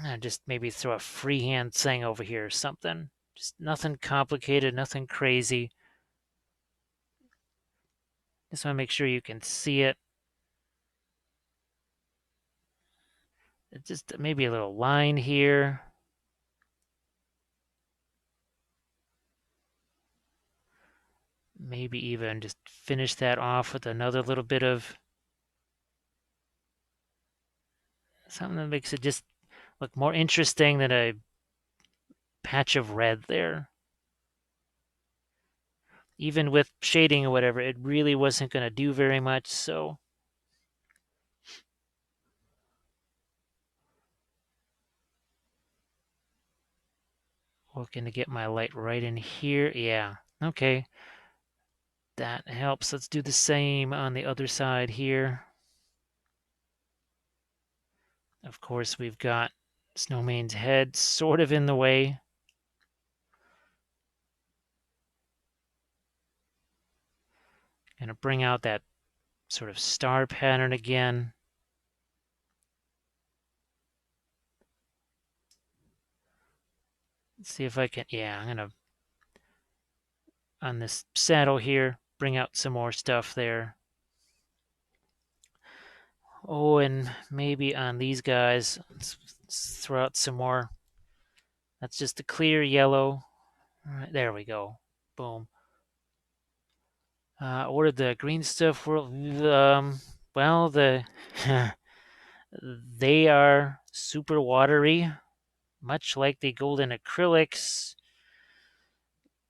going to just maybe throw a freehand thing over here or something. Just nothing complicated, nothing crazy. Just want to make sure you can see it. It's just maybe a little line here. Maybe even just finish that off with another little bit of something that makes it just look more interesting than a patch of red there. Even with shading or whatever, it really wasn't going to do very much, so Looking to get my light right in here. Yeah, okay. That helps. Let's do the same on the other side here. Of course, we've got Snowmane's head sort of in the way. Gonna bring out that sort of star pattern again. Let's see if I can, yeah, I'm gonna, on this saddle here, bring out some more stuff there. Oh, and maybe on these guys, let's throw out some more. That's just a clear yellow. All right, there we go. Boom. Ordered the green stuff world. Well, they are super watery, much like the golden acrylics.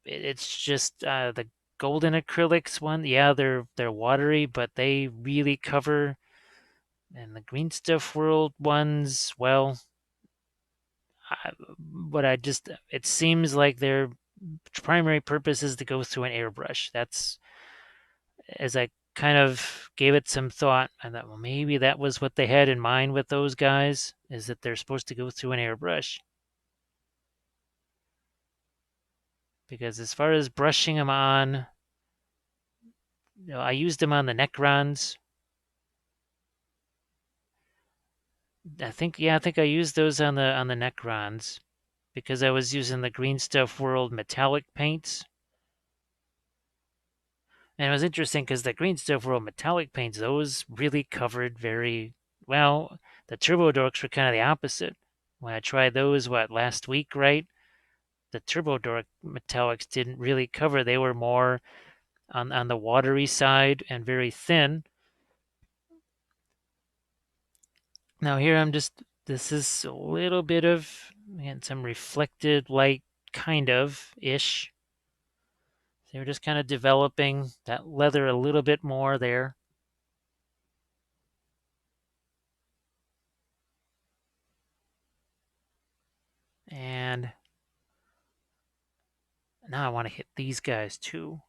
It's just the golden acrylics one. Yeah, they're watery, but they really cover. And the green stuff world ones, well, it seems like their primary purpose is to go through an airbrush. That's, as I kind of gave it some thought, I thought, well, maybe that was what they had in mind with those guys, is that they're supposed to go through an airbrush. Because as far as brushing them on, I used them on the Necrons. I think I used those on the Necrons because I was using the Green Stuff World metallic paints. And it was interesting because the Green Stuff World metallic paints, those really covered very well. The Turbo Dorks were kind of the opposite. When I tried those, last week, right? The Turbo Dork metallics didn't really cover. They were more on the watery side and very thin. Now here this is a little bit of, again, some reflected light, kind of ish. So we're just kind of developing that leather a little bit more there. And now I want to hit these guys too.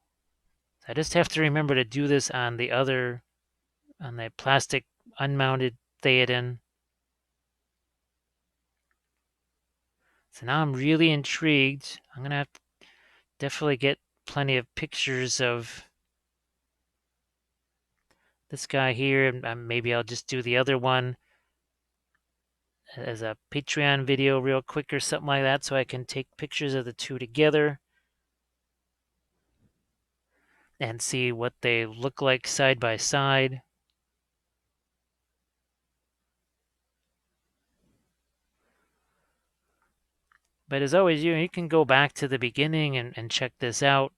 So I just have to remember to do this on the plastic unmounted Theoden. So now I'm really intrigued. I'm gonna have to definitely get plenty of pictures of this guy here, and maybe I'll just do the other one as a Patreon video real quick or something like that, so I can take pictures of the two together and see what they look like side by side. But as always, you can go back to the beginning and check this out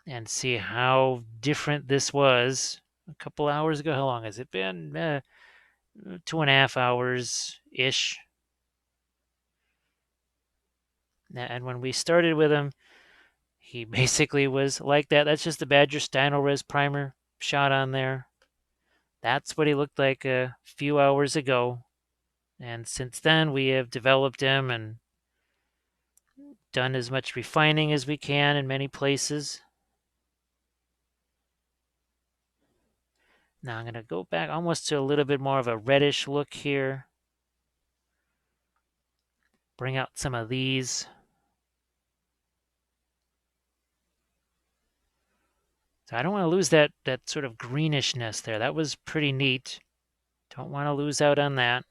and see how different this was a couple hours ago. How long has it been? 2.5 hours ish. And when we started with him, he basically was like that. That's just the Badger Stynylrez primer shot on there. That's what he looked like a few hours ago. And since then, we have developed him and done as much refining as we can in many places. Now I'm going to go back almost to a little bit more of a reddish look here. Bring out some of these. So I don't want to lose that sort of greenishness there. That was pretty neat. Don't want to lose out on that.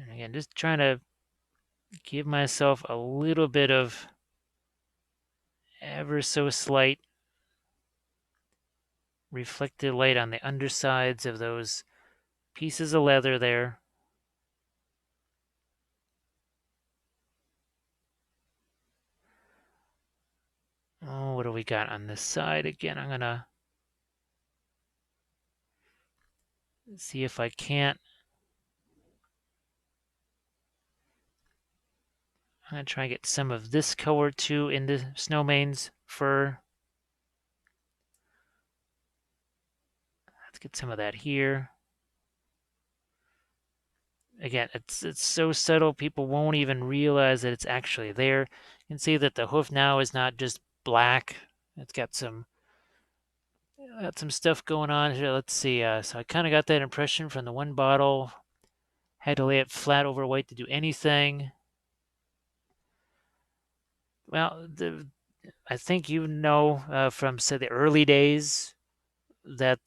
And again, just trying to give myself a little bit of ever so slight reflected light on the undersides of those pieces of leather there. Oh, what do we got on this side again? I'm going to see if I can't. I'm going to try and get some of this color too into Snowmane's fur. Let's get some of that here. Again, it's so subtle, people won't even realize that it's actually there. You can see that the hoof now is not just black. It's got some stuff going on here. Let's see. So I kind of got that impression from the one bottle. Had to lay it flat over white to do anything. Well, I think you know from say the early days that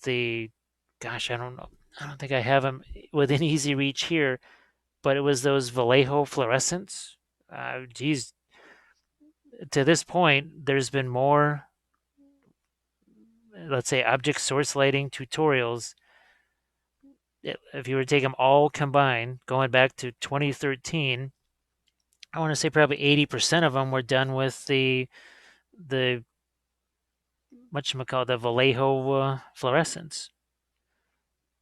gosh, I don't know. I don't think I have them within easy reach here, but it was those Vallejo fluorescents. Geez, to this point, there's been more, let's say, object source lighting tutorials. If you were to take them all combined, going back to 2013, I want to say probably 80% of them were done with the whatchamacallit, the Vallejo fluorescents.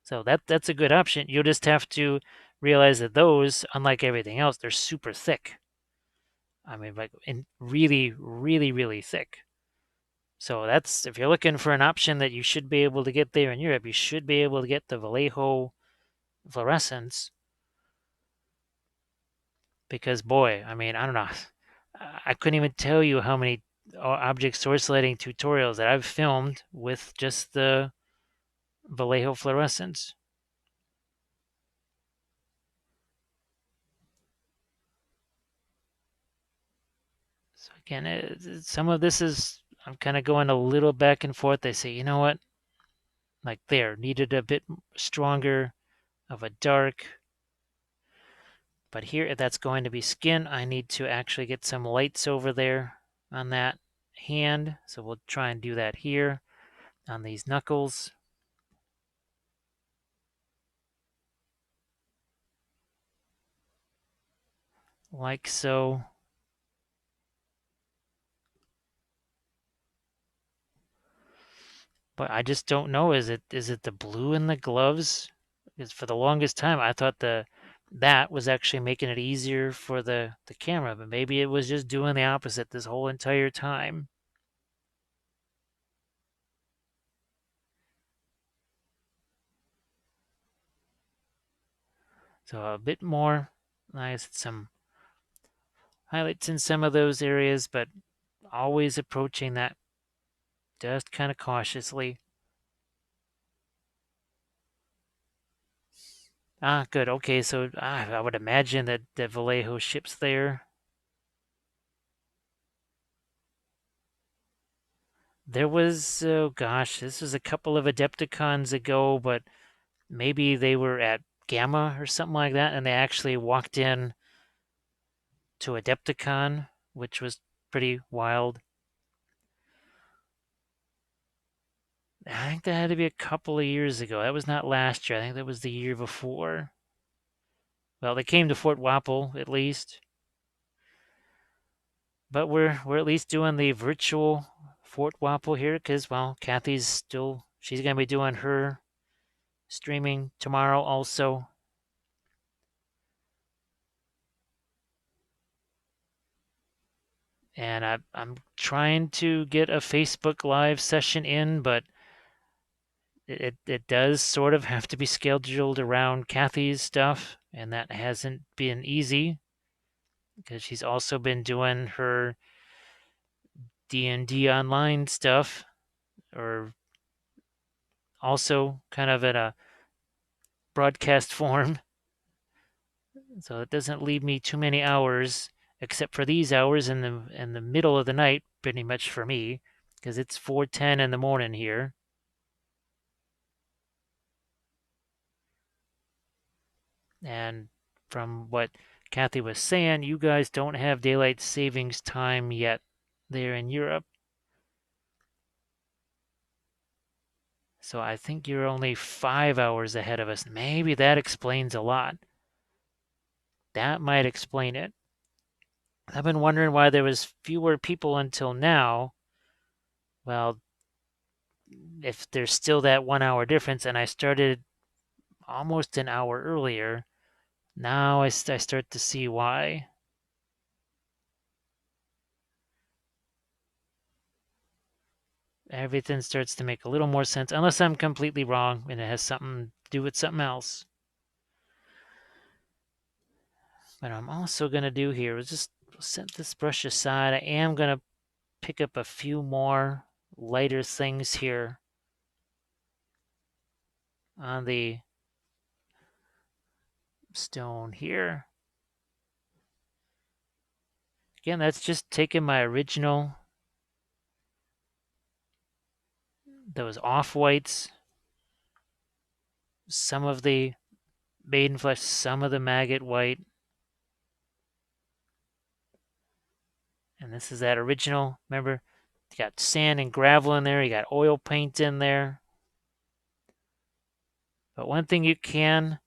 So that's a good option. You'll just have to realize that those, unlike everything else, they're super thick. I mean, like, and really, really, really thick. So that's, if you're looking for an option that you should be able to get there in Europe, you should be able to get the Vallejo fluorescents. Because boy, I mean, I don't know. I couldn't even tell you how many object source lighting tutorials that I've filmed with just the Vallejo fluorescents. So again, some of this is, I'm kind of going a little back and forth. They say, you know what, like there, needed a bit stronger of a dark. But here, if that's going to be skin, I need to actually get some lights over there on that hand. So we'll try and do that here on these knuckles. Like so. But I just don't know. Is it the blue in the gloves? Because for the longest time I thought that was actually making it easier for the camera, but maybe it was just doing the opposite this whole entire time. So a bit more, nice, some highlights in some of those areas, but always approaching that just kind of cautiously. Ah, good. Okay, so I would imagine that Vallejo ships there. There was, oh gosh, this was a couple of Adepticons ago, but maybe they were at Gamma or something like that, and they actually walked in to Adepticon, which was pretty wild. I think that had to be a couple of years ago. That was not last year. I think that was the year before. Well, they came to Fort Wappel at least, but we're at least doing the virtual Fort Wappel here because, well, Kathy's still, she's gonna be doing her streaming tomorrow also. And I'm trying to get a Facebook Live session in, but it does sort of have to be scheduled around Kathy's stuff, and that hasn't been easy because she's also been doing her D&D online stuff, or also kind of in a broadcast form. So it doesn't leave me too many hours, except for these hours in the middle of the night, pretty much for me, because it's 4:10 in the morning here. And from what Kathy was saying, you guys don't have daylight savings time yet there in Europe. So I think you're only 5 hours ahead of us. Maybe that explains a lot. That might explain it. I've been wondering why there was fewer people until now. Well, if there's still that 1 hour difference, and I started almost an hour earlier, now I start to see why. everything starts to make a little more sense, unless I'm completely wrong and it has something to do with something else. What I'm also going to do here is just set this brush aside. I am going to pick up a few more lighter things here on the stone here. Again, that's just taking my original, those off-whites, some of the maiden flesh, some of the maggot white. And this is that original, remember, you got sand and gravel in there, you got oil paint in there. But one thing you can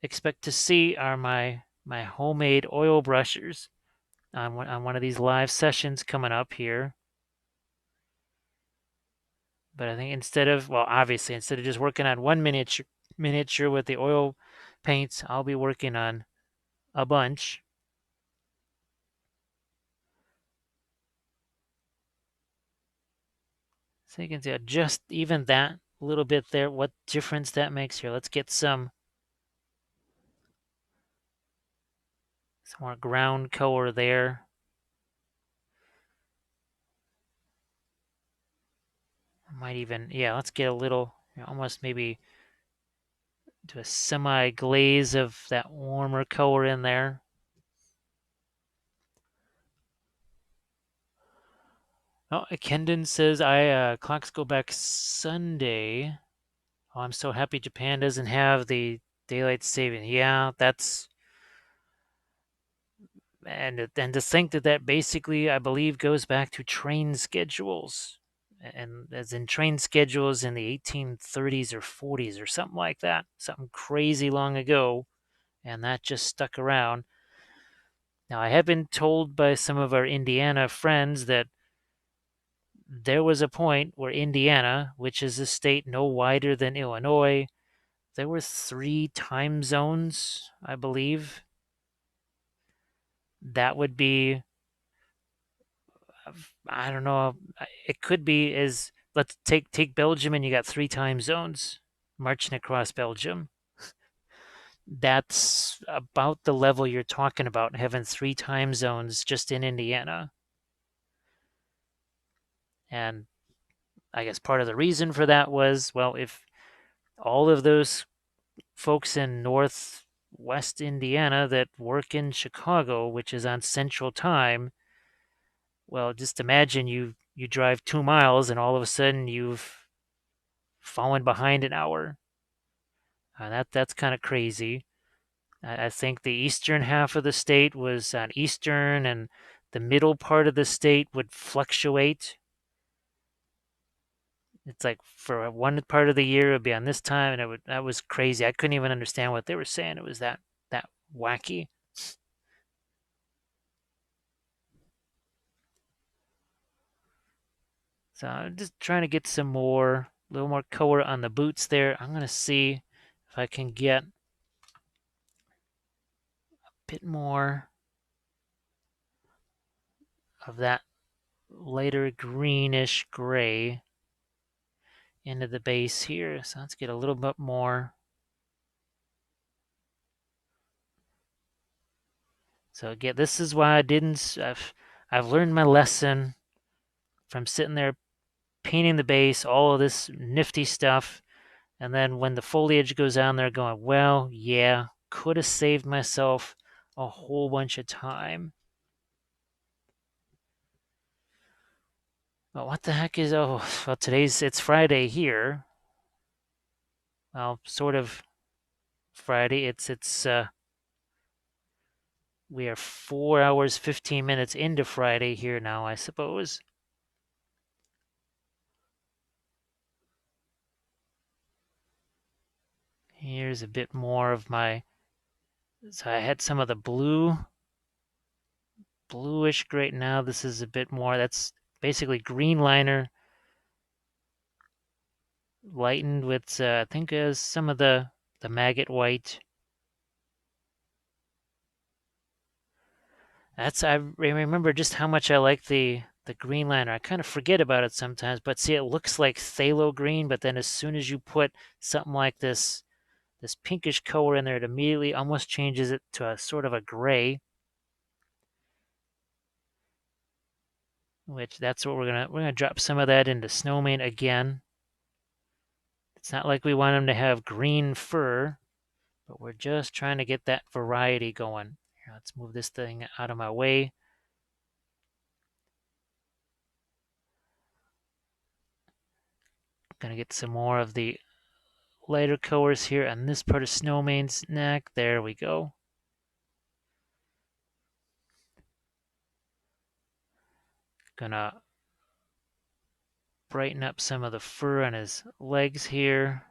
expect to see are my homemade oil brushers on one of these live sessions coming up here. But I think instead of, well, obviously, instead of just working on one miniature with the oil paints, I'll be working on a bunch. So you can see just even that little bit there, what difference that makes here. Let's get some more ground color there. I might even, yeah, let's get a little, almost maybe do a semi-glaze of that warmer color in there. Oh, Kendon says clocks go back Sunday. Oh, I'm so happy Japan doesn't have the daylight saving. Yeah, that's and to think that basically I believe goes back to train schedules, and as in train schedules in the 1830s or 40s or something like that, something crazy long ago, and that just stuck around. Now I have been told by some of our Indiana friends that there was a point where Indiana, which is a state no wider than Illinois, there were 3 time zones, I believe. That would be, I don't know, it could be as, let's take Belgium and you got 3 time zones marching across Belgium. That's about the level you're talking about, having 3 time zones just in Indiana. And I guess part of the reason for that was, well, if all of those folks in northwest Indiana that work in Chicago, which is on Central Time, well, just imagine you drive 2 miles and all of a sudden you've fallen behind an hour. That's kind of crazy. I think the eastern half of the state was on Eastern, and the middle part of the state would fluctuate. It's like for one part of the year it would be on this time, and that was crazy. I couldn't even understand what they were saying. It was that wacky. So I'm just trying to get a little more color on the boots there. I'm gonna see if I can get a bit more of that lighter greenish gray into the base here. So let's get a little bit more. So again, this is why I didn't. I've learned my lesson from sitting there painting the base, all of this nifty stuff, and then when the foliage goes on there, going, well, yeah, could have saved myself a whole bunch of time. Well, what the heck is? Oh, well, it's Friday here. Well, sort of Friday. We are 4 hours 15 minutes into Friday here now, I suppose. Here's a bit more of my. So I had some of the bluish gray. Now this is a bit more. That's basically green liner lightened with I think some of the maggot white. I remember just how much I like the the green liner. I kind of forget about it sometimes, but see, it looks like phthalo green, but then as soon as you put something like this pinkish color in there, it immediately almost changes it to a sort of a gray, which that's what we're gonna drop some of that into Snowmane again. It's not like we want him to have green fur, but we're just trying to get that variety going. Here, let's move this thing out of my way. Gonna get some more of the lighter colors here on this part of Snowmane's neck. There we go. Gonna brighten up some of the fur on his legs here.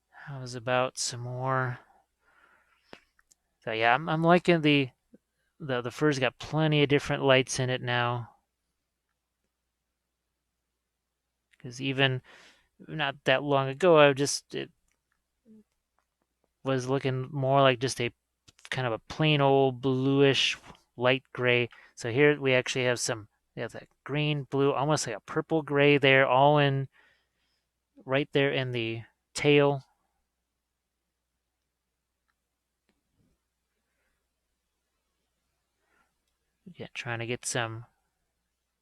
How's about some more? So yeah, I'm liking the fur's got plenty of different lights in it now. Because even not that long ago, it was looking more like just a kind of a plain old bluish light gray. So here we actually have that green, blue, almost like a purple gray there, all in right there in the tail. Yeah, trying to get some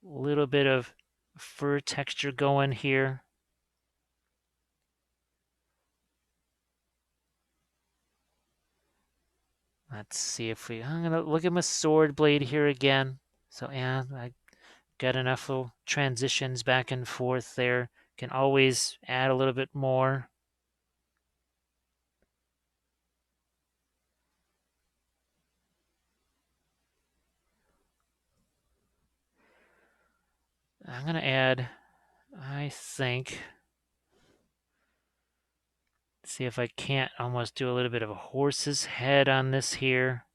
little bit of fur texture going here. Let's see if I'm gonna look at my sword blade here again. So yeah, I got enough little transitions back and forth there. Can always add a little bit more. I'm gonna add, I think, see if I can't almost do a little bit of a horse's head on this here.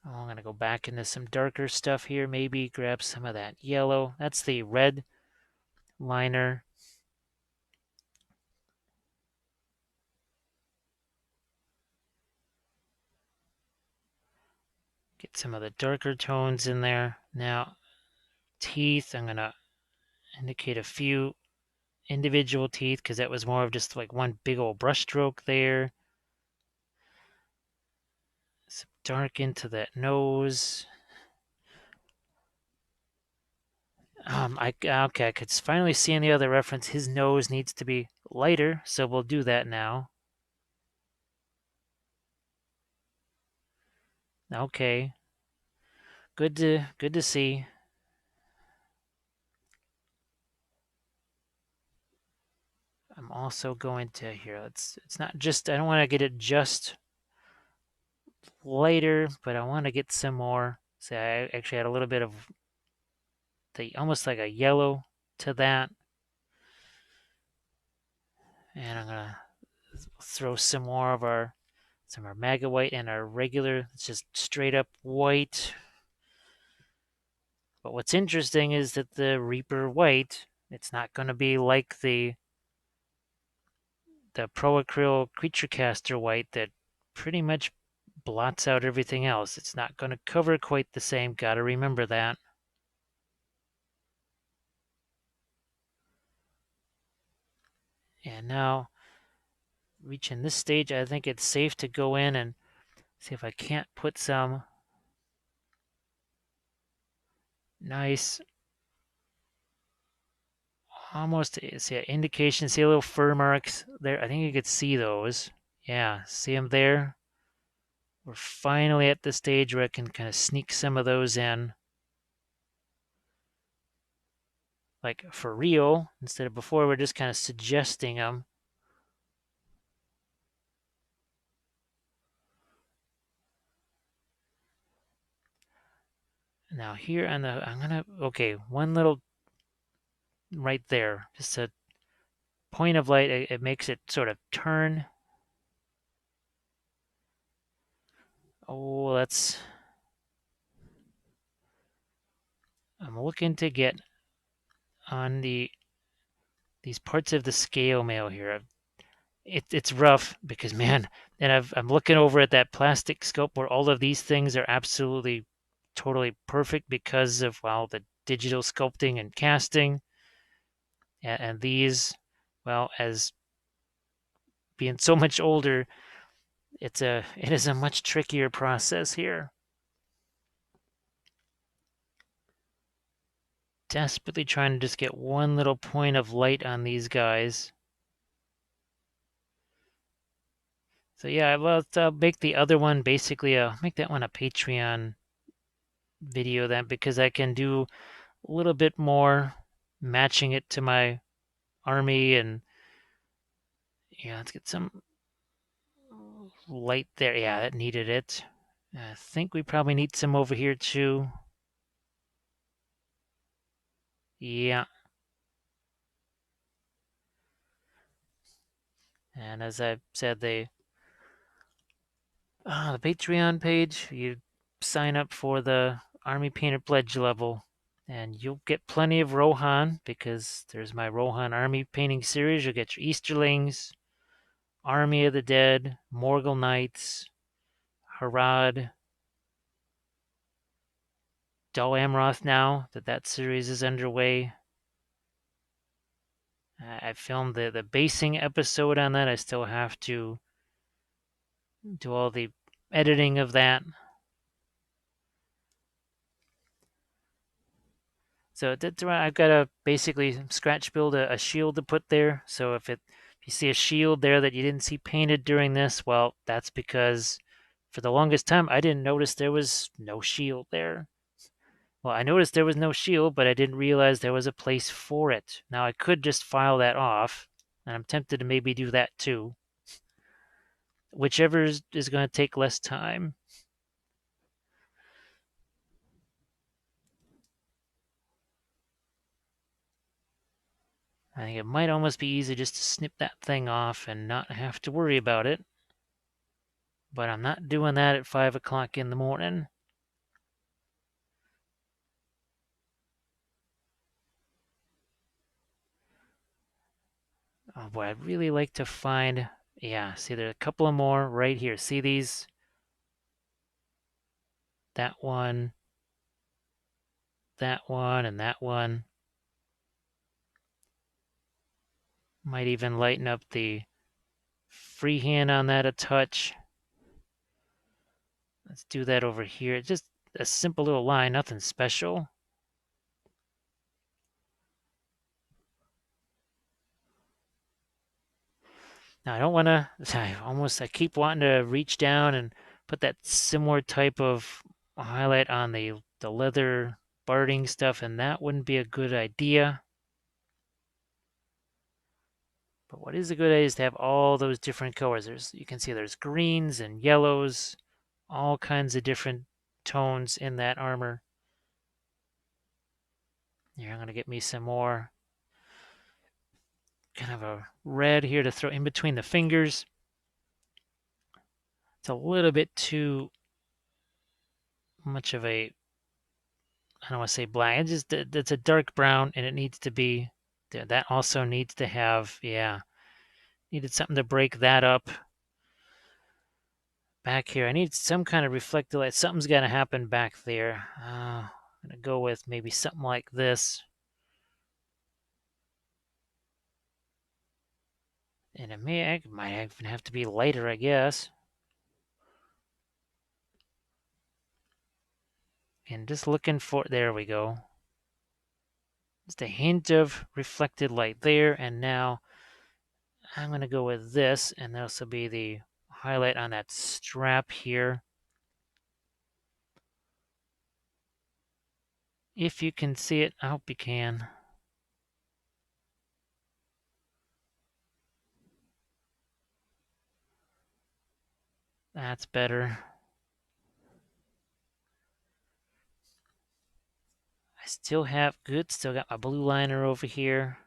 Oh, I'm gonna go back into some darker stuff here. Maybe grab some of that yellow. That's the red liner. Get some of the darker tones in there. Now, teeth, I'm gonna indicate a few individual teeth because that was more of just like one big old brush stroke there. Some dark into that nose. Okay, I could finally see in the other reference his nose needs to be lighter, so we'll do that now. Okay, good to see. I'm also going to here. It's not just I don't want to get it just lighter, but I want to get some more. See, I actually had a little bit of the almost like a yellow to that, and I'm gonna throw some more of our Maggot White and our regular. It's just straight up white. But what's interesting is that the Reaper White, it's not going to be like the Pro Acryl Creature Caster White that pretty much blots out everything else. It's not going to cover quite the same. Got to remember that. And now, reaching this stage, I think it's safe to go in and see if I can't put some nice, almost see indication, see a little fur marks there. I think you could see those. Yeah, see them there? We're finally at the stage where I can kind of sneak some of those in. Like for real, instead of before we're just kind of suggesting them. Now here on the, okay, one little right there, just a point of light, it makes it sort of turn. Oh, I'm looking to get on the these parts of the scale mail here. It's rough because, man, and I'm looking over at that plastic sculpt where all of these things are absolutely totally perfect because of, well, the digital sculpting and casting, and these, well, as being so much older, it is a much trickier process here. Desperately trying to just get one little point of light on these guys. So yeah, well, I'll make the other one basically, make that one a Patreon video then, because I can do a little bit more matching it to my army. And yeah, let's get some light there. Yeah, that needed it. I think we probably need some over here too. Yeah. And as I said, the Patreon page, you sign up for the Army Painter Pledge level, and you'll get plenty of Rohan, because there's my Rohan Army painting series. You'll get your Easterlings, Army of the Dead, Morgul Knights, Harad, Dol Amroth. Now that series is underway, I filmed the basing episode on that. I still have to do all the editing of that. So that's why I've got to basically scratch build a shield to put there. So if you see a shield there that you didn't see painted during this, well, that's because for the longest time I didn't notice there was no shield there. Well, I noticed there was no shield, but I didn't realize there was a place for it. Now I could just file that off, and I'm tempted to maybe do that too. Whichever is going to take less time. I think it might almost be easy just to snip that thing off and not have to worry about it. But I'm not doing that at 5 o'clock in the morning. Oh boy, I'd really like to find, yeah, see, there's a couple of more right here. See these? That one, and that one. Might even lighten up the freehand on that a touch. Let's do that over here. Just a simple little line, nothing special. Now I don't want to, I keep wanting to reach down and put that similar type of highlight on the leather barding stuff, and that wouldn't be a good idea. But what is a good idea is to have all those different colors. You can see there's greens and yellows, all kinds of different tones in that armor. Here, I'm going to get me some more kind of a red here to throw in between the fingers. It's a little bit too much of a, I don't want to say black. It's a dark brown, and it needs to be, that also needs to have, yeah, needed something to break that up. Back here, I need some kind of reflected light. Something's got to happen back there. I'm going to go with maybe something like this. And it might even have to be lighter, I guess. And just looking for, there we go. Just a hint of reflected light there. And now I'm going to go with this, and this will be the highlight on that strap here. If you can see it, I hope you can. That's better. I still got my blue liner over here.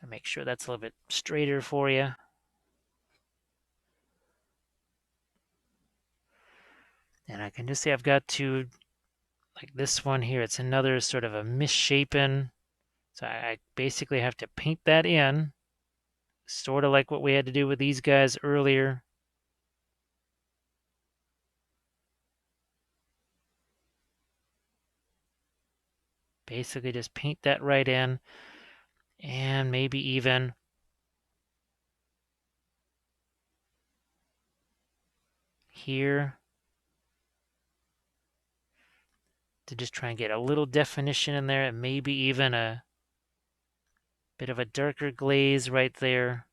I'll make sure that's a little bit straighter for you. And I can just see I've got to, like this one here, it's another sort of a misshapen So I basically have to paint that in, sort of like what we had to do with these guys earlier. Basically just paint that right in, and maybe even here to just try and get a little definition in there, and maybe even a bit of a darker glaze right there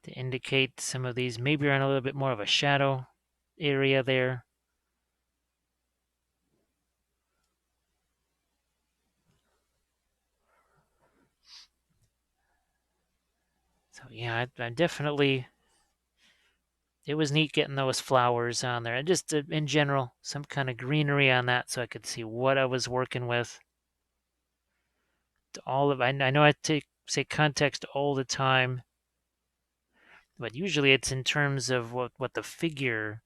to indicate some of these maybe are in a little bit more of a shadow area there. So yeah, I definitely, it was neat getting those flowers on there, and just in general, some kind of greenery on that, so I could see what I was working with. I know I say context all the time, but usually it's in terms of what the figure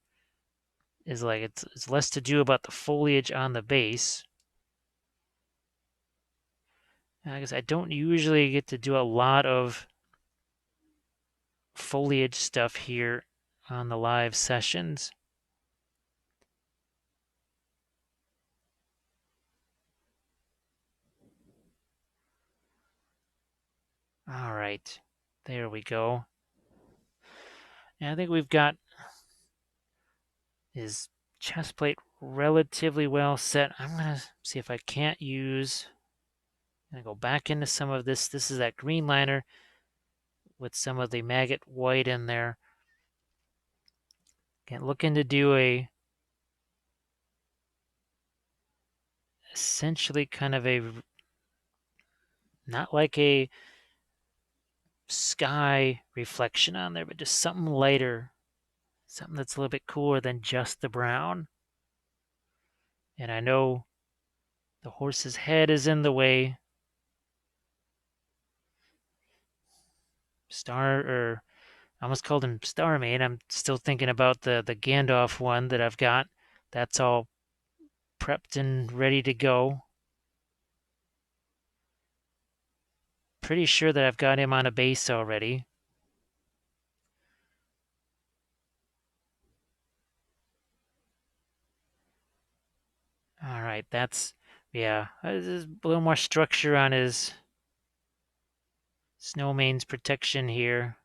is like. It's less to do about the foliage on the base. I guess I don't usually get to do a lot of foliage stuff here on the live sessions. All right, there we go. And I think we've got his chest plate relatively well set. I'm going to see if I can't use, I'm going to go back into some of this. This is that green liner with some of the Maggot White in there. Again, looking to do essentially kind of not like a sky reflection on there, but just something lighter, something that's a little bit cooler than just the brown. And I know the horse's head is in the way. I almost called him Starmane. I'm still thinking about the Gandalf one that I've got. That's all prepped and ready to go. Pretty sure that I've got him on a base already. All right, yeah. There's a little more structure on his Snowmane's protection here.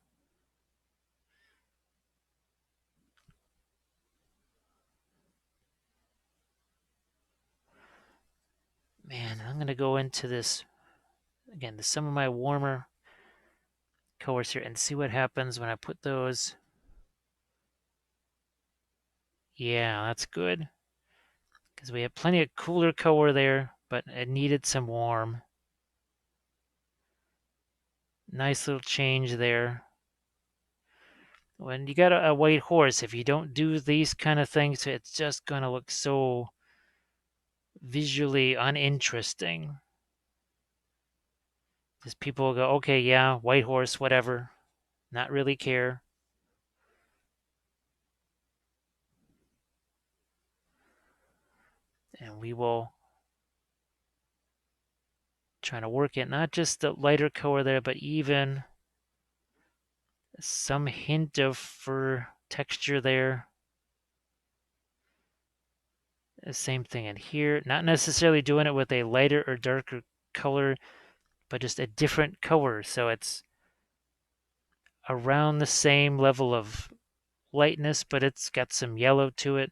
Man, I'm going to go into this, again, some of my warmer colors here and see what happens when I put those. Yeah, that's good. Because we have plenty of cooler color there, but it needed some warm. Nice little change there. When you got a white horse, if you don't do these kind of things, it's just going to look so visually uninteresting. Because people will go, okay, yeah, white horse, whatever, not really care. And we will try to work it, not just the lighter color there, but even some hint of fur texture there. Same thing in here. Not necessarily doing it with a lighter or darker color, but just a different color. So it's around the same level of lightness, but it's got some yellow to it.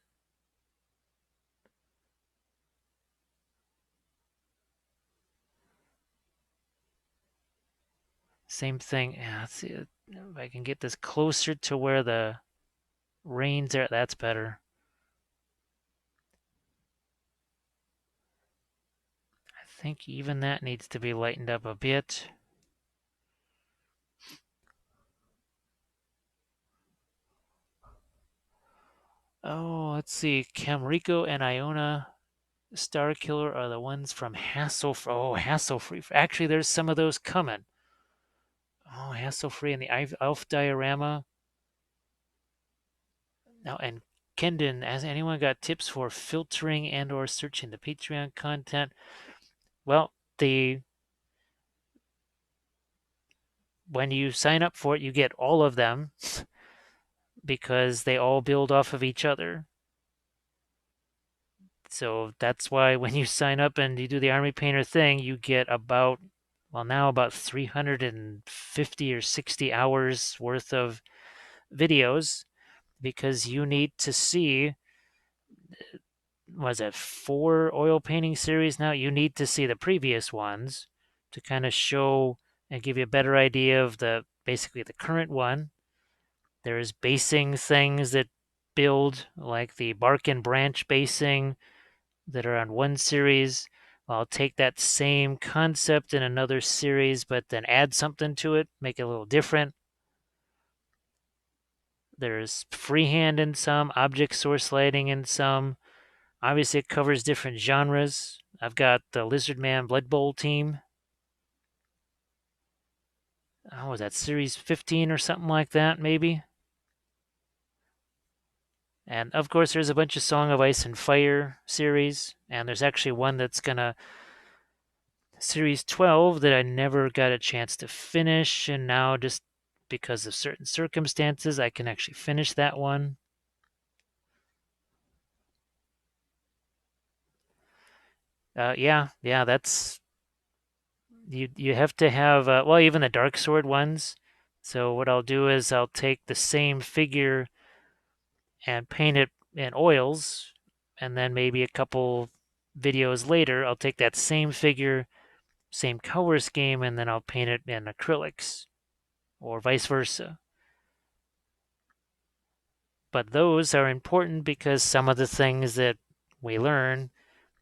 Same thing. Yeah, let's see if I can get this closer to where the reins are. That's better. I think even that needs to be lightened up a bit. Oh, let's see. Camrico and Iona Starkiller are the ones from Hassle-Free. Actually, there's some of those coming. Oh, Hassle-Free and the Elf Diorama. Now, and Kendon, has anyone got tips for filtering and or searching the Patreon content? Well, the when you sign up for it, you get all of them because they all build off of each other. So that's why when you sign up and you do the Army Painter thing, you get about, well, now about 350 or 60 hours worth of videos because you need to see, was it 4 oil painting series now? You need to see the previous ones to kind of show and give you a better idea of the basically the current one. There's basing things that build, like the bark and branch basing that are on one series. I'll take that same concept in another series, but then add something to it, make it a little different. There's freehand in some, object source lighting in some. Obviously, it covers different genres. I've got the Lizard Man Blood Bowl team. Oh, was that series 15 or something like that, maybe? And of course, there's a bunch of Song of Ice and Fire series, and there's actually one that's gonna series 12 that I never got a chance to finish, and now just because of certain circumstances, I can actually finish that one. Yeah, that's you have to have well, even the Dark Sword ones. So what I'll do is I'll take the same figure and paint it in oils, and then maybe a couple videos later, I'll take that same figure, same color scheme, and then I'll paint it in acrylics, or vice versa. But those are important because some of the things that we learn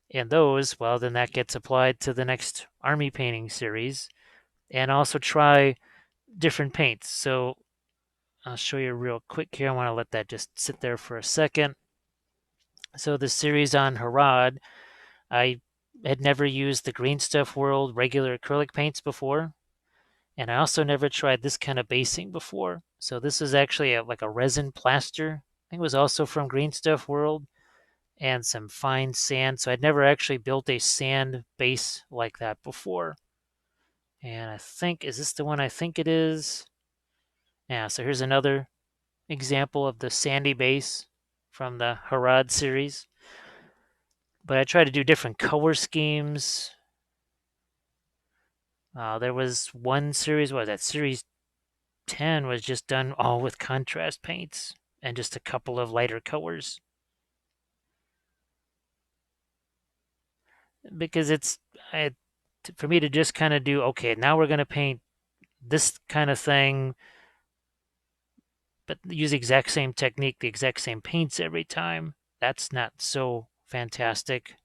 in those, well, then that gets applied to the next army painting series. And also try different paints. So I'll show you real quick here. I want to let that just sit there for a second. So the series on Harad, I had never used the Green Stuff World regular acrylic paints before. And I also never tried this kind of basing before. So this is actually like a resin plaster. I think it was also from Green Stuff World, and some fine sand. So I'd never actually built a sand base like that before. And I think, is this the one I think it is? Yeah, so here's another example of the sandy base from the Harad series. But I tried to do different color schemes. There was one series, what was that? Series 10 was just done all with contrast paints and just a couple of lighter colors. Because for me to just kind of do, okay, now we're going to paint this kind of thing, but use the exact same technique, the exact same paints every time. That's not so fantastic.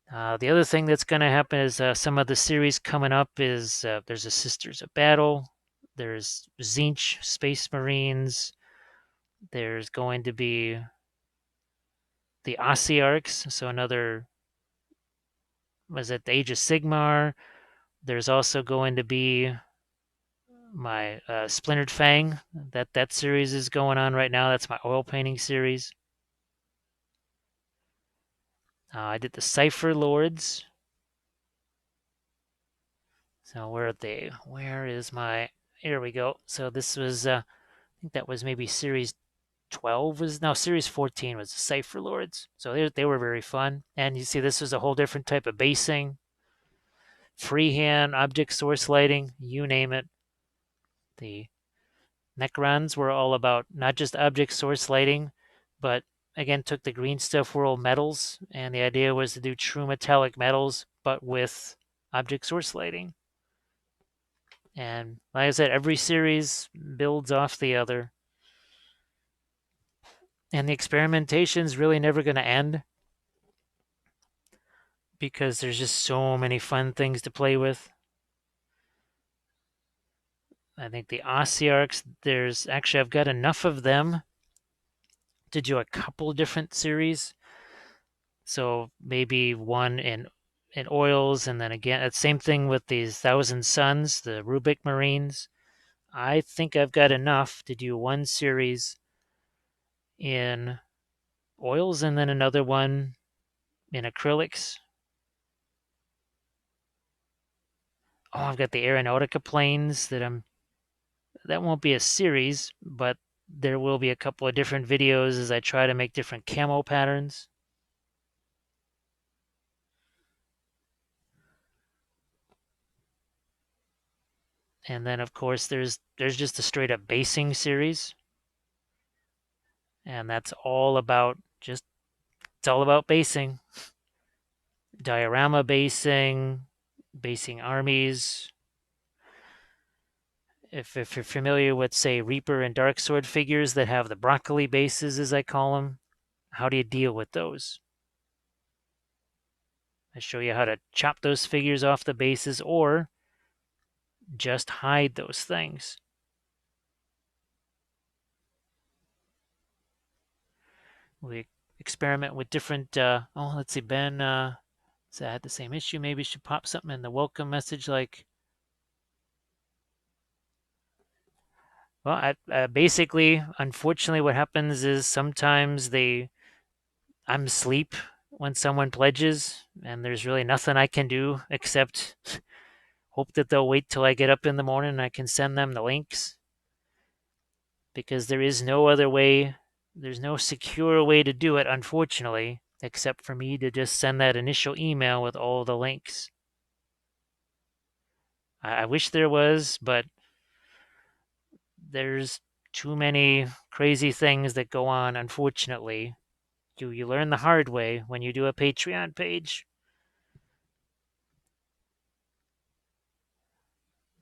The other thing that's going to happen is some of the series coming up is there's a Sisters of Battle, there's Zinch Space Marines, there's going to be the Ossiarchs, so another, was it the Age of Sigmar? There's also going to be my Splintered Fang. That series is going on right now. That's my oil painting series. I did the Cipher Lords. So where are they? Where is my? Here we go. So this was, I think that was maybe series 12 was, no, series 14 was the Cipher Lords. So they were very fun. And you see, this was a whole different type of basing, freehand, object source lighting, you name it. The Necrons were all about not just object source lighting, but again took the Green Stuff World metals, and the idea was to do true metallic metals, but with object source lighting. And like I said, every series builds off the other. And the experimentation's really never going to end because there's just so many fun things to play with. I think the Ossiarchs, there's actually, I've got enough of them to do a couple different series. So maybe one in oils, and then again, same thing with these Thousand Suns, the Rubik Marines. I think I've got enough to do one series in oils and then another one in acrylics. Oh, I've got the Aeronautica planes that won't be a series, but there will be a couple of different videos as I try to make different camo patterns. And then of course there's just a straight up basing series, and that's all about just it's all about basing, diorama basing, basing armies. If you're familiar with, say, Reaper and Darksword figures that have the broccoli bases, as I call them, how do you deal with those? I show you how to chop those figures off the bases or just hide those things. We experiment with different. Let's see, Ben. So I had the same issue. Maybe should pop something in the welcome message like, well, basically, unfortunately, what happens is sometimes I'm asleep when someone pledges, and there's really nothing I can do except hope that they'll wait till I get up in the morning and I can send them the links, because there is no other way. There's no secure way to do it, unfortunately, except for me to just send that initial email with all the links. I wish there was, but there's too many crazy things that go on, unfortunately. You learn the hard way when you do a Patreon page.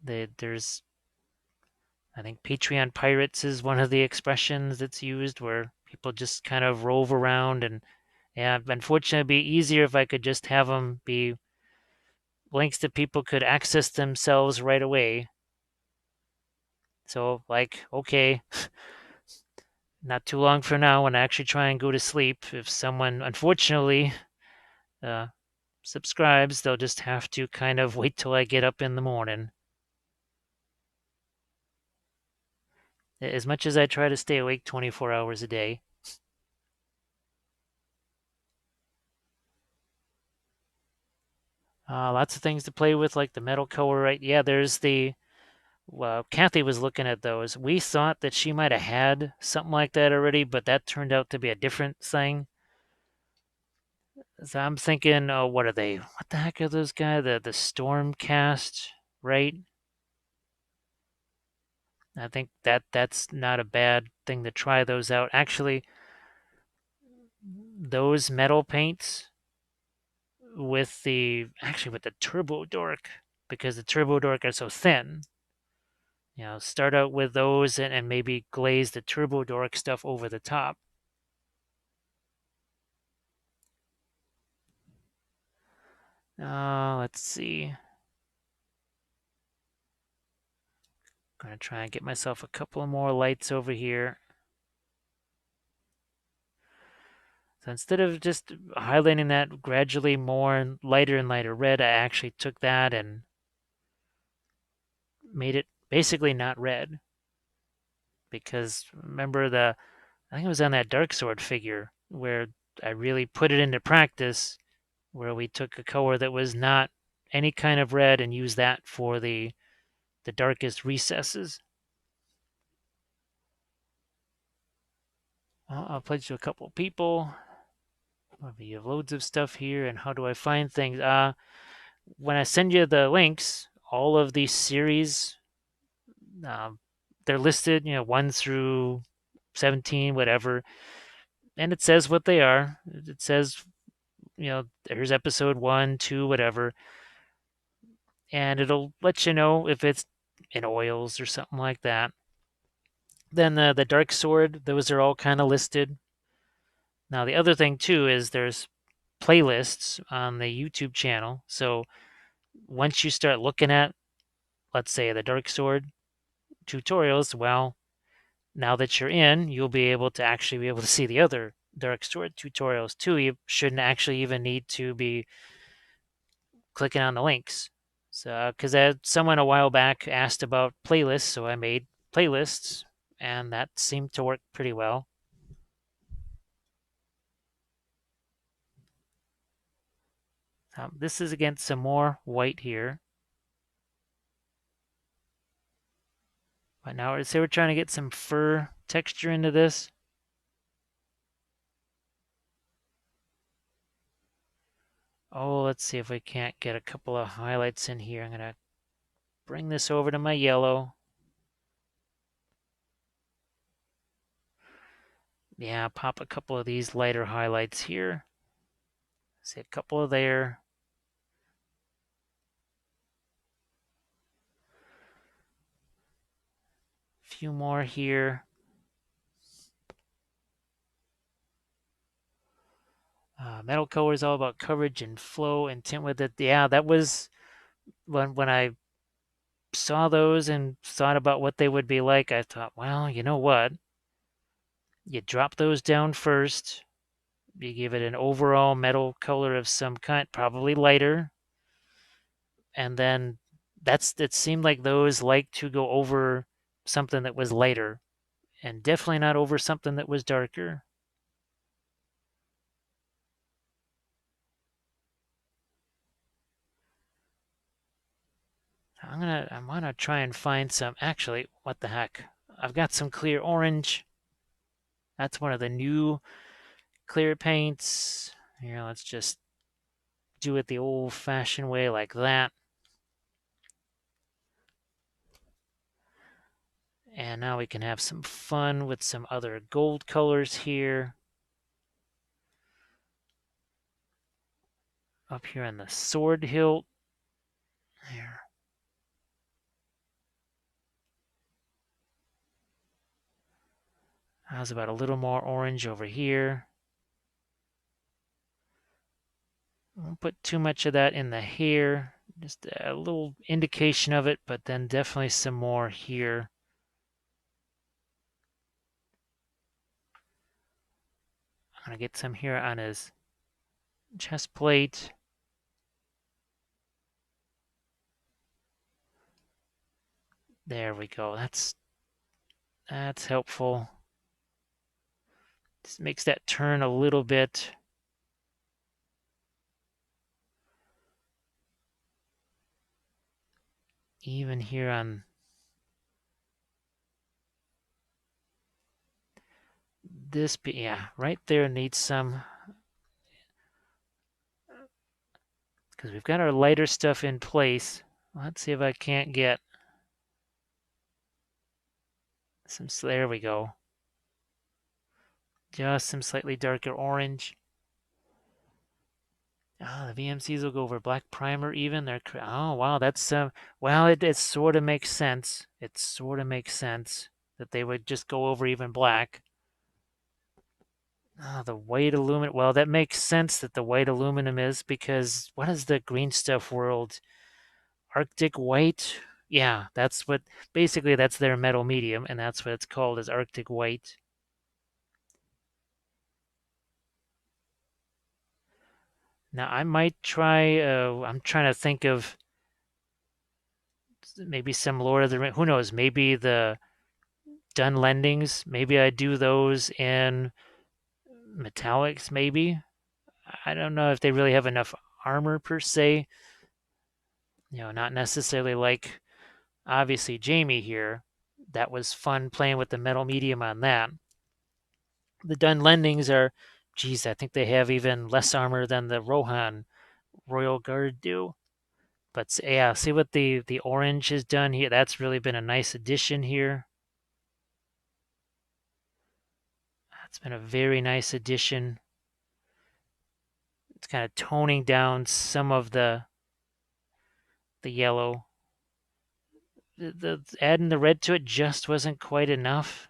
There's, I think, Patreon pirates is one of the expressions that's used, where people just kind of rove around. And yeah, unfortunately, it'd be easier if I could just have them be links that people could access themselves right away. So, like, okay, not too long from now, when I actually try and go to sleep, if someone unfortunately uh, subscribes, they'll just have to kind of wait till I get up in the morning. As much as I try to stay awake 24 hours a day. Lots of things to play with, like the metal color, right? Yeah, there's the. Well, Kathy was looking at those. We thought that she might have had something like that already, but that turned out to be a different thing. So I'm thinking, oh, what are they? What the heck are those guys? The Stormcast, right? I think that's not a bad thing to try those out. Actually, those metal paints with the turbo dork, because the turbo dork are so thin. Start out with those, and maybe glaze the turbo dork stuff over the top. Let's see. Gonna try and get myself a couple of more lights over here. So instead of just highlighting that gradually more and lighter red, I actually took that and made it basically not red. Because remember, I think it was on that Dark Sword figure where I really put it into practice, where we took a color that was not any kind of red and used that for the darkest recesses. I'll pledge to a couple people. You have loads of stuff here, and how do I find things? When I send you the links, all of these series, um, they're listed, 1 through 17, whatever, and it says what they are. It says, here's episode 1, 2, whatever, and it'll let you know if it's in oils or something like that. Then the Dark Sword, those are all kind of listed. Now, the other thing, too, is there's playlists on the YouTube channel. So once you start looking at, let's say, the Dark Sword tutorials, well, now that you're in, you'll be able to actually be able to see the other Dark Sword tutorials too. You shouldn't actually even need to be clicking on the links. So, because someone a while back asked about playlists, so I made playlists, and that seemed to work pretty well. This is against some more white here. But now say we're trying to get some fur texture into this. Oh, let's see if we can't get a couple of highlights in here. I'm going to bring this over to my yellow. Yeah, pop a couple of these lighter highlights here. See a couple of there. A few more here. Metal color is all about coverage and flow and tint with it. Yeah, that was when I saw those and thought about what they would be like. I thought, well, you know what? You drop those down first. You give it an overall metal color of some kind, probably lighter, and then it seemed like those like to go over something that was lighter, and definitely not over something that was darker. I wanna try and find some. Actually, what the heck? I've got some clear orange. That's one of the new clear paints. Here, let's just do it the old-fashioned way like that. And now we can have some fun with some other gold colors here. Up here on the sword hilt. There. How's about a little more orange over here? Won't put too much of that in the hair. Just a little indication of it, but then definitely some more here. I'm going to get some here on his chest plate. There we go. That's helpful. Just makes that turn a little bit. Even here on this, yeah, right there needs some, because we've got our lighter stuff in place. Let's see if I can't get some, there we go. Just some slightly darker orange. Oh, the VMCs will go over black primer even. Oh wow, that's well, it sort of makes sense. It sort of makes sense that they would just go over even black. Oh, the white aluminum. Well, that makes sense that the white aluminum is because what is the green stuff world? Arctic white? Yeah, that's what basically that's their metal medium, and that's what it's called as Arctic white. Now I might try. I'm trying to think of maybe some Lord of the Rings. Who knows? Maybe the done lendings. Maybe I do those in metallics. Maybe I don't know if they really have enough armor per se. Not necessarily like obviously Jamie here. That was fun playing with the metal medium on that. The done lendings are, geez, I think they have even less armor than the Rohan Royal Guard do. But yeah, see what the orange has done here. That's really been a nice addition here. That's been a very nice addition. It's kind of toning down some of the yellow. The adding the red to it just wasn't quite enough.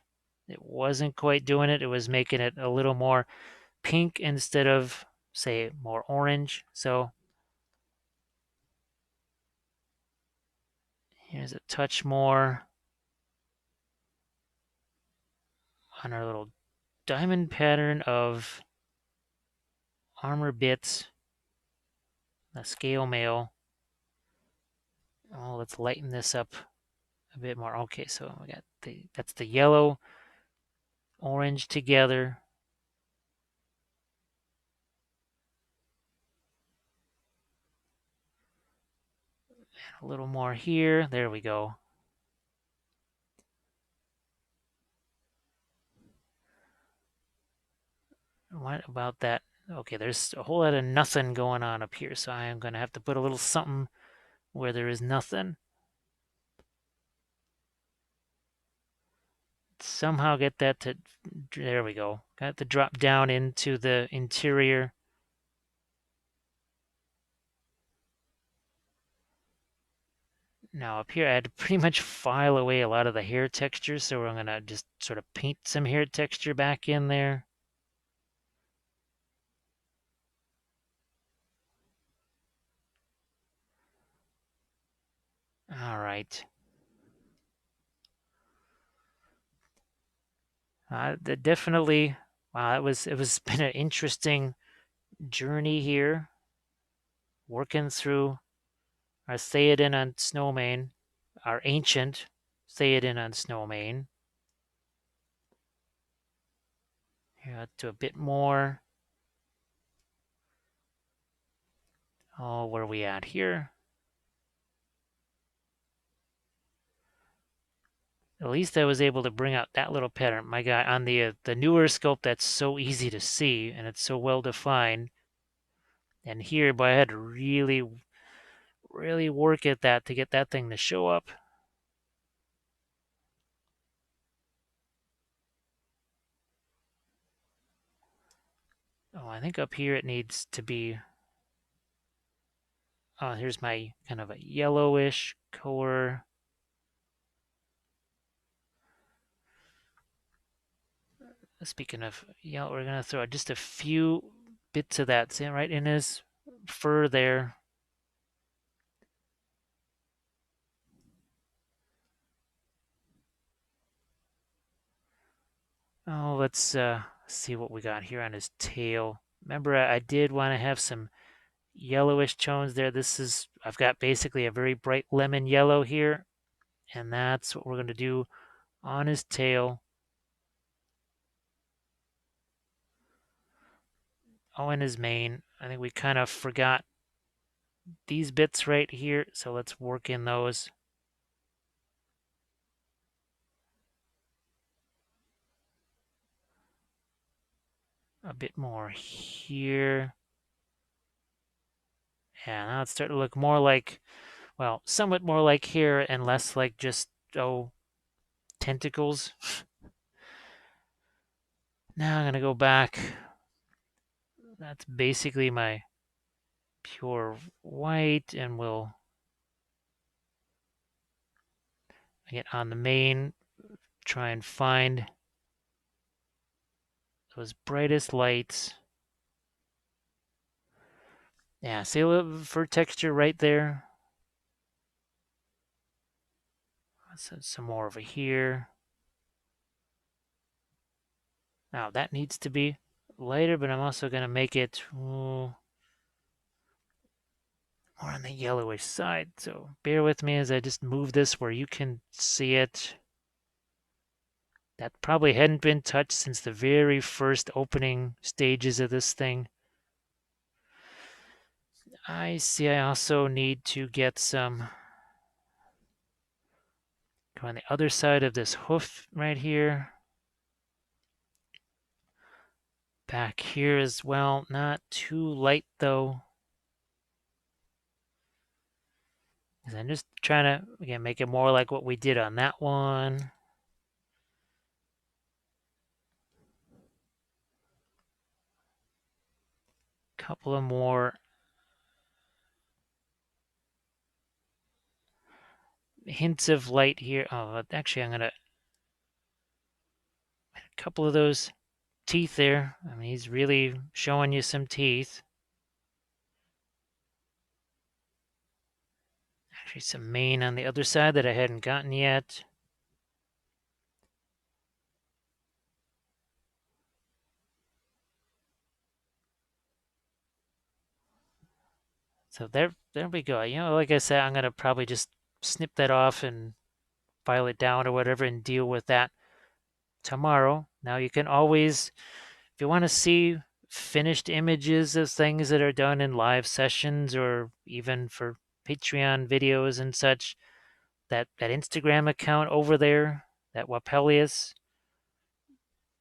It wasn't quite doing it. It was making it a little more pink instead of, say, more orange. So here's a touch more on our little diamond pattern of armor bits, the scale mail. Oh, let's lighten this up a bit more. Okay, so we got that's the yellow, orange together. A little more here. There we go. what about that? Okay, there's a whole lot of nothing going on up here, so I am going to have to put a little something where there is nothing. Somehow get that to, there we go. Got to drop down into the interior. Now up here, I had to pretty much file away a lot of the hair texture, so I'm going to just sort of paint some hair texture back in there. All right. Definitely, wow, it was been an interesting journey here, working through our Theoden and Snowmane, our ancient Theoden and Snowmane. Here, to a bit more. Oh, where are we at here? At least I was able to bring out that little pattern. My guy, on the newer sculpt, that's so easy to see and it's so well defined. And here, boy, I had to really, really work at that to get that thing to show up. Oh, I think up here it needs to be. Oh, here's my kind of a yellowish color. Speaking of yellow, we're gonna throw just a few bits of that right in his fur there. Oh, let's see what we got here on his tail. Remember, I did want to have some yellowish tones there. I've got basically a very bright lemon yellow here, and that's what we're going to do on his tail. Oh, and his mane. I think we kind of forgot these bits right here, so let's work in those. A bit more here. Yeah, now it's starting to look more like, well, somewhat more like hair and less like just, oh, tentacles. Now I'm going to go back. That's basically my pure white, and we'll get on the mane, try and find those brightest lights. Yeah, see a little fur texture right there. Let's add some more over here. Now that needs to be lighter, but I'm also going to make it more on the yellowish side. So bear with me as I just move this where you can see it. That probably hadn't been touched since the very first opening stages of this thing. I see I also need to get some go on the other side of this hoof right here. Back here as well. Not too light though. I'm just trying to, again, make it more like what we did on that one. Couple of more hints of light here. Oh, actually, I'm going to, a couple of those teeth there. I mean, he's really showing you some teeth. Actually, some mane on the other side that I hadn't gotten yet. So there we go. You know, like I said, I'm going to probably just snip that off and file it down or whatever and deal with that tomorrow. Now you can always, if you want to see finished images of things that are done in live sessions or even for Patreon videos and such, that Instagram account over there, that Wappelius,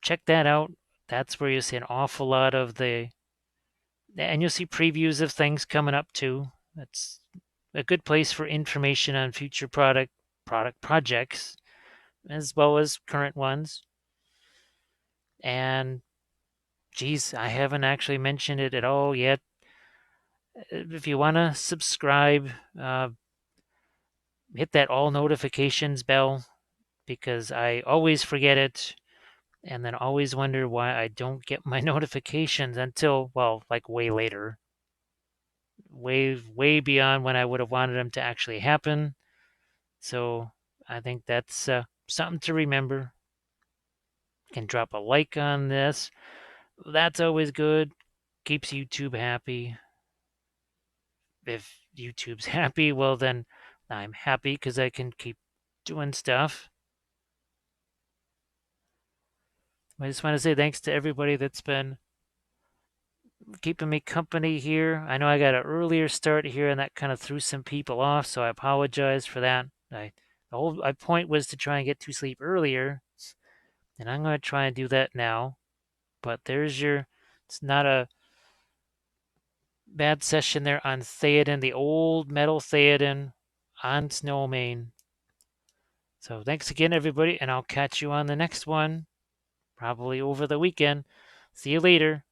check that out. That's where you see an awful lot of and you'll see previews of things coming up too. That's a good place for information on future product projects as well as current ones. And geez, I haven't actually mentioned it at all yet. If you want to subscribe, hit that all notifications bell because I always forget it and then always wonder why I don't get my notifications until, well, like way later, way beyond when I would have wanted them to actually happen. So I think that's something to remember. You can drop a like on this. That's always good. Keeps YouTube happy. If YouTube's happy, well, then I'm happy because I can keep doing stuff. I just want to say thanks to everybody that's been keeping me company here. I know I got an earlier start here, and that kind of threw some people off, so I apologize for that. The whole my point was to try and get to sleep earlier, and I'm going to try and do that now. But there's your. It's not a bad session there on Theoden, the old metal Theoden on Snowmane. So thanks again, everybody, and I'll catch you on the next one, probably over the weekend. See you later.